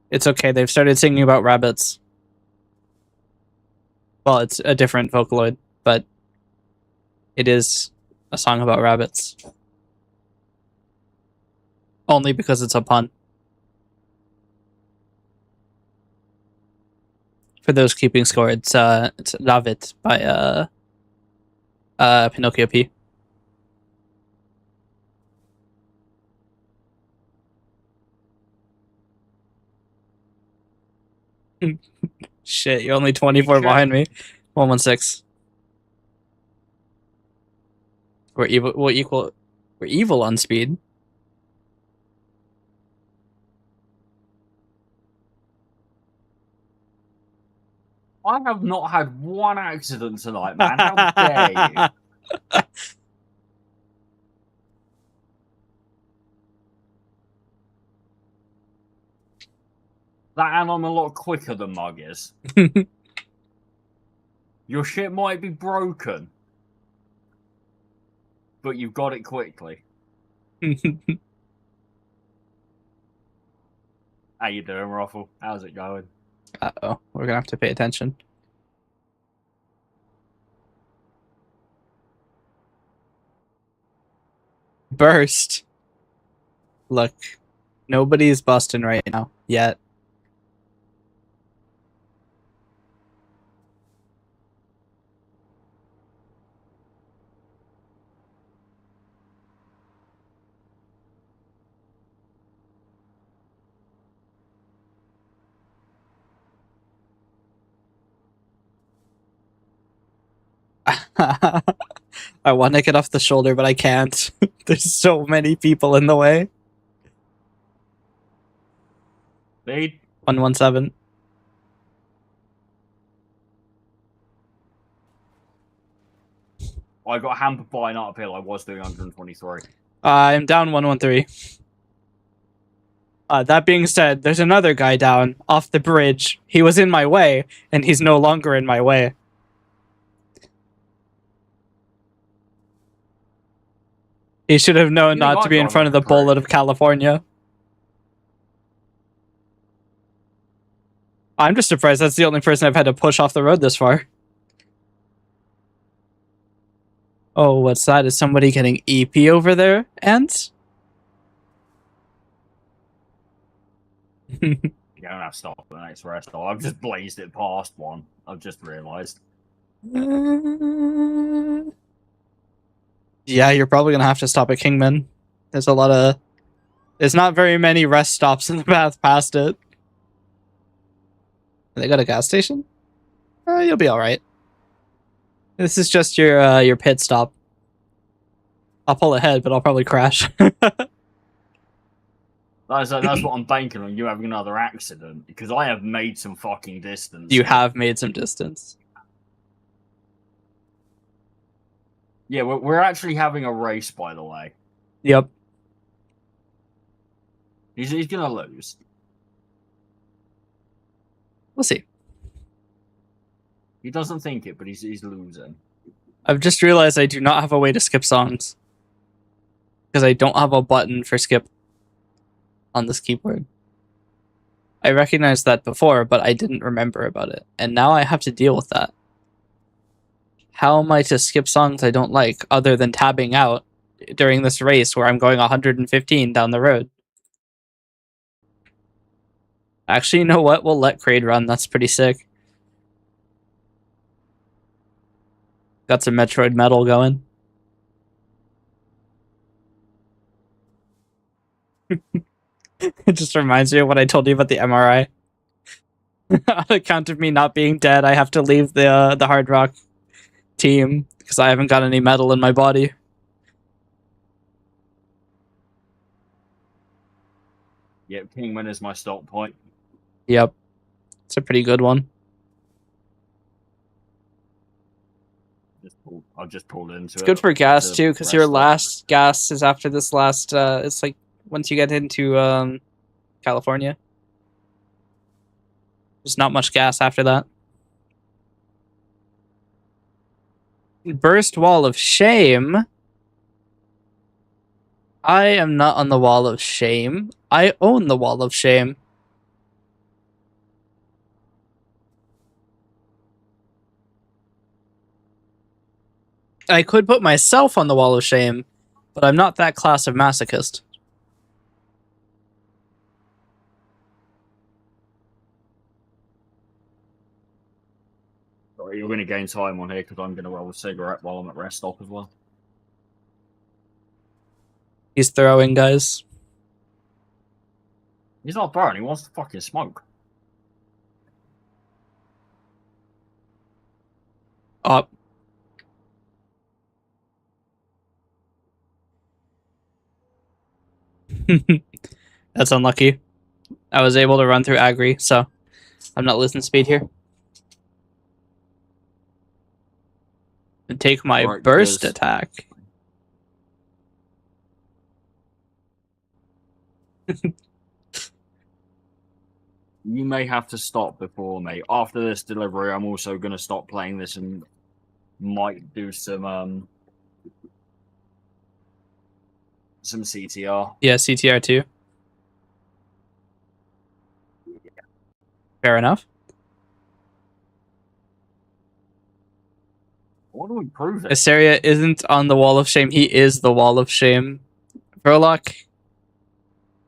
S1: It's okay, they've started singing about rabbits. Well, it's a different Vocaloid, but it is a song about rabbits. Only because it's a pun. For those keeping score, it's Love It by Pinocchio P. Shit, you're only 24 behind me. 116. We're evil. We're evil on speed.
S2: I have not had one accident tonight, man. How dare you? That and I'm a lot quicker than Mug is. Your shit might be broken, but you've got it quickly. How you doing, Ruffle? How's it going?
S1: Uh-oh, we're gonna have to pay attention. burst. Look, nobody's busting right now yet. I want to get off the shoulder, but I can't. There's so many people in the way.
S2: Speed.
S1: 117.
S2: I got hampered by an uphill. I was doing 123.
S1: I'm down 113. That being said, there's another guy down off the bridge. He was in my way, and he's no longer in my way. He should have known not to be in front of the bullet of California. I'm just surprised that's the only person I've had to push off the road this far. Oh, what's that? Is somebody getting EP over there, Ants?
S2: You don't have to stop for the next rest stop. I've just blazed it past one. I've just realised.
S1: Yeah, you're probably gonna have to stop at Kingman. There's a lot of... There's not very many rest stops in the path past it. They got a gas station? You'll be alright. This is just your pit stop. I'll pull ahead, but I'll probably crash.
S2: That's what I'm banking on, you having another accident, because I have made some fucking distance.
S1: You have made some distance.
S2: Yeah, we're actually having a race, by the way.
S1: Yep.
S2: He's gonna lose.
S1: We'll see.
S2: He doesn't think it, but he's losing.
S1: I've just realized I do not have a way to skip songs. Because I don't have a button for skip on this keyboard. I recognized that before, but I didn't remember about it. And now I have to deal with that. How am I to skip songs I don't like, other than tabbing out during this race where I'm going 115 down the road? Actually, you know what? We'll let Kraid run. That's pretty sick. Got some Metroid metal going. It just reminds me of what I told you about the MRI. On account of me not being dead, I have to leave the Hard Rock team because I haven't got any metal in my body.
S2: Yep, Kingman is my stop point.
S1: Yep. It's a pretty good one.
S2: I've just pulled into
S1: it's good for gas too, because your last gas is after this last it's like once you get into California. There's not much gas after that. Burst wall of shame. I am not on the wall of shame. I own the wall of shame. I could put myself on the wall of shame, but I'm not that class of masochist.
S2: Sorry, you're going to gain time on here because I'm going to roll a cigarette while I'm at rest stop as well.
S1: He's throwing, guys.
S2: He's not throwing, he wants to fucking smoke.
S1: Oh. That's unlucky. I was able to run through Agri, so I'm not losing speed here. And take my burst attack.
S2: You may have to stop before me. After this delivery, I'm also going to stop playing this and might do some CTR.
S1: Yeah, CTR too. Fair enough.
S2: I want to improve it.
S1: Asteria isn't on the wall of shame. He is the wall of shame. Verloc.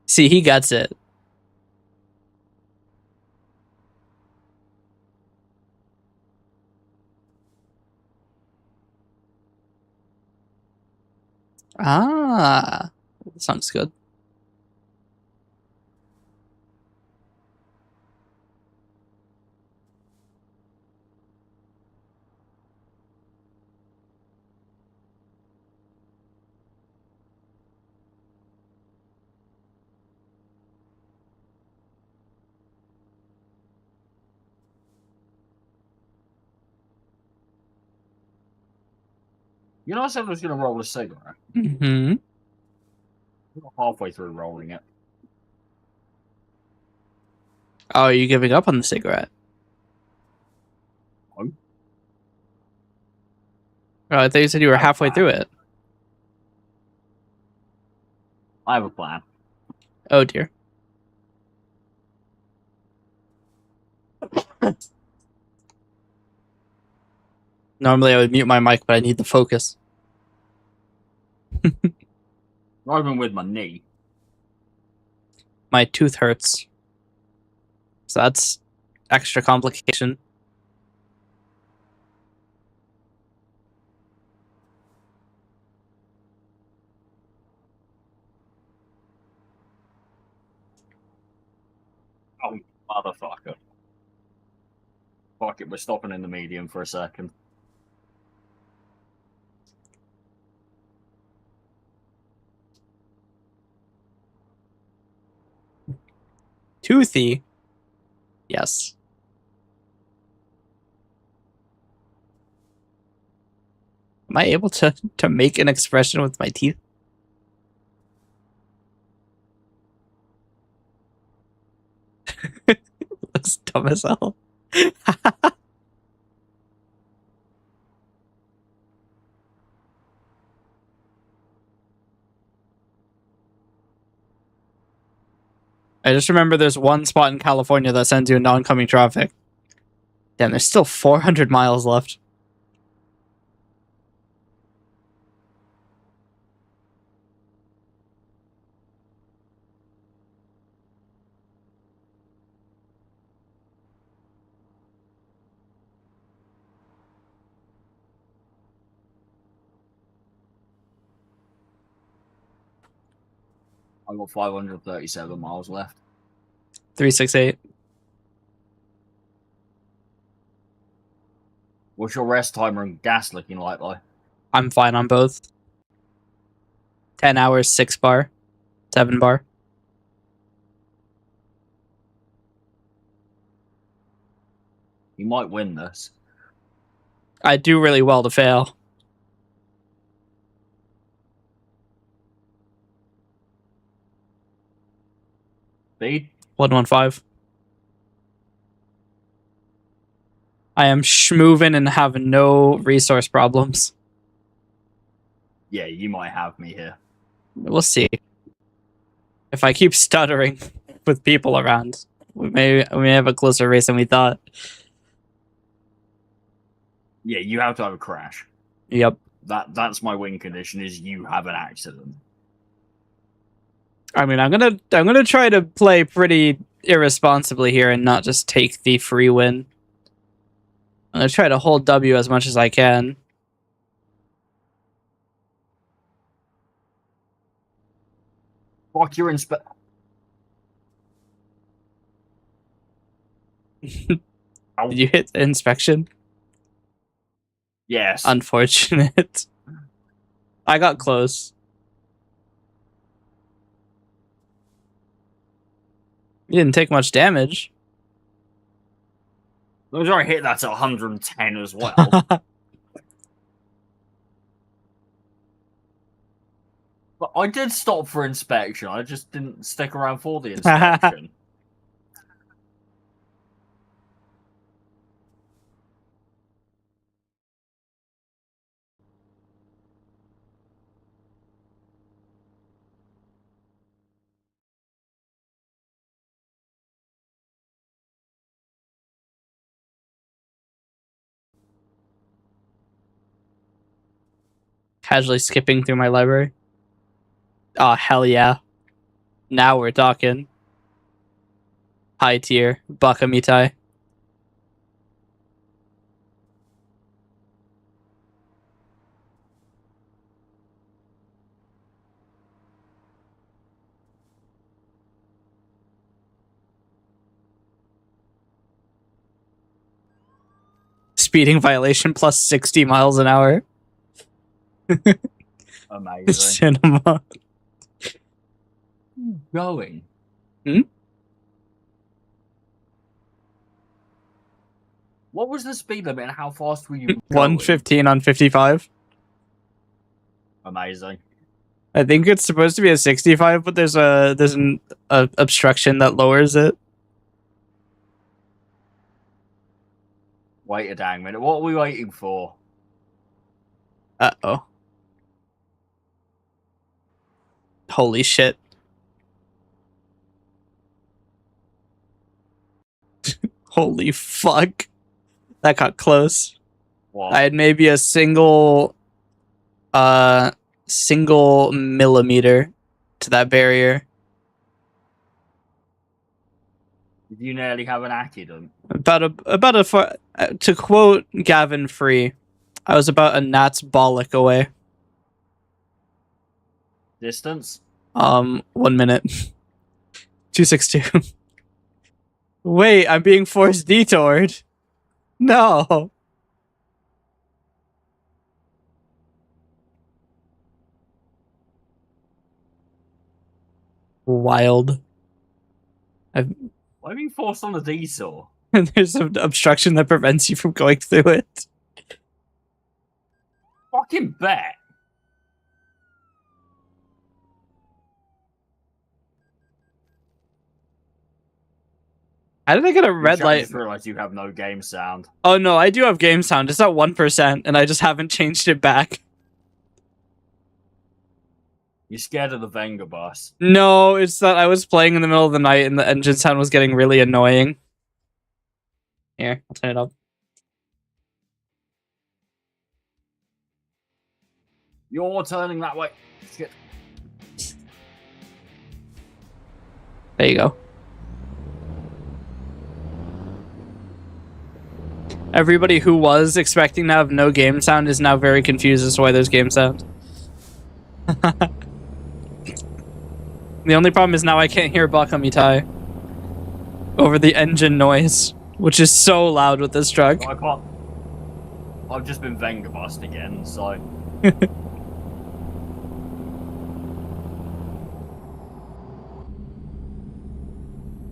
S1: See, he gets it. Ah, the song's good.
S2: You know, I said I was going to roll a cigarette.
S1: Mm-hmm.
S2: I'm halfway through rolling it.
S1: Oh, are you giving up on the cigarette?
S2: Oh,
S1: Oh, I thought you said you were
S2: I have a
S1: halfway
S2: plan.
S1: through it.
S2: I have a plan.
S1: Oh dear. Normally I would mute my mic, but I need the focus.
S2: Driving with my knee.
S1: My tooth hurts. So that's extra complication.
S2: Oh, motherfucker. Fuck it, we're stopping in the medium for a second.
S1: Toothy. Yes. Am I able to make an expression with my teeth? Looks dumb as hell. I just remember there's one spot in California that sends you into oncoming traffic. Damn, there's still 400 miles left.
S2: I've got 537 miles left.
S1: 368.
S2: What's your rest timer and gas looking like, though?
S1: I'm fine on both. 10 hours, 6 bar, 7 bar.
S2: You might win this.
S1: I do really well to fail.
S2: Speed?
S1: 115. I am schmoving and have no resource problems.
S2: Yeah, you might have me here.
S1: We'll see. If I keep stuttering with people around, we may have a closer race than we thought.
S2: Yeah, you have to have a crash.
S1: Yep.
S2: That's my win condition, is you have an accident.
S1: I mean, I'm gonna try to play pretty irresponsibly here and not just take the free win. I'm gonna try to hold W as much as I can.
S2: Fuck your
S1: Did you hit the inspection?
S2: Yes.
S1: Unfortunate. I got close. You didn't take much damage.
S2: Those I hit that at 110 as well. But I did stop for inspection. I just didn't stick around for the inspection.
S1: Casually skipping through my library. Oh, hell yeah. Now we're talking. High tier. Bakamitai. Speeding violation plus 60 miles an hour.
S2: Amazing.
S1: Cinema.
S2: Going.
S1: Hmm?
S2: What was the speed limit and how fast were you going?
S1: 115 on 55.
S2: Amazing.
S1: I think it's supposed to be a 65, but there's an obstruction that lowers it.
S2: Wait a dang minute. What are we waiting for?
S1: Uh-oh. Holy shit. Holy fuck. That got close.
S2: What?
S1: I had maybe a single millimeter to that barrier.
S2: Did you nearly have an accident?
S1: To quote Gavin Free, I was about a gnat's bollock away.
S2: Distance?
S1: 1 minute. 262. Wait, I'm being forced detoured. No. Wild.
S2: Why are you forced on a detour?
S1: There's an obstruction that prevents you from going through it.
S2: Fucking bet.
S1: How did I get a red
S2: I
S1: light?
S2: just realized you have no game sound.
S1: Oh no, I do have game sound. It's at 1%, and I just haven't changed it back.
S2: You're scared of the Venga bus.
S1: No, it's that I was playing in the middle of the night and the engine sound was getting really annoying. Here, I'll turn it up.
S2: You're turning that way. Shit.
S1: There you go. Everybody who was expecting to have no game sound is now very confused as to why there's game sound. The only problem is now I can't hear Bakamitai over the engine noise, which is so loud with this truck.
S2: I can't. I've just been Venga bust again, so.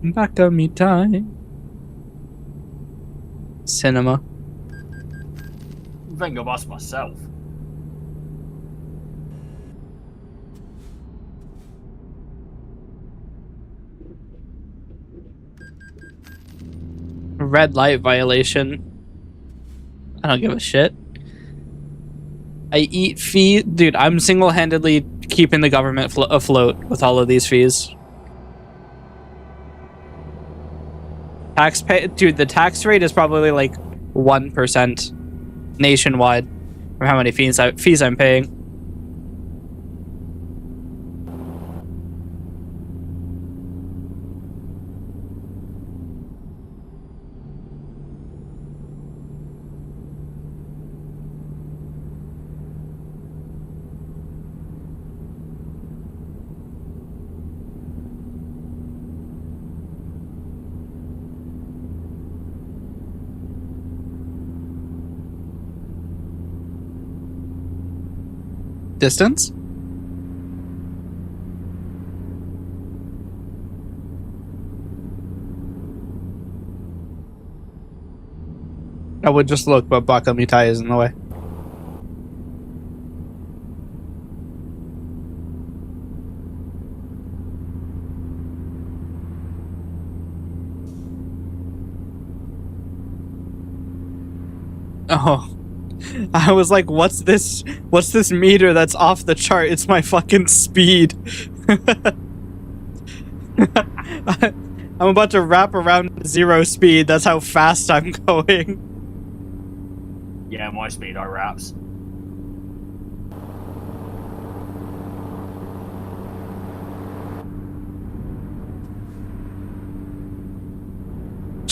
S1: Bakamitai. Cinema.
S2: Venga bust myself.
S1: Red light violation. I don't give a shit. I eat fee. Dude, I'm single-handedly keeping the government afloat with all of these fees. Dude, the tax rate is probably like 1% nationwide for how many fees I'm paying. Distance? I would just look, but Bakamitai is in the way. Oh. I was like, what's this meter that's off the chart? It's my fucking speed. I'm about to wrap around 0 speed. That's how fast I'm going.
S2: Yeah, my speed I wraps.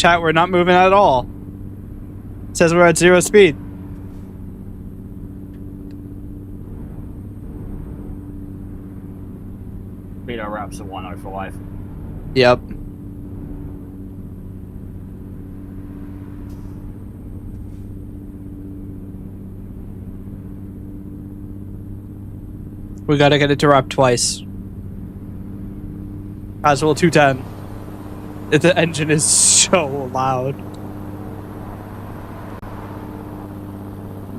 S1: Chat, we're not moving at all. It says we're at 0 speed.
S2: Speedo wraps at 105.
S1: Yep. We gotta get it to wrap twice. Casual 210. The engine is so loud.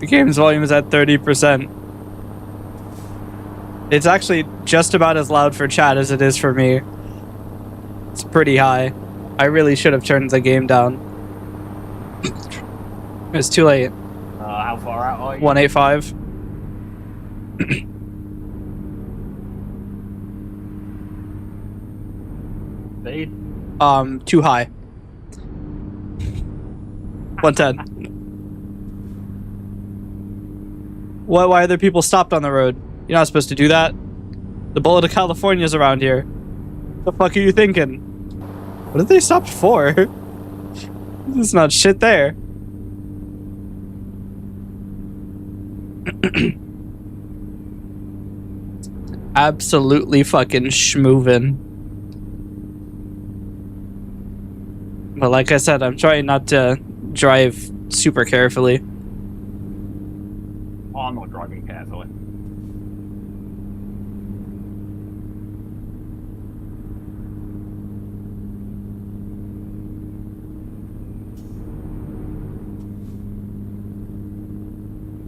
S1: The game's volume is at 30%. It's actually just about as loud for chat as it is for me. It's pretty high. I really should have turned the game down. It's too late.
S2: How far out are you?
S1: 185.
S2: Speed?
S1: Too high. 110. Why are there people stopped on the road? You're not supposed to do that. The bullet of California's around here. The fuck are you thinking? What did they stop for? There's not shit there. Absolutely fucking schmoovin'. But like I said, I'm trying not to drive super carefully.
S2: Oh, I'm not driving carefully.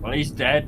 S2: Well, he's dead.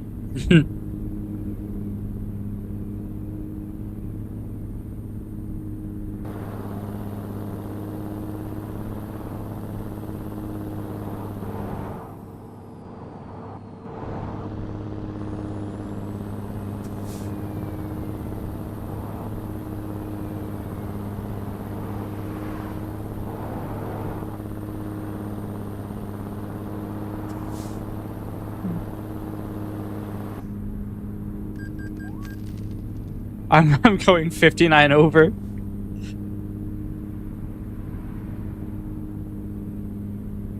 S1: I'm going 59 over.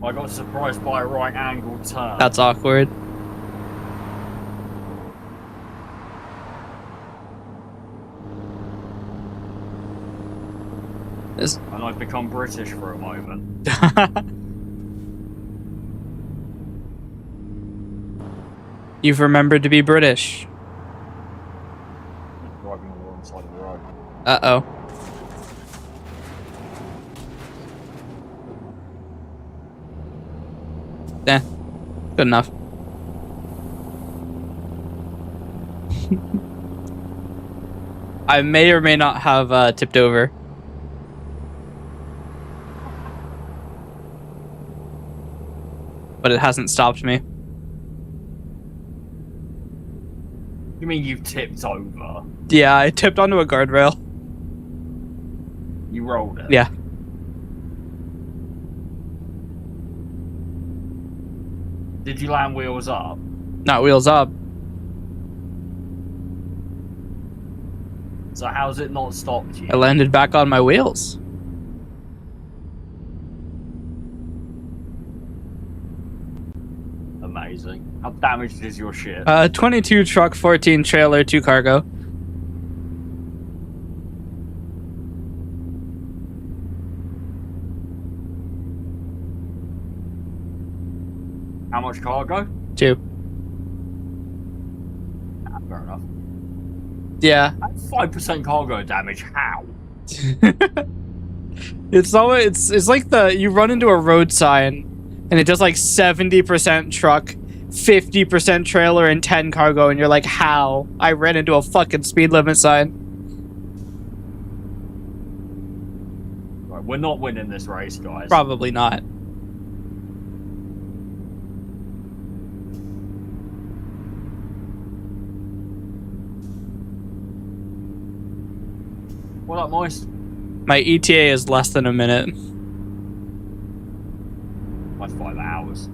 S2: I got surprised by a right angle turn.
S1: That's awkward.
S2: And I've become British for a moment.
S1: You've remembered to be British.
S2: Driving on the wrong side of the road.
S1: Uh-oh. Eh, good enough. I may or may not have tipped over. But it hasn't stopped me.
S2: You mean you've tipped over?
S1: Yeah, I tipped onto a guardrail.
S2: You rolled it?
S1: Yeah.
S2: Did you land wheels up?
S1: Not wheels up.
S2: So how's it not stopped you?
S1: I landed back on my wheels.
S2: Amazing. How damaged is your shit?
S1: 22 truck, 14 trailer, 2 cargo.
S2: How much cargo?
S1: 2.
S2: Ah, fair enough.
S1: Yeah.
S2: That's 5% cargo damage. How?
S1: It's always it's like you run into a road sign and it does like 70% truck, 50% trailer, and 10 cargo, and you're like, how? I ran into a fucking speed limit sign.
S2: Right, we're not winning this race, guys.
S1: Probably not.
S2: What up, Moist?
S1: My ETA is less than a minute.
S2: Like 5 hours.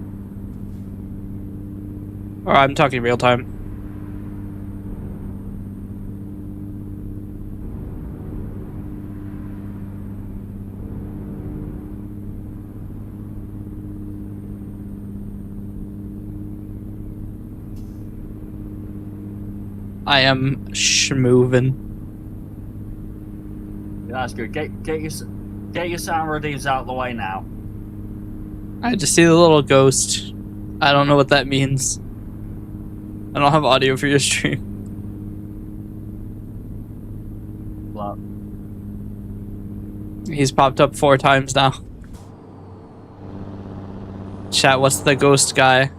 S1: Or I'm talking real time. I am schmovin'.
S2: Yeah, that's good. Get your sound redeems out of the way now.
S1: I just see the little ghost. I don't know what that means. I don't have audio for your stream.
S2: But
S1: He's popped up 4 times now. Chat, what's the ghost guy?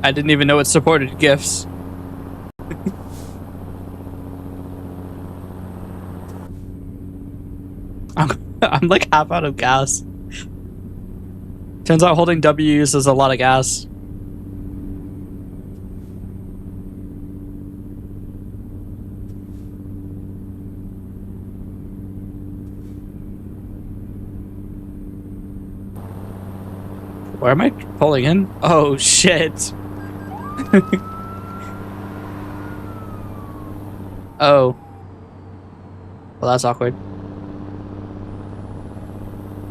S1: I didn't even know it supported GIFs. I'm like half out of gas. Turns out holding W uses a lot of gas. Where am I pulling in? Oh shit. Oh. Well, that's awkward.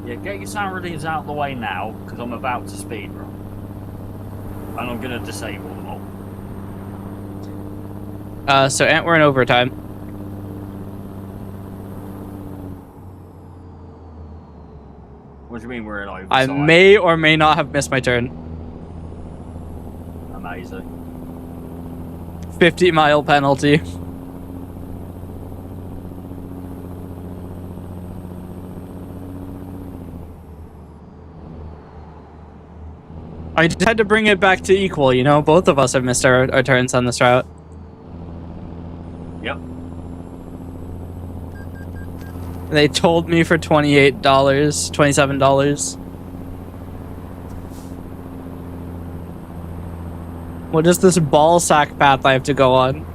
S2: yeah, get your sound redeems out of the way now, because I'm about to speed run. And I'm gonna disable them all.
S1: So Ant, we're in overtime.
S2: What do you mean we're in overtime?
S1: I may or may not have missed my turn.
S2: Amazing.
S1: 50-mile penalty. I just had to bring it back to equal, you know? Both of us have missed our turns on this route.
S2: Yep.
S1: They told me for $28, $27. What is this ball sack path I have to go on?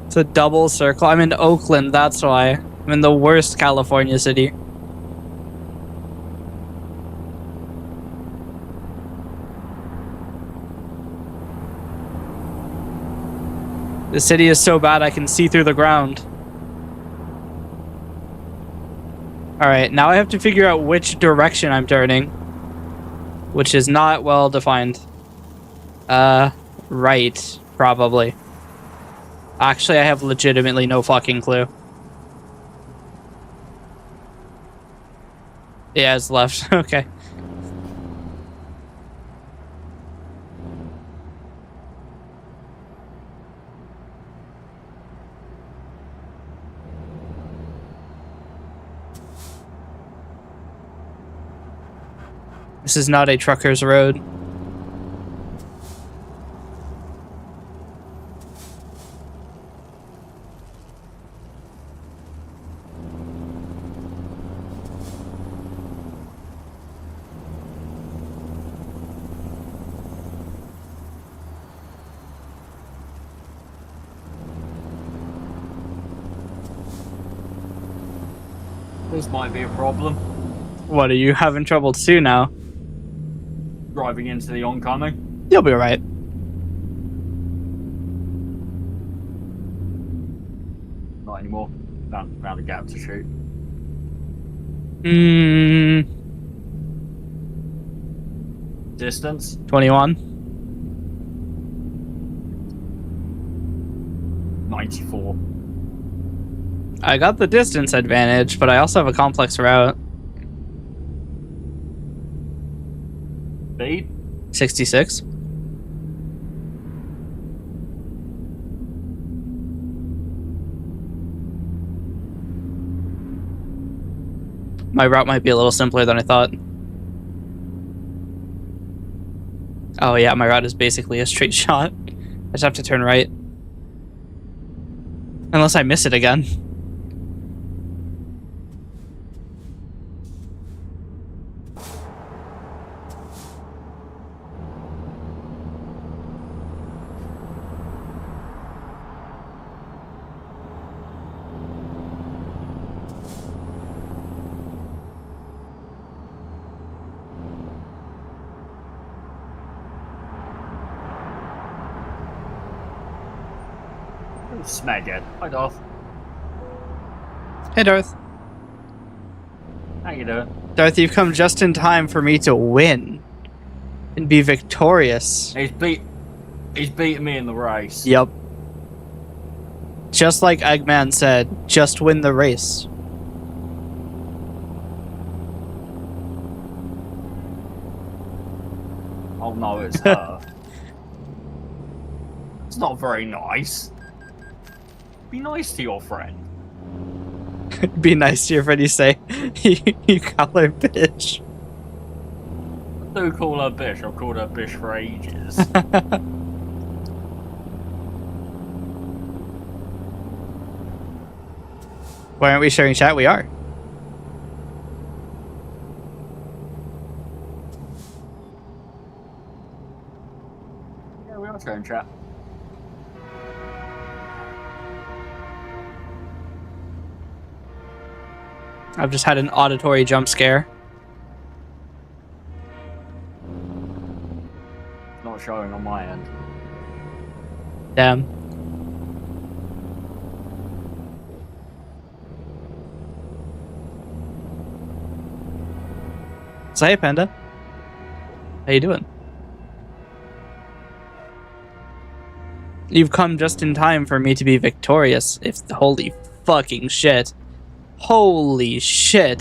S1: It's a double circle. I'm in Oakland, that's why. I'm in the worst California city. The city is so bad I can see through the ground. Alright, now I have to figure out which direction I'm turning. Which is not well defined. Right, probably. Actually, I have legitimately no fucking clue. Yeah, it's left. Okay. This is not a trucker's road.
S2: This might be a problem.
S1: What, are you having trouble too now?
S2: Driving into the oncoming.
S1: You'll be alright.
S2: Not anymore. Found a gap to shoot. Distance?
S1: 21.
S2: 94.
S1: I got the distance advantage, but I also have a complex route.
S2: Speed?
S1: 66. My route might be a little simpler than I thought. Oh yeah, my route is basically a straight shot. I just have to turn right. Unless I miss it again.
S2: Smeg it. Hi, Darth.
S1: Hey, Darth.
S2: How you doing?
S1: Darth, you've come just in time for me to win and be victorious.
S2: He's beating me in the race.
S1: Yep. Just like Eggman said, just win the race.
S2: Oh no, it's her. It's not very nice. Be nice to your friend.
S1: Be nice to your friend, you say. You call her bitch.
S2: I do call her bitch. I've called her bitch for ages.
S1: Why aren't we sharing chat? We are.
S2: Yeah, we are sharing chat.
S1: I've just had an auditory jump scare.
S2: It's not showing on my end.
S1: Damn. So hey, Panda. How you doing? You've come just in time for me to be victorious. If holy fucking shit. Holy shit.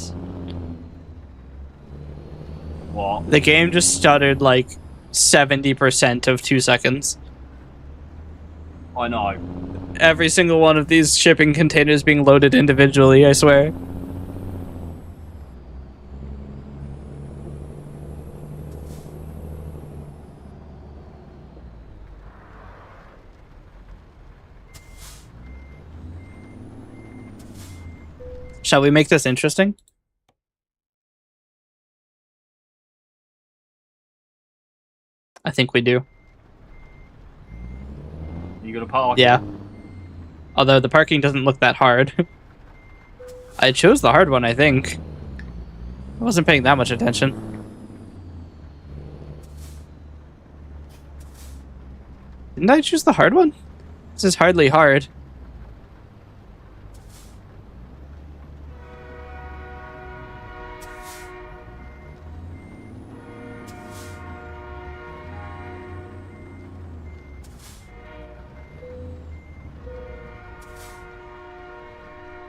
S2: What?
S1: The game just stuttered like 70% of 2 seconds.
S2: I know.
S1: Every single one of these shipping containers being loaded individually, I swear. Shall we make this interesting? I think we do.
S2: You gonna park?
S1: Yeah. Although the parking doesn't look that hard. I chose the hard one, I think. I wasn't paying that much attention. Didn't I choose the hard one? This is hardly hard.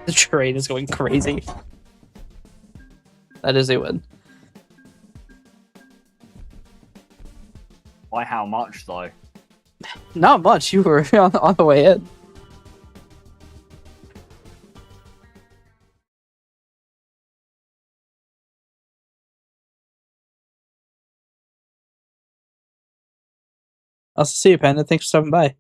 S1: The train is going crazy. That is a win.
S2: By how much though?
S1: Not much. You were on the way in. I'll see you, Panda. Thanks for stopping by.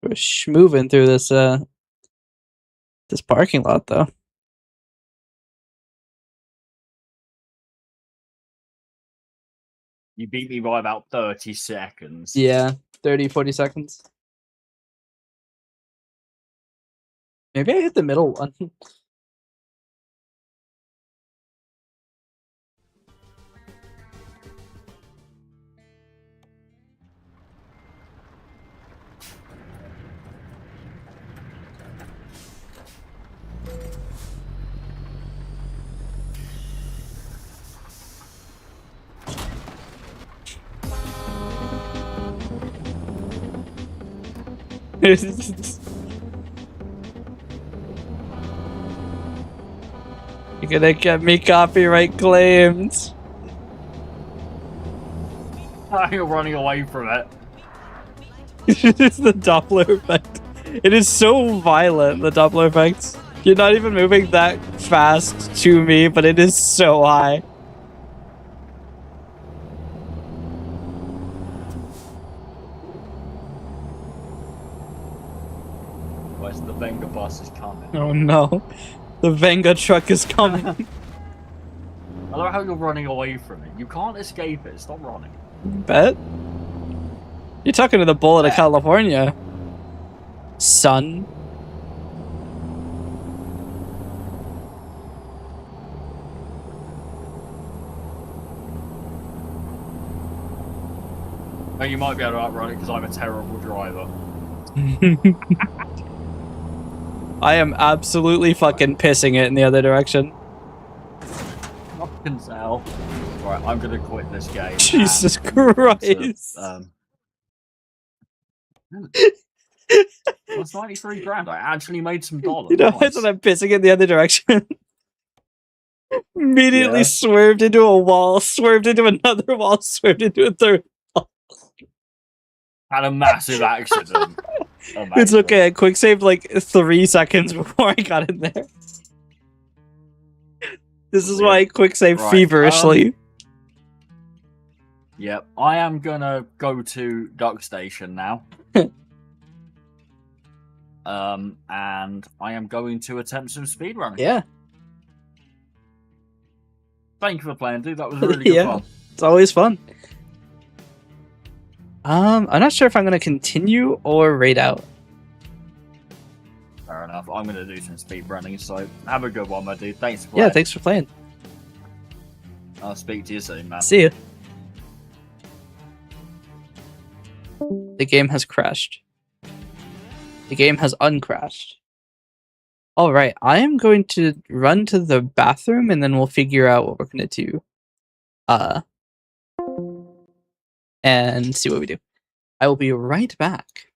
S1: We're moving through this this parking lot though.
S2: You beat me by about 30 seconds.
S1: Yeah, 30, 40 seconds. Maybe I hit the middle one. You're gonna get me copyright claimed.
S2: You're running away from it.
S1: It's the Doppler effect. It is so violent, the Doppler effect. You're not even moving that fast to me, but it is so high.
S2: Where's the Venga bus is coming?
S1: Oh no. The Venga truck is coming.
S2: I love how you're running away from it. You can't escape it. Stop running.
S1: Bet. You're talking to the bullet of
S2: Yeah.
S1: California, son.
S2: Oh, you might be able to outrun it because I'm a terrible driver.
S1: I am absolutely fucking pissing it in the other direction.
S2: I can tell. Right, I'm gonna quit this game.
S1: Jesus
S2: and move on to,
S1: Christ.
S2: that's 93 grand. I actually made some dollars.
S1: You know,
S2: Nice.
S1: as I'm pissing it in the other direction. Immediately
S2: Yeah.
S1: swerved into a wall, swerved into another wall, swerved into a third wall.
S2: Had a massive accident.
S1: It's
S2: Amazing.
S1: okay. I quick saved like 3 seconds before I got in there. This is why I quick save
S2: Right,
S1: feverishly.
S2: Yep, I am gonna go to Duck Station now. And I am going to attempt some speedrunning.
S1: Yeah.
S2: Thank you for playing, dude. That was really good fun.
S1: It's always fun. I'm not sure if I'm gonna continue or raid out.
S2: Fair enough. I'm gonna do some speedrunning, so have a good one, my dude. Thanks for playing.
S1: Yeah, thanks for playing.
S2: I'll speak to you soon, man.
S1: See you. The game has crashed. The game has uncrashed. Alright, I am going to run to the bathroom and then we'll figure out what we're gonna do. And see what we do. I will be right back.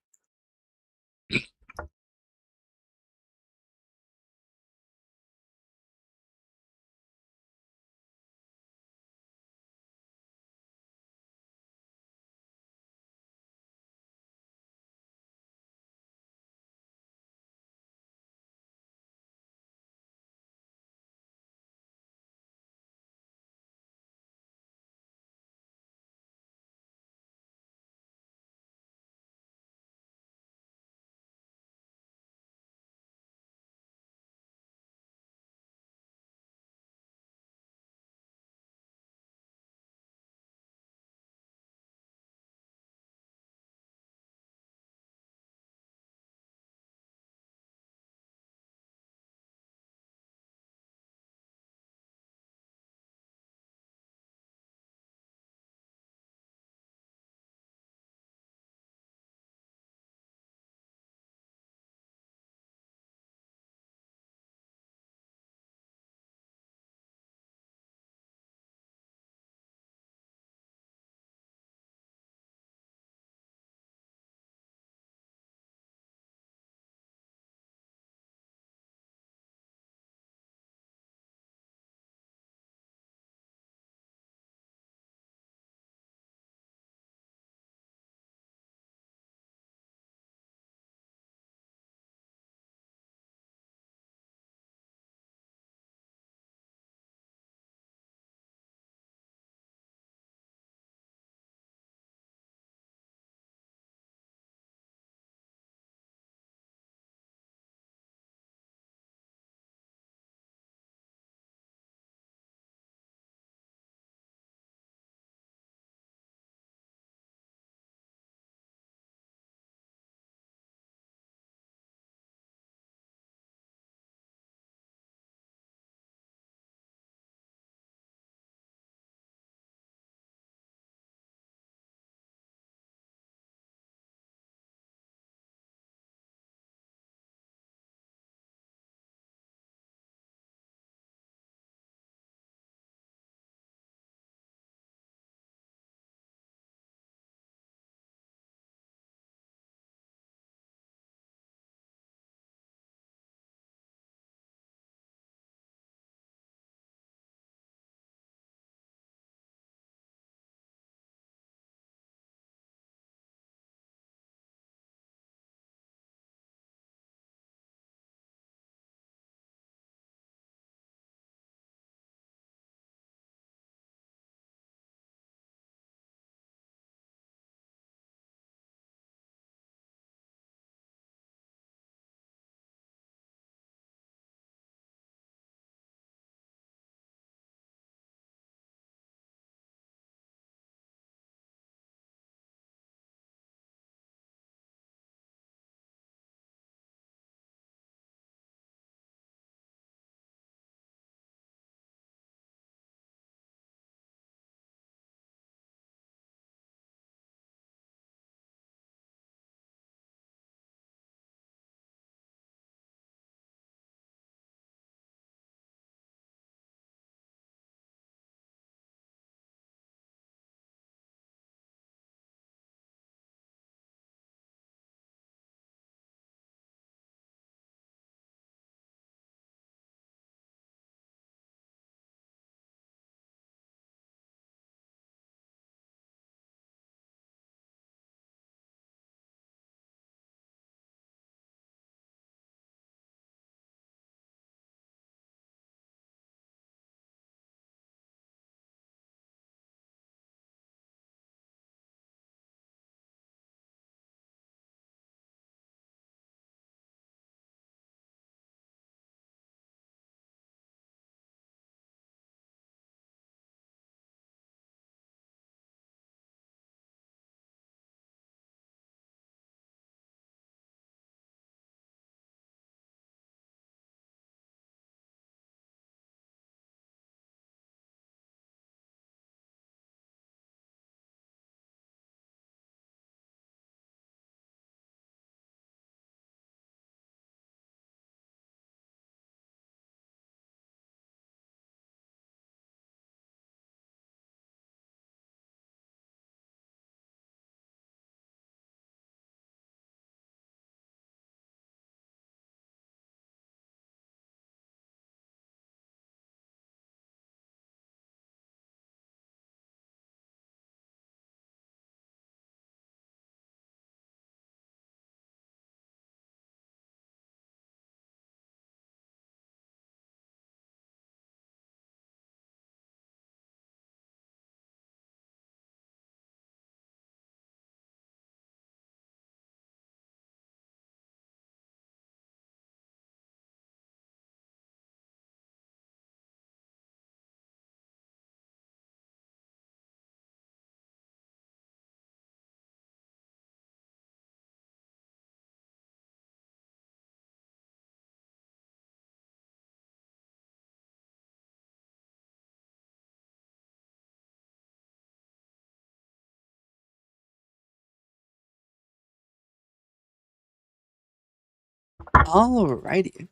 S1: Alrighty.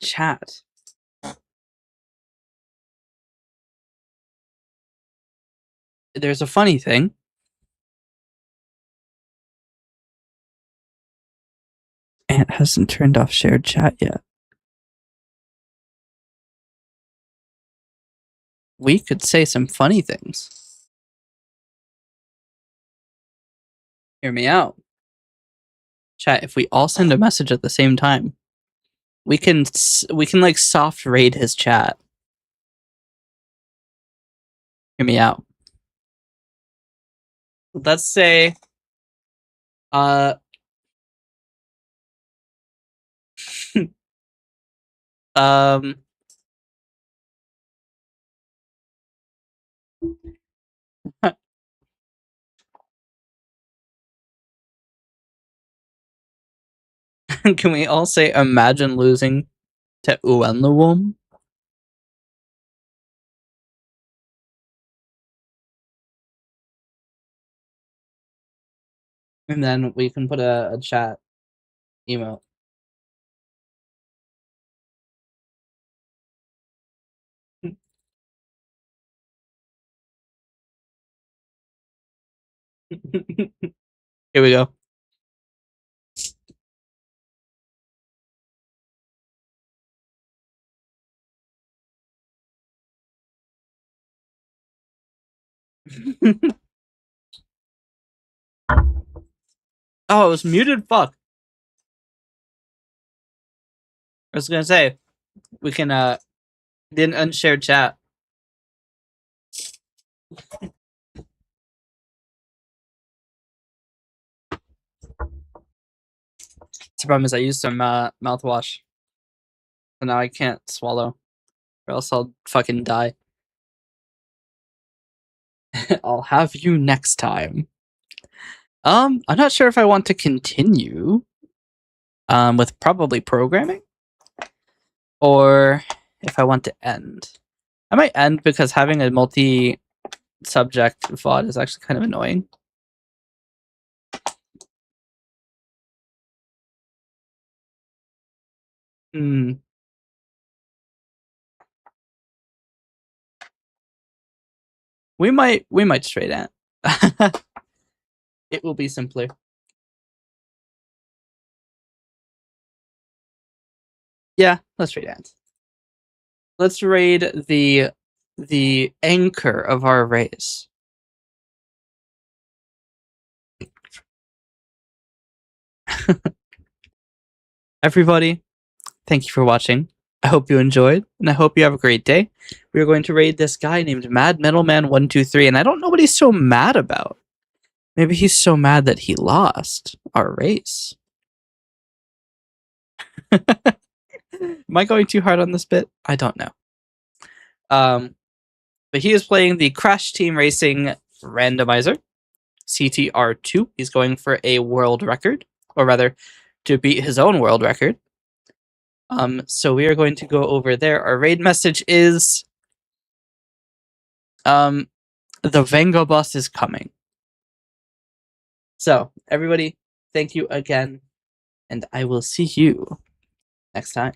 S1: Chat. There's a funny thing. And it hasn't turned off shared chat yet. We could say some funny things. Hear me out. Chat, if we all send a message at the same time, we can like soft raid his chat. Hear me out. Let's say um can we all say imagine losing to Uenlewom? And then we can put a chat emote. Here we go. Oh, it was muted. Fuck. I was gonna say we can didn't unshare chat. The problem is I used some mouthwash, so now I can't swallow, or else I'll fucking die. I'll have you next time. I'm not sure if I want to continue with probably programming, or if I want to end. I might end because having a multi-subject VOD is actually kind of annoying. We might straight end. It will be simpler. Yeah, let's raid ants. Let's raid the anchor of our race. Everybody, thank you for watching. I hope you enjoyed, and I hope you have a great day. We are going to raid this guy named Mad Middleman 123, and I don't know what he's so mad about. Maybe he's so mad that he lost our race. Am I going too hard on this bit? I don't know. But he is playing the Crash Team Racing Randomizer, CTR2. He's going for a world record, or rather, to beat his own world record. So we are going to go over there. Our raid message is, the Venga bus is coming. So everybody, thank you again, and I will see you next time.